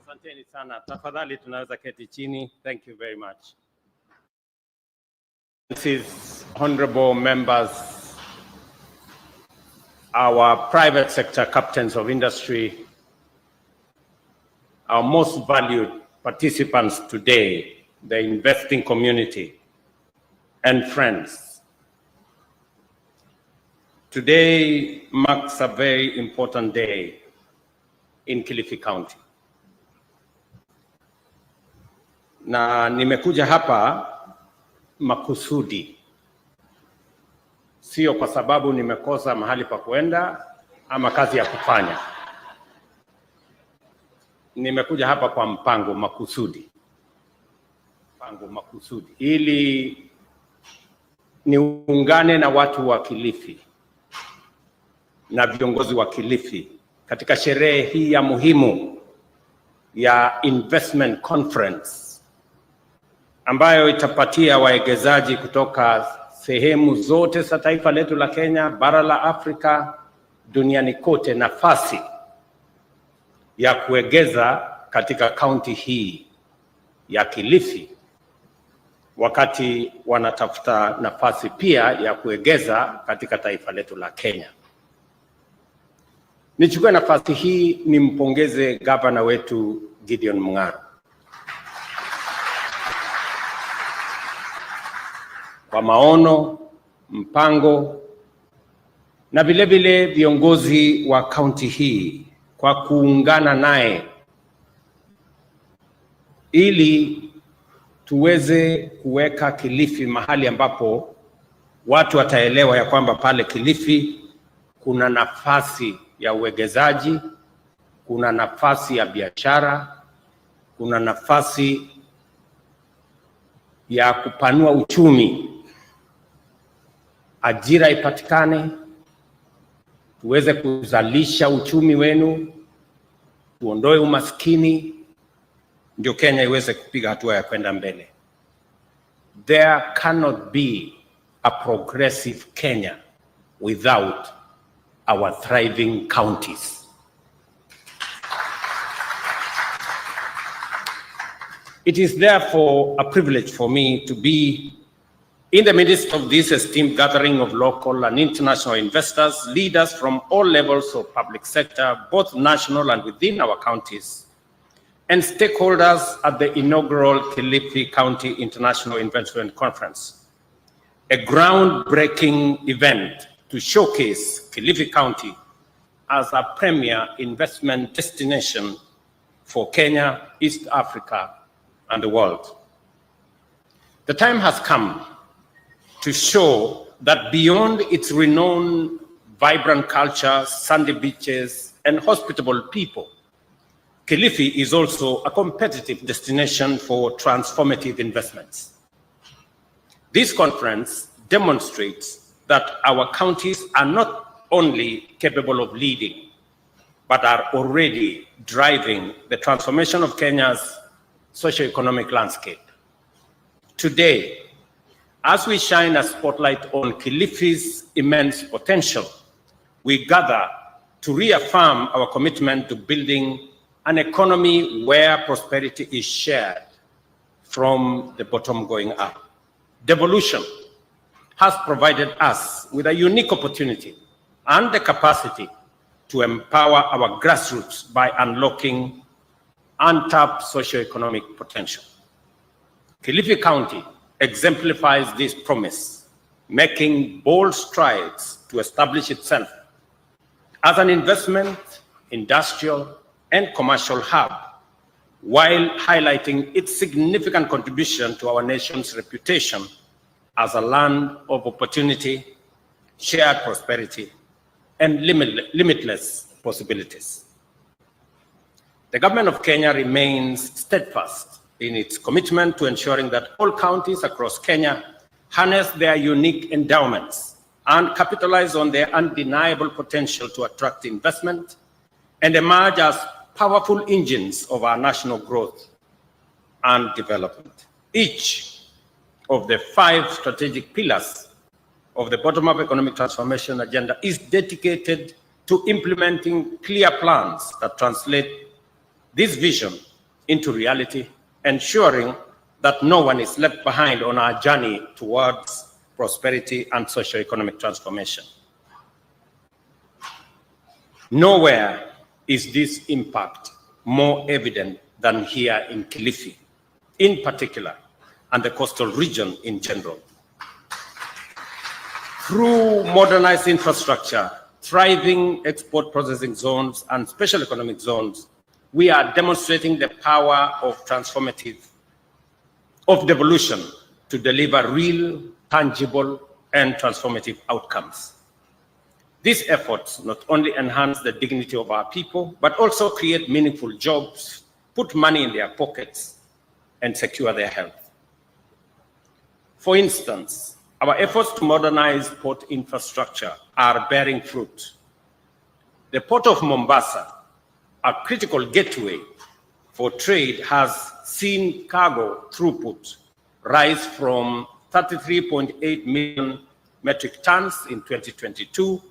Speaker 1: Asanteni sana. Tafadhali tunaweza keti chini. Thank you very much. These honorable members, our private sector captains of industry, our most valued participants today, the investing community, and friends. Today marks a very important day in Kilifi County. Na nimekuja hapa makusudi, sio kwa sababu nimekosa mahali pa kwenda ama kazi ya kufanya. Nimekuja hapa kwa mpango makusudi, ili niungane na watu wa Kilifi na viongozi wa Kilifi katika sherehe hii ya muhimu ya investment conference ambayo itapatia wawekezaji kutoka sehemu zote za taifa letu la Kenya, bara la Afrika, duniani kote nafasi ya kuwekeza katika kaunti hii ya Kilifi, wakati wanatafuta nafasi pia ya kuwekeza katika taifa letu la Kenya. Nichukue nafasi hii nimpongeze gavana wetu Gideon Mung'aro kwa maono, mpango na vile vile viongozi wa kaunti hii kwa kuungana naye ili tuweze kuweka Kilifi mahali ambapo watu wataelewa ya kwamba pale Kilifi kuna nafasi ya uwekezaji, kuna nafasi ya biashara, kuna nafasi ya kupanua uchumi, ajira ipatikane, tuweze kuzalisha uchumi wenu, tuondoe umaskini, ndio Kenya iweze kupiga hatua ya kwenda mbele. There cannot be a progressive Kenya without our thriving counties. It is therefore a privilege for me to be In the midst of this esteemed gathering of local and international investors, leaders from all levels of public sector, both national and within our counties, and stakeholders at the inaugural Kilifi County International Investment Conference, a groundbreaking event to showcase Kilifi County as a premier investment destination for Kenya, East Africa, and the world. The time has come to show that beyond its renowned, vibrant culture, sandy beaches, and hospitable people, Kilifi is also a competitive destination for transformative investments. This conference demonstrates that our counties are not only capable of leading, but are already driving the transformation of Kenya's socio-economic landscape. Today, as we shine a spotlight on Kilifi's immense potential, we gather to reaffirm our commitment to building an economy where prosperity is shared from the bottom going up. Devolution has provided us with a unique opportunity and the capacity to empower our grassroots by unlocking untapped socioeconomic potential. Kilifi County exemplifies this promise, making bold strides to establish itself as an investment, industrial, and commercial hub, while highlighting its significant contribution to our nation's reputation as a land of opportunity, shared prosperity, and limitless possibilities. The government of Kenya remains steadfast in its commitment to ensuring that all counties across Kenya harness their unique endowments and capitalize on their undeniable potential to attract investment and emerge as powerful engines of our national growth and development. Each of the 5 strategic pillars of the bottom-up economic transformation agenda is dedicated to implementing clear plans that translate this vision into reality, ensuring that no one is left behind on our journey towards prosperity and socioeconomic transformation. Nowhere is this impact more evident than here in Kilifi, in particular, and the coastal region in general. Through modernized infrastructure, thriving export processing zones, and special economic zones, we are demonstrating the power of devolution to deliver real, tangible, and transformative outcomes. These efforts not only enhance the dignity of our people, but also create meaningful jobs, put money in their pockets, and secure their health. For instance, our efforts to modernize port infrastructure are bearing fruit. The Port of Mombasa, a critical gateway for trade, has seen cargo throughput rise from 33.8 million metric tons in 2022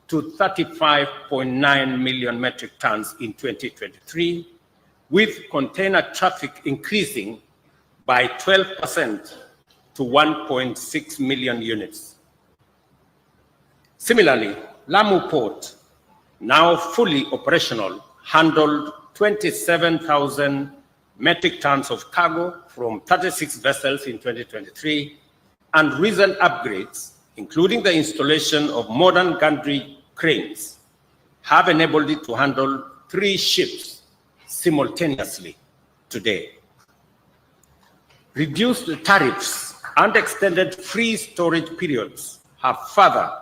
Speaker 1: to 35.9 million metric tons in 2023, with container traffic increasing by 12% to 1.6 million units. Similarly, Lamu Port, now fully operational, handled 27,000 metric tons of cargo from 36 vessels in 2023, and recent upgrades, including the installation of modern gantry cranes, have enabled it to handle 3 ships simultaneously today. Reduced tariffs and extended free storage periods have further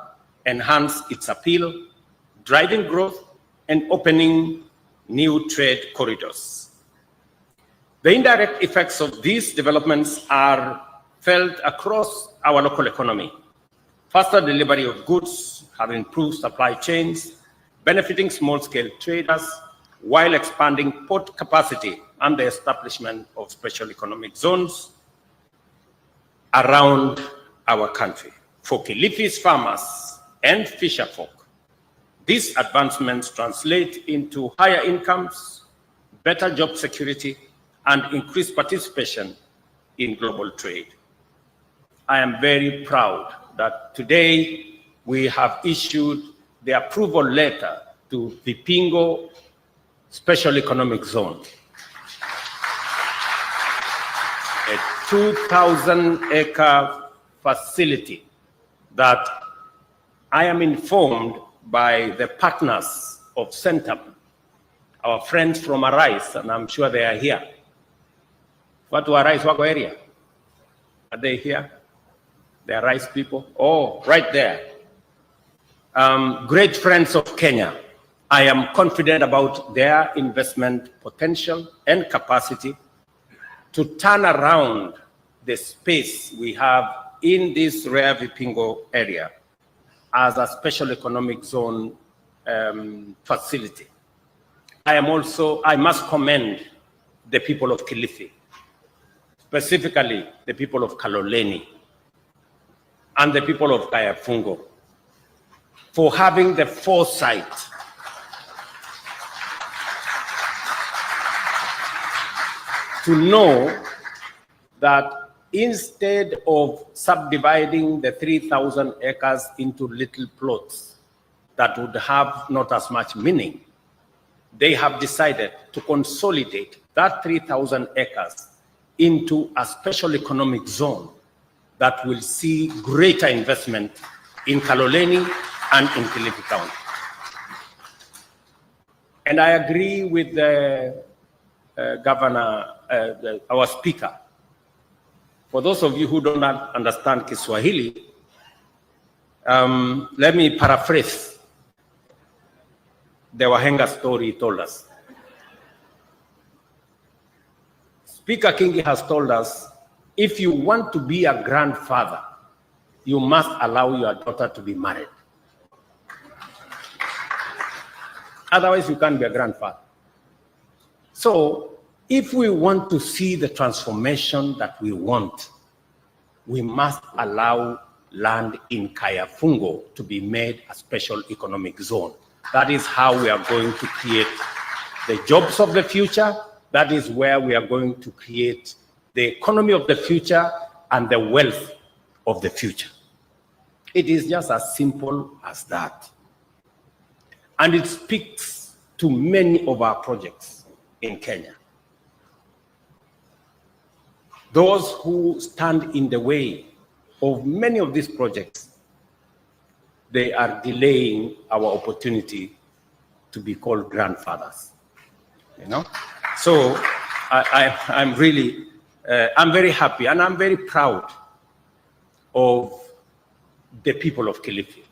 Speaker 1: enhanced its appeal, driving growth and opening new trade corridors. The indirect effects of these developments are felt across our local economy. Faster delivery of goods have improved supply chains, benefiting small-scale traders, while expanding port capacity and the establishment of special economic zones around our country. For Kilifi's farmers and fisherfolk, these advancements translate into higher incomes, better job security, and increased participation in global trade. I am very proud that today we have issued the approval letter to Vipingo Special Economic Zone, a 2,000-acre facility that I am informed by the partners of Centum, our friends from Arise, and I'm sure they are here. Watu wa Arise wako area? Are they here? The Arise people? Oh, right there. Great friends of Kenya. I am confident about their investment potential and capacity to turn around the space we have in this rare Vipingo area as a special economic zone facility. I must commend the people of Kilifi, specifically the people of Kaloleni and the people of Kayafungo, for having the foresight to know that instead of subdividing the 3,000 acres into little plots that would have not as much meaning, they have decided to consolidate that 3,000 acres into a special economic zone that will see greater investment in Kaloleni and in Kilifi County. And I agree with the Governor, our Speaker. For those of you who do not understand Kiswahili, let me paraphrase the Wahenga story he told us. Speaker Kingi has told us, if you want to be a grandfather, you must allow your daughter to be married. Otherwise, you can't be a grandfather. So, if we want to see the transformation that we want, we must allow land in Kayafungo to be made a special economic zone. That is how we are going to create the jobs of the future. That is where we are going to create the economy of the future and the wealth of the future. It is just as simple as that. And it speaks to many of our projects in Kenya. Those who stand in the way of many of these projects, they are delaying our opportunity to be called grandfathers. You know? So I'm really, I'm very happy and I'm very proud of the people of Kilifi.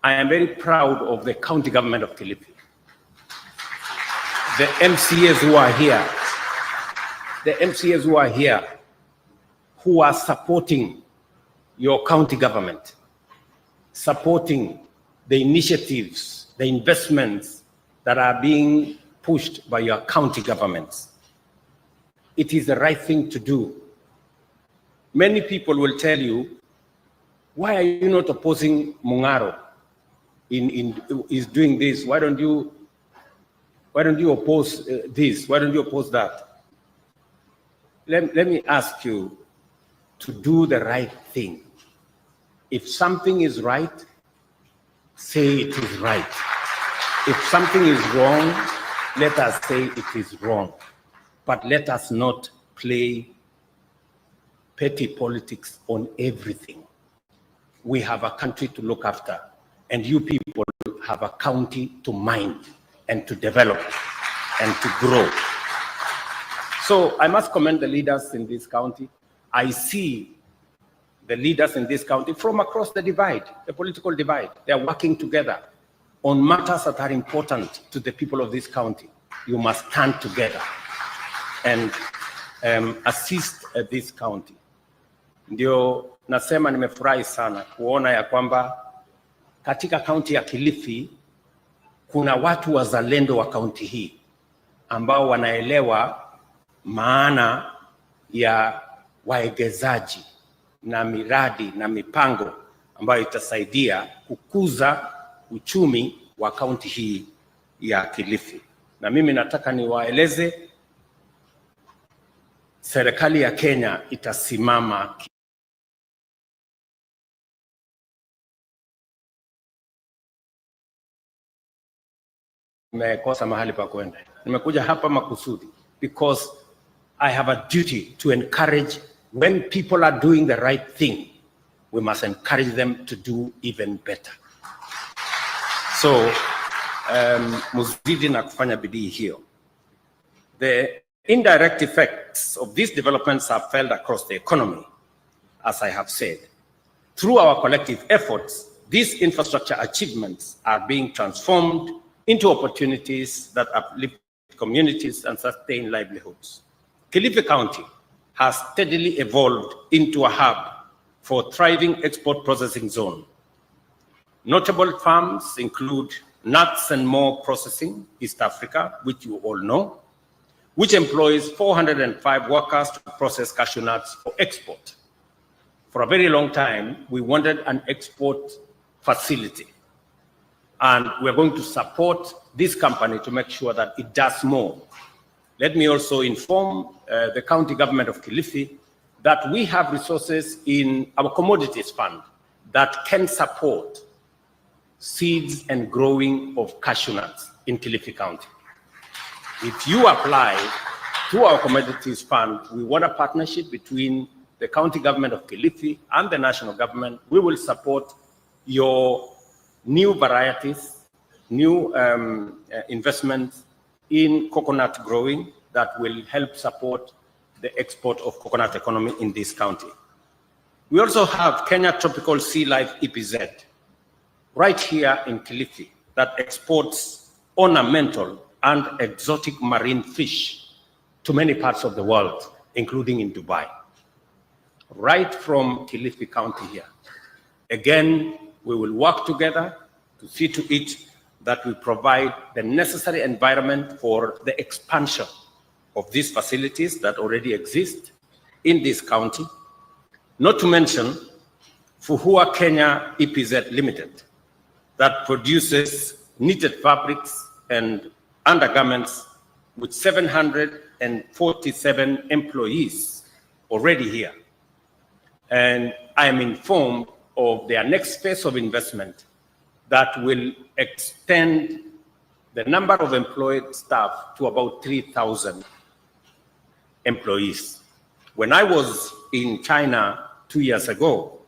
Speaker 1: I am very proud of the county government of Kilifi, the MCAs who are here, who are supporting your county government, supporting the initiatives, the investments that are being pushed by your county governments. It is the right thing to do. Many people will tell you, why are you not opposing Mungaro is doing this? Why don't you oppose this? Why don't you oppose that? Let me ask you to do the right thing. If something is right, say it is right. If something is wrong, let us say it is wrong. But let us not play petty politics on everything. We have a country to look after, and you people have a county to mind and to develop and to grow. So I must commend the leaders in this county. I see the leaders in this county from across the divide, the political divide. They are working together on matters that are important to the people of this county. You must stand together and assist this county. Ndio nasema nimefurahi sana kuona ya kwamba katika kaunti ya Kilifi kuna watu wazalendo wa kaunti hii ambao wanaelewa maana ya waegezaji na miradi na mipango ambayo itasaidia kukuza uchumi wa kaunti hii ya Kilifi. Na mimi nataka niwaeleze serikali ya Kenya itasimama nimekosa mahali pa kwenda. Nimekuja hapa makusudi because I have a duty to encourage. When people are doing the right thing, we must encourage them to do even better. So, muzidi na kufanya bidii hiyo. The indirect effects of these developments are felt across the economy, as I have said. Through our collective efforts, these infrastructure achievements are being transformed into opportunities that uplift communities and sustain livelihoods. Kilifi County has steadily evolved into a hub for thriving export processing zone. Notable farms include nuts and more processing, East Africa, which you all know, which employs 405 workers to process cashew nuts for export. For a very long time, we wanted an export facility, and we're going to support this company to make sure that it does more. Let me also inform the county government of Kilifi that we have resources in our commodities fund that can support seeds and growing of cashew nuts in Kilifi County. If you apply to our commodities fund, we want a partnership between the county government of Kilifi and the national government. We will support your new varieties, new investments in coconut growing that will help support the export of coconut economy in this county. We also have Kenya Tropical Sea Life EPZ right here in Kilifi that exports ornamental and exotic marine fish to many parts of the world, including in Dubai. Right from Kilifi County here. Again, we will work together to see to it that we provide the necessary environment for the expansion of these facilities that already exist in this county, not to mention Fuhua Kenya EPZ Limited that produces knitted fabrics and undergarments with 747 employees already here. And I am informed of their next phase of investment that will extend the number of employed staff to about 3,000 employees. When I was in China 2 years ago,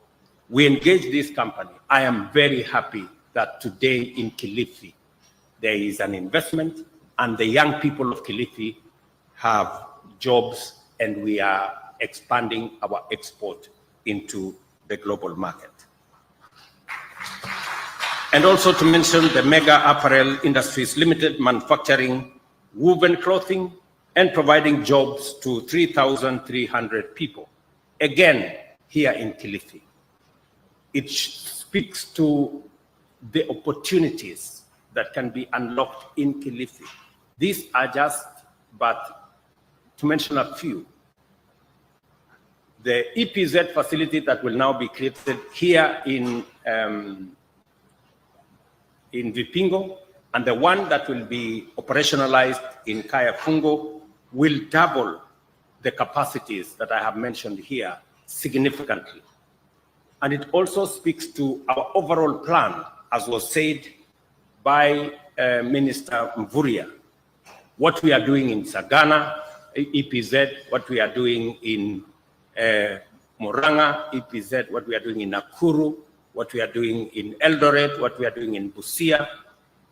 Speaker 1: we engaged this company. I am very happy that today in Kilifi, there is an investment and the young people of Kilifi have jobs and we are expanding our export into the global market. And also to mention the Mega Apparel Industries Limited manufacturing woven clothing and providing jobs to 3,300 people. Again, here in Kilifi. It speaks to the opportunities that can be unlocked in Kilifi. These are just, but to mention a few. The EPZ facility that will now be created here in Vipingo, and the one that will be operationalized in Kaya Fungo will double the capacities that I have mentioned here significantly. And it also speaks to our overall plan, as was said by Minister Mvurya, what we are doing in Sagana, EPZ, what we are doing in Muranga, EPZ, what we are doing in Nakuru, what we are doing in Eldoret, what we are doing in Busia,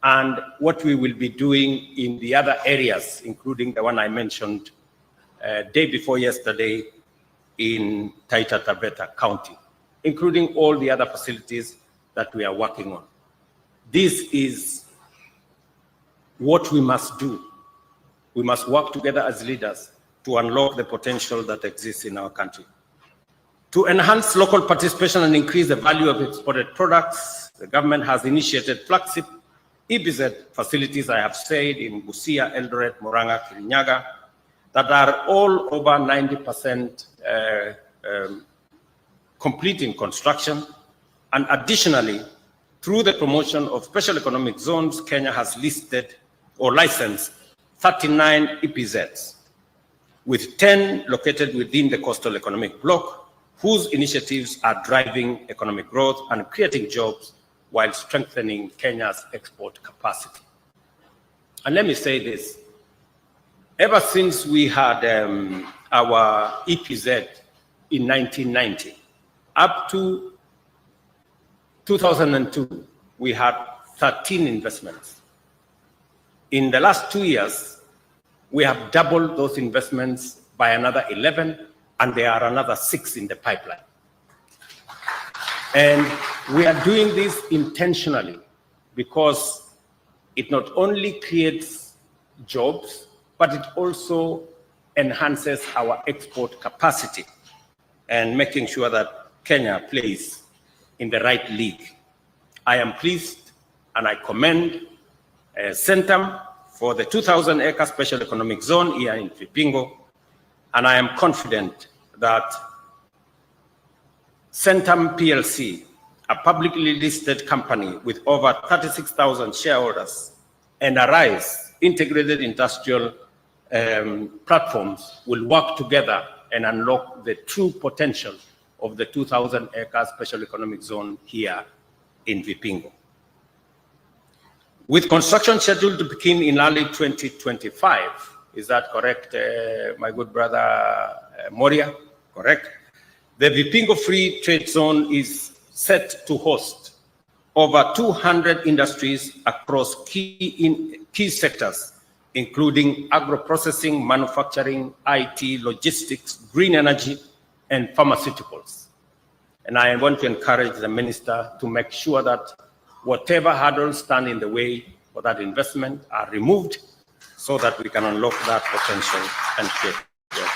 Speaker 1: and what we will be doing in the other areas, including the one I mentioned day before yesterday in Taita Taveta County, including all the other facilities that we are working on. This is what we must do. We must work together as leaders to unlock the potential that exists in our country. To enhance local participation and increase the value of exported products, the government has initiated flagship EPZ facilities, I have said, in Busia, Eldoret, Muranga, Kirinyaga, that are all over 90% complete in construction. And additionally, through the promotion of special economic zones, Kenya has listed or licensed 39 EPZs, with 10 located within the coastal economic bloc, whose initiatives are driving economic growth and creating jobs while strengthening Kenya's export capacity. And let me say this. Ever since we had our EPZ in 1990, up to 2002, we had 13 investments. In the last 2 years, we have doubled those investments by another 11, and there are another 6 in the pipeline. And we are doing this intentionally because it not only creates jobs, but it also enhances our export capacity and making sure that Kenya plays in the right league. I am pleased and I commend Centum for the 2,000-acre special economic zone here in Vipingo, and I am confident that Centum PLC, a publicly listed company with over 36,000 shareholders, and Arise integrated industrial platforms will work together and unlock the true potential of the 2,000-acre special economic zone here in Vipingo. With construction scheduled to begin in early 2025, is that correct, my good brother Moria? Correct. The Vipingo Free Trade Zone is set to host over 200 industries across key sectors, including agro-processing, manufacturing, IT, logistics, green energy, and pharmaceuticals. And I want to encourage the minister to make sure that whatever hurdles stand in the way for that investment are removed so that we can unlock that potential and create jobs.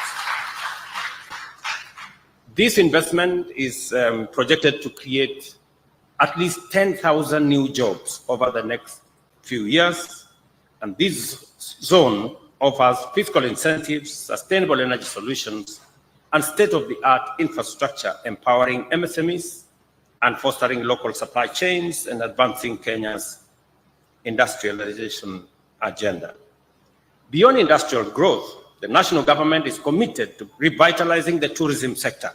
Speaker 1: This investment is projected to create at least 10,000 new jobs over the next few years. And this zone offers fiscal incentives, sustainable energy solutions, and state-of-the-art infrastructure, empowering MSMEs and fostering local supply chains and advancing Kenya's industrialization agenda. Beyond industrial growth, the national government is committed to revitalizing the tourism sector,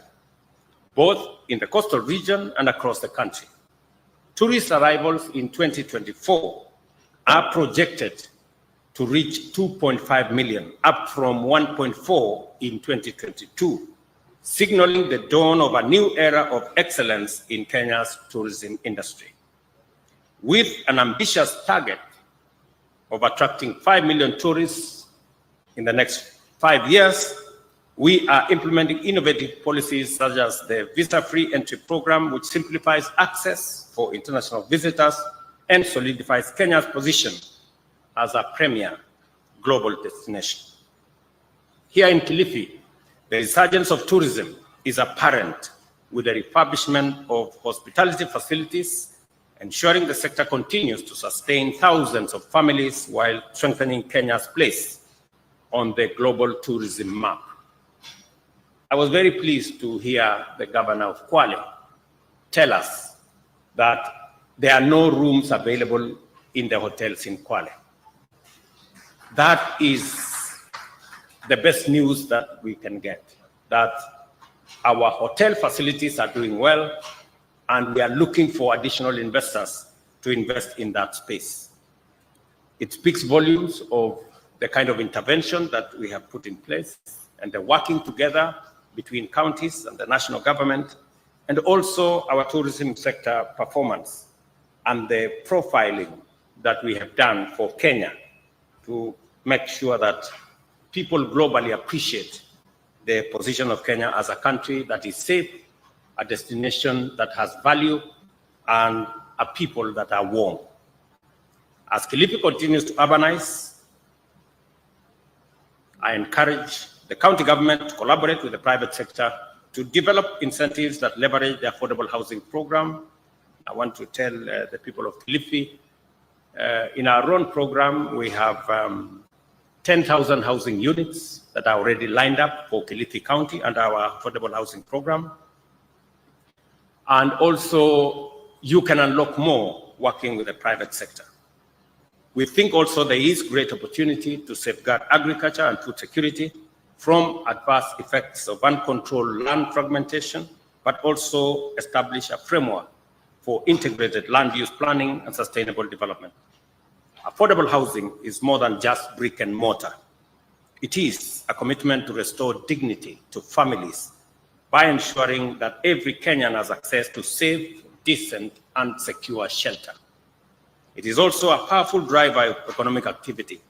Speaker 1: both in the coastal region and across the country. Tourist arrivals in 2024 are projected to reach 2.5 million, up from 1.4 in 2022, signaling the dawn of a new era of excellence in Kenya's tourism industry. With an ambitious target of attracting 5 million tourists in the next 5 years, we are implementing innovative policies such as the visa-free entry program, which simplifies access for international visitors and solidifies Kenya's position as a premier global destination. Here in Kilifi, the resurgence of tourism is apparent with the refurbishment of hospitality facilities, ensuring the sector continues to sustain thousands of families while strengthening Kenya's place on the global tourism map. I was very pleased to hear the governor of Kwale tell us that there are no rooms available in the hotels in Kwale. That is the best news that we can get, that our hotel facilities are doing well, and we are looking for additional investors to invest in that space. It speaks volumes of the kind of intervention that we have put in place and the working together between counties and the national government, and also our tourism sector performance and the profiling that we have done for Kenya to make sure that people globally appreciate the position of Kenya as a country that is safe, a destination that has value, and a people that are warm. As Kilifi continues to urbanize, I encourage the county government to collaborate with the private sector to develop incentives that leverage the affordable housing program. I want to tell the people of Kilifi, in our own program, we have 10,000 housing units that are already lined up for Kilifi County under our affordable housing program. And also, you can unlock more working with the private sector. We think also there is great opportunity to safeguard agriculture and food security from adverse effects of uncontrolled land fragmentation, but also establish a framework for integrated land use planning and sustainable development. Affordable housing is more than just brick and mortar. It is a commitment to restore dignity to families by ensuring that every Kenyan has access to safe, decent, and secure shelter. It is also a powerful driver of economic activity,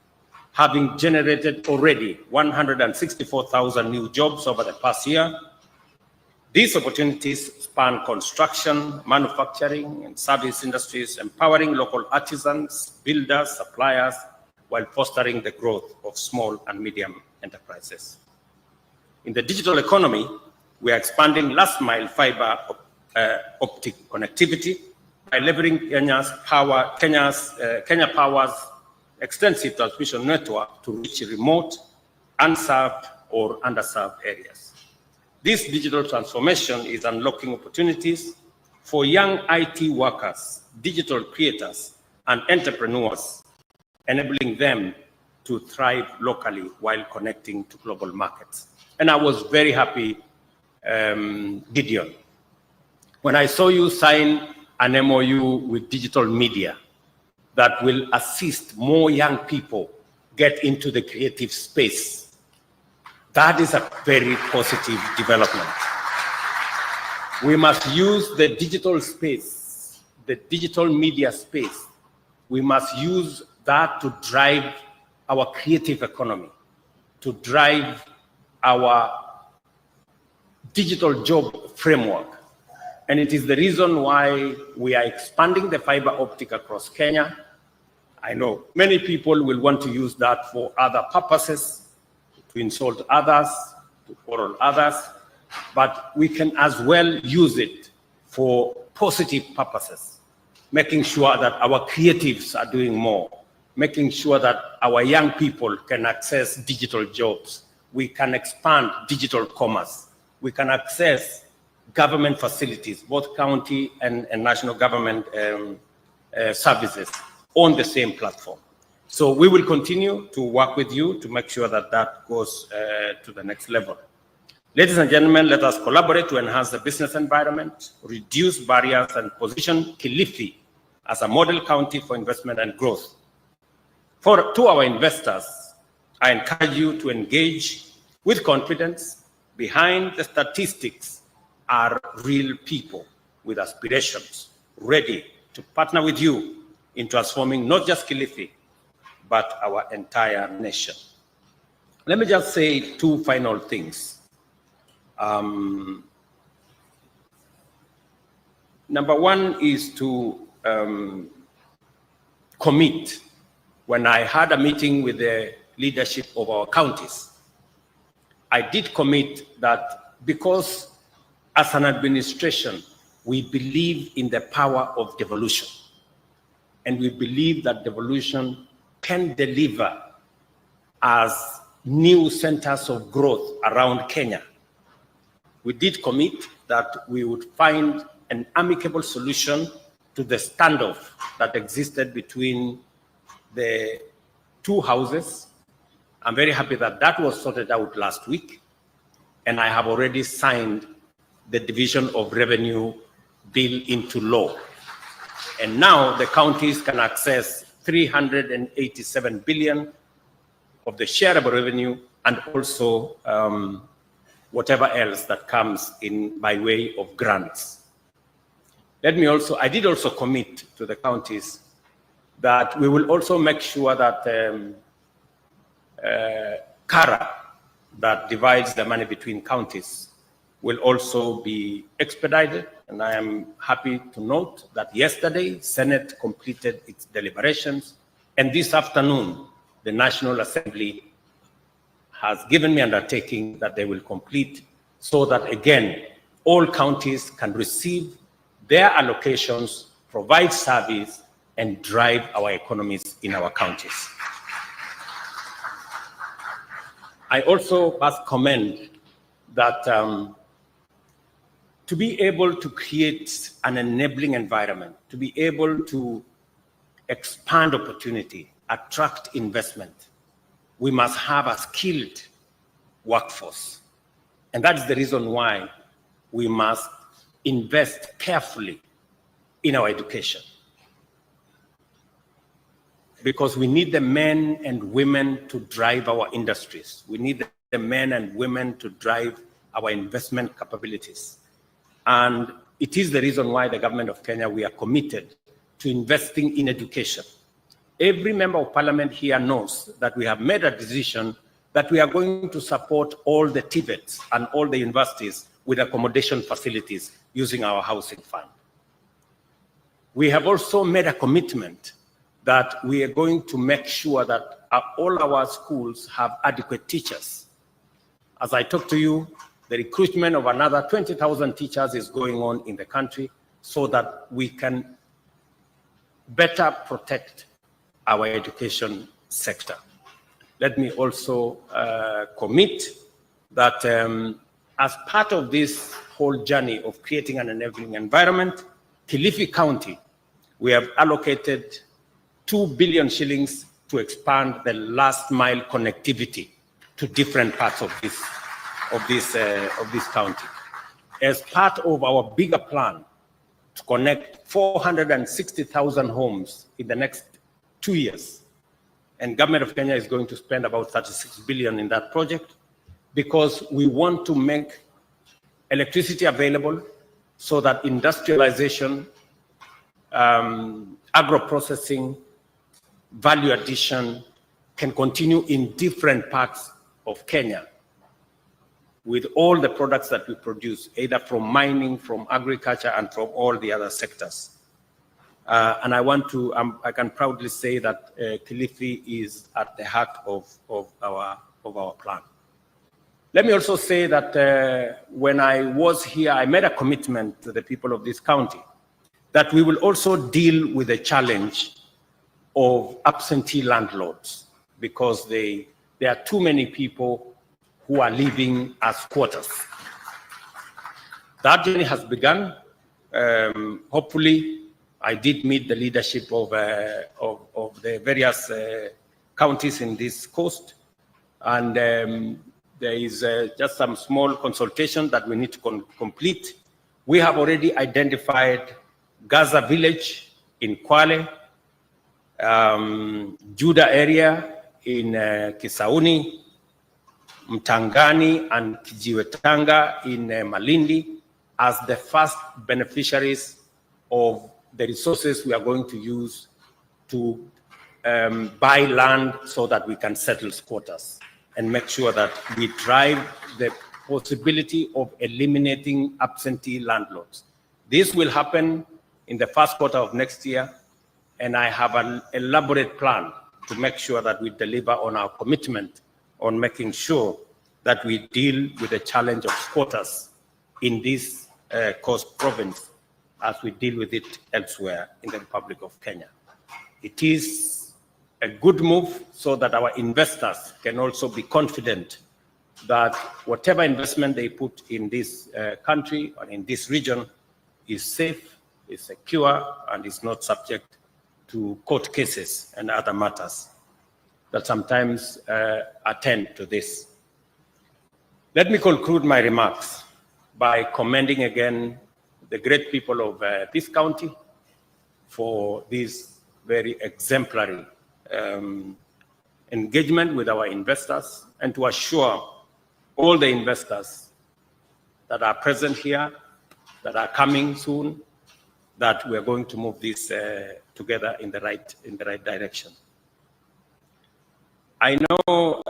Speaker 1: having generated already 164,000 new jobs over the past year. These opportunities span construction, manufacturing, and service industries, empowering local artisans, builders, suppliers, while fostering the growth of small and medium enterprises. In the digital economy, we are expanding last-mile fiber optic connectivity by leveraging Kenya Power's extensive transmission network to reach remote, unserved, or underserved areas. This digital transformation is unlocking opportunities for young IT workers, digital creators, and entrepreneurs, enabling them to thrive locally while connecting to global markets. And I was very happy, Gideon, when I saw you sign an MOU with digital media that will assist more young people get into the creative space. That is a very positive development. We must use the digital space, the digital media space. We must use that to drive our creative economy, to drive our digital job framework. And it is the reason why we are expanding the fiber optic across Kenya. I know many people will want to use that for other purposes, to insult others, to quarrel others, but we can as well use it for positive purposes, making sure that our creatives are doing more, making sure that our young people can access digital jobs. We can expand digital commerce. We can access government facilities, both county and national government services on the same platform. So we will continue to work with you to make sure that that goes to the next level. Ladies and gentlemen, let us collaborate to enhance the business environment, reduce barriers, and position Kilifi as a model county for investment and growth. To our investors, I encourage you to engage with confidence. Behind the statistics are real people with aspirations, ready to partner with you in transforming not just Kilifi, but our entire nation. Let me just say two final things. Number one is to commit. When I had a meeting with the leadership of our counties, I did commit that because as an administration, we believe in the power of devolution. And we believe that devolution can deliver as new centers of growth around Kenya. We did commit that we would find an amicable solution to the standoff that existed between the two houses. I'm very happy that that was sorted out last week, and I have already signed the division of revenue bill into law. And now the counties can access 387 billion of the shareable revenue, and also whatever else that comes in by way of grants. I did also commit to the counties that we will also make sure that CARA, that divides the money between counties, will also be expedited. And I am happy to note that yesterday, Senate completed its deliberations, and this afternoon, the National Assembly has given me undertaking that they will complete, so that again, all counties can receive their allocations, provide service, and drive our economies in our counties. I also must commend that to be able to create an enabling environment, to be able to expand opportunity, attract investment, we must have a skilled workforce. And that is the reason why we must invest carefully in our education. because we need the men and women to drive our industries. We need the men and women to drive our investment capabilities. And it is the reason why the government of Kenya, we are committed to investing in education. Every member of parliament here knows that we have made a decision that we are going to support all the TVETs and all the universities with accommodation facilities using our housing fund. We have also made a commitment that we are going to make sure that all our schools have adequate teachers. As I talk to you, the recruitment of another 20,000 teachers is going on in the country so that we can better protect our education sector. Let me also commit that as part of this whole journey of creating an enabling environment, Kilifi County, we have allocated 2 billion shillings to expand the last mile connectivity to different parts of this county. As part of our bigger plan to connect 460,000 homes in the next 2 years, and government of Kenya is going to spend about 36 billion in that project because we want to make electricity available so that industrialization, agro-processing, value addition can continue in different parts of Kenya with all the products that we produce, either from mining, from agriculture, and from all the other sectors. And I want to, I can proudly say that Kilifi is at the heart of our plan. Let me also say that when I was here, I made a commitment to the people of this county that we will also deal with the challenge of absentee landlords because there are too many people who are living as squatters. That journey has begun. Hopefully, I did meet the leadership of the various counties in this coast, and there is just some small consultation that we need to complete. We have already identified Gaza Village in Kwale, Juda area in Kisauni, Mtangani and Kijiwetanga in Malindi as the first beneficiaries of the resources we are going to use to buy land so that we can settle squatters and make sure that we drive the possibility of eliminating absentee landlords. This will happen in the first quarter of next year, and I have an elaborate plan to make sure that we deliver on our commitment on making sure that we deal with the challenge of squatters in this coast province as we deal with it elsewhere in the Republic of Kenya. It is a good move so that our investors can also be confident that whatever investment they put in this country or in this region is safe, is secure, and is not subject to court cases and other matters that sometimes attend to this. Let me conclude my remarks by commending again the great people of this county for this very exemplary engagement with our investors, and to assure all the investors that are present here, that are coming soon, that we are going to move this together in the right direction. I know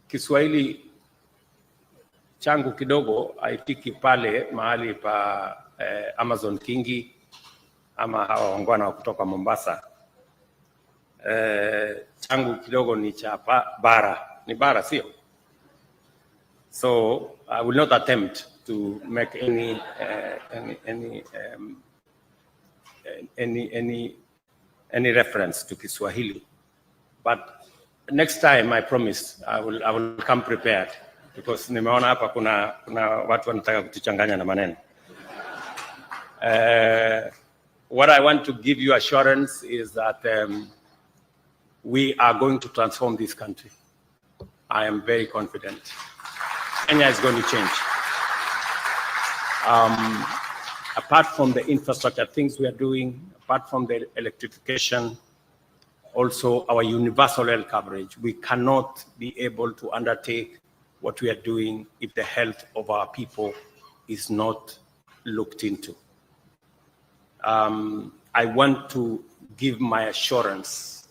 Speaker 1: Kiswahili changu kidogo haifiki pale mahali pa Amazon Kingi ama hawa wangwana wa kutoka Mombasa. Changu kidogo ni cha bara, ni bara sio? So I will not attempt to make any reference to Kiswahili, but next time I promise I will come prepared, because nimeona hapa kuna watu wanataka kutuchanganya na maneno. What I want to give you assurance is that we are going to transform this country. I am very confident. Kenya is going to change. apart from the infrastructure things we are doing, apart from the electrification, also our universal health coverage, we cannot be able to undertake what we are doing if the health of our people is not looked into. I want to give my assurance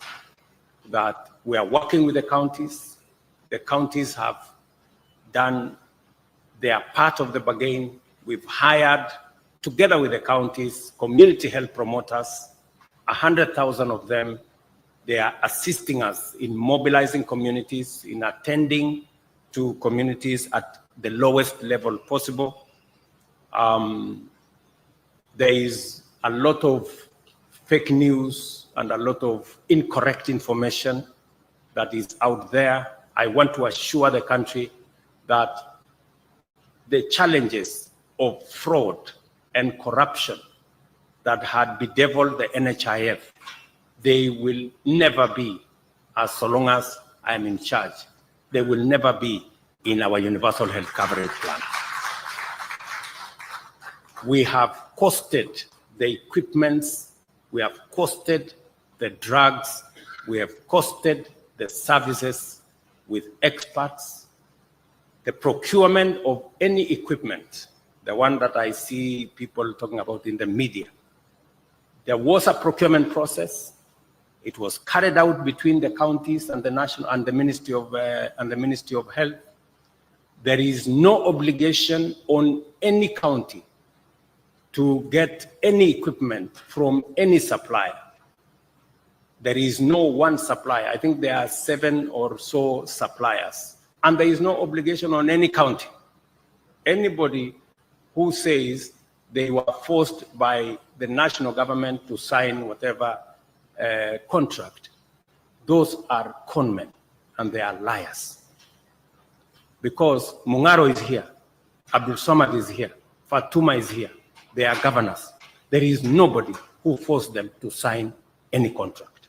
Speaker 1: that we are working with the counties. The counties have done their part of the bargain. We've hired, together with the counties, community health promoters, 100,000 of them. They are assisting us in mobilizing communities, in attending to communities at the lowest level possible. There is a lot of fake news and a lot of incorrect information that is out there. I want to assure the country that the challenges of fraud and corruption that had bedeviled the NHIF, they will never be, as so long as I am in charge, they will never be in our universal health coverage plan. We have costed the equipments, we have costed the drugs, we have costed the services with experts, the procurement of any equipment, the one that I see people talking about in the media. There was a procurement process. It was carried out between the counties and the national and the Ministry of Health. There is no obligation on any county to get any equipment from any supplier. There is no one supplier. I think there are 7 or so suppliers, and there is no obligation on any county. Anybody who says they were forced by the national government to sign whatever contract, those are conmen and they are liars. Because Mungaro is here, Abdul Samad is here, Fatuma is here, they are governors. There is nobody who forced them to sign any contract.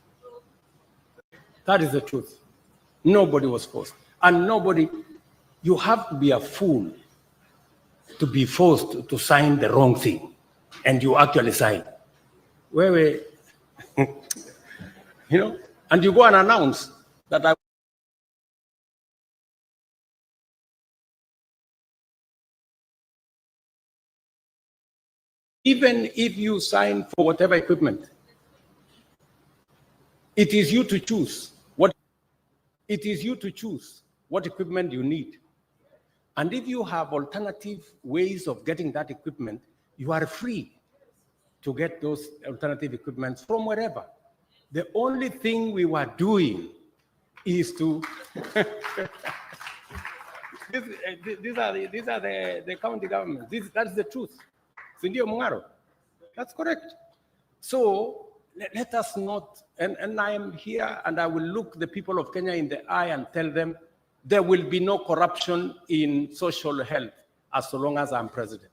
Speaker 1: That is the truth. Nobody was forced. And nobody, you have to be a fool to be forced to sign the wrong thing, and you actually sign. Where you know, and you go and announce that I even if you sign for whatever equipment, it is you to choose what equipment you need. And if you have alternative ways of getting that equipment, you are free to get those alternative equipments from wherever. The only thing we were doing is to these are the county governments. That's the truth. Sindio Mungaro. That's correct. So let us not, and I am here and I will look the people of Kenya in the eye and tell them there will be no corruption in social health as long as I'm president.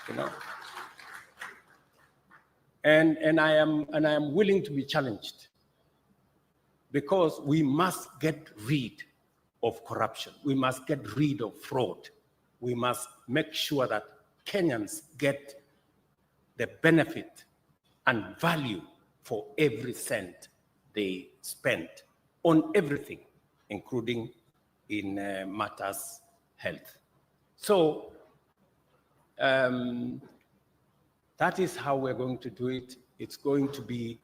Speaker 1: You know? And I am willing to be challenged, because we must get rid of corruption. We must get rid of fraud. We must make sure that Kenyans get the benefit and value for every cent they spend on everything, including in matters health. So that is how we're going to do it. It's going to be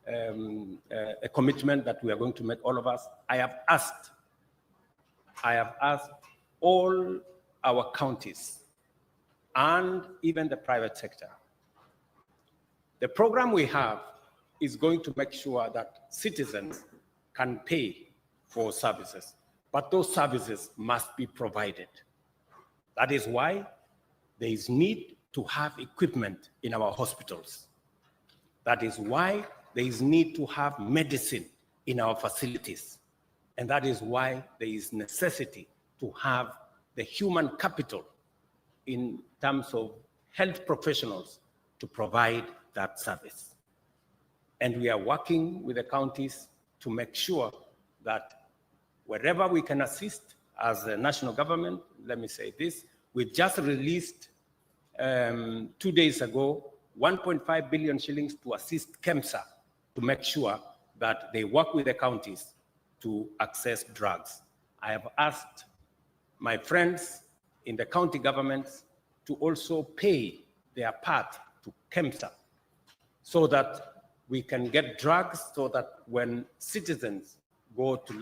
Speaker 1: a commitment that we are going to make, all of us. I have asked all our counties and even the private sector. The program we have is going to make sure that citizens can pay for services, but those services must be provided. That is why there is need to have equipment in our hospitals. That is why there is need to have medicine in our facilities. And that is why there is necessity to have the human capital in terms of health professionals to provide that service. And we are working with the counties to make sure that wherever we can assist as a national government, let me say this, we just released 2 days ago, 1.5 billion shillings to assist KEMSA to make sure that they work with the counties to access drugs. I have asked my friends in the county governments to also pay their part to KEMSA so that we can get drugs, so that when citizens go to look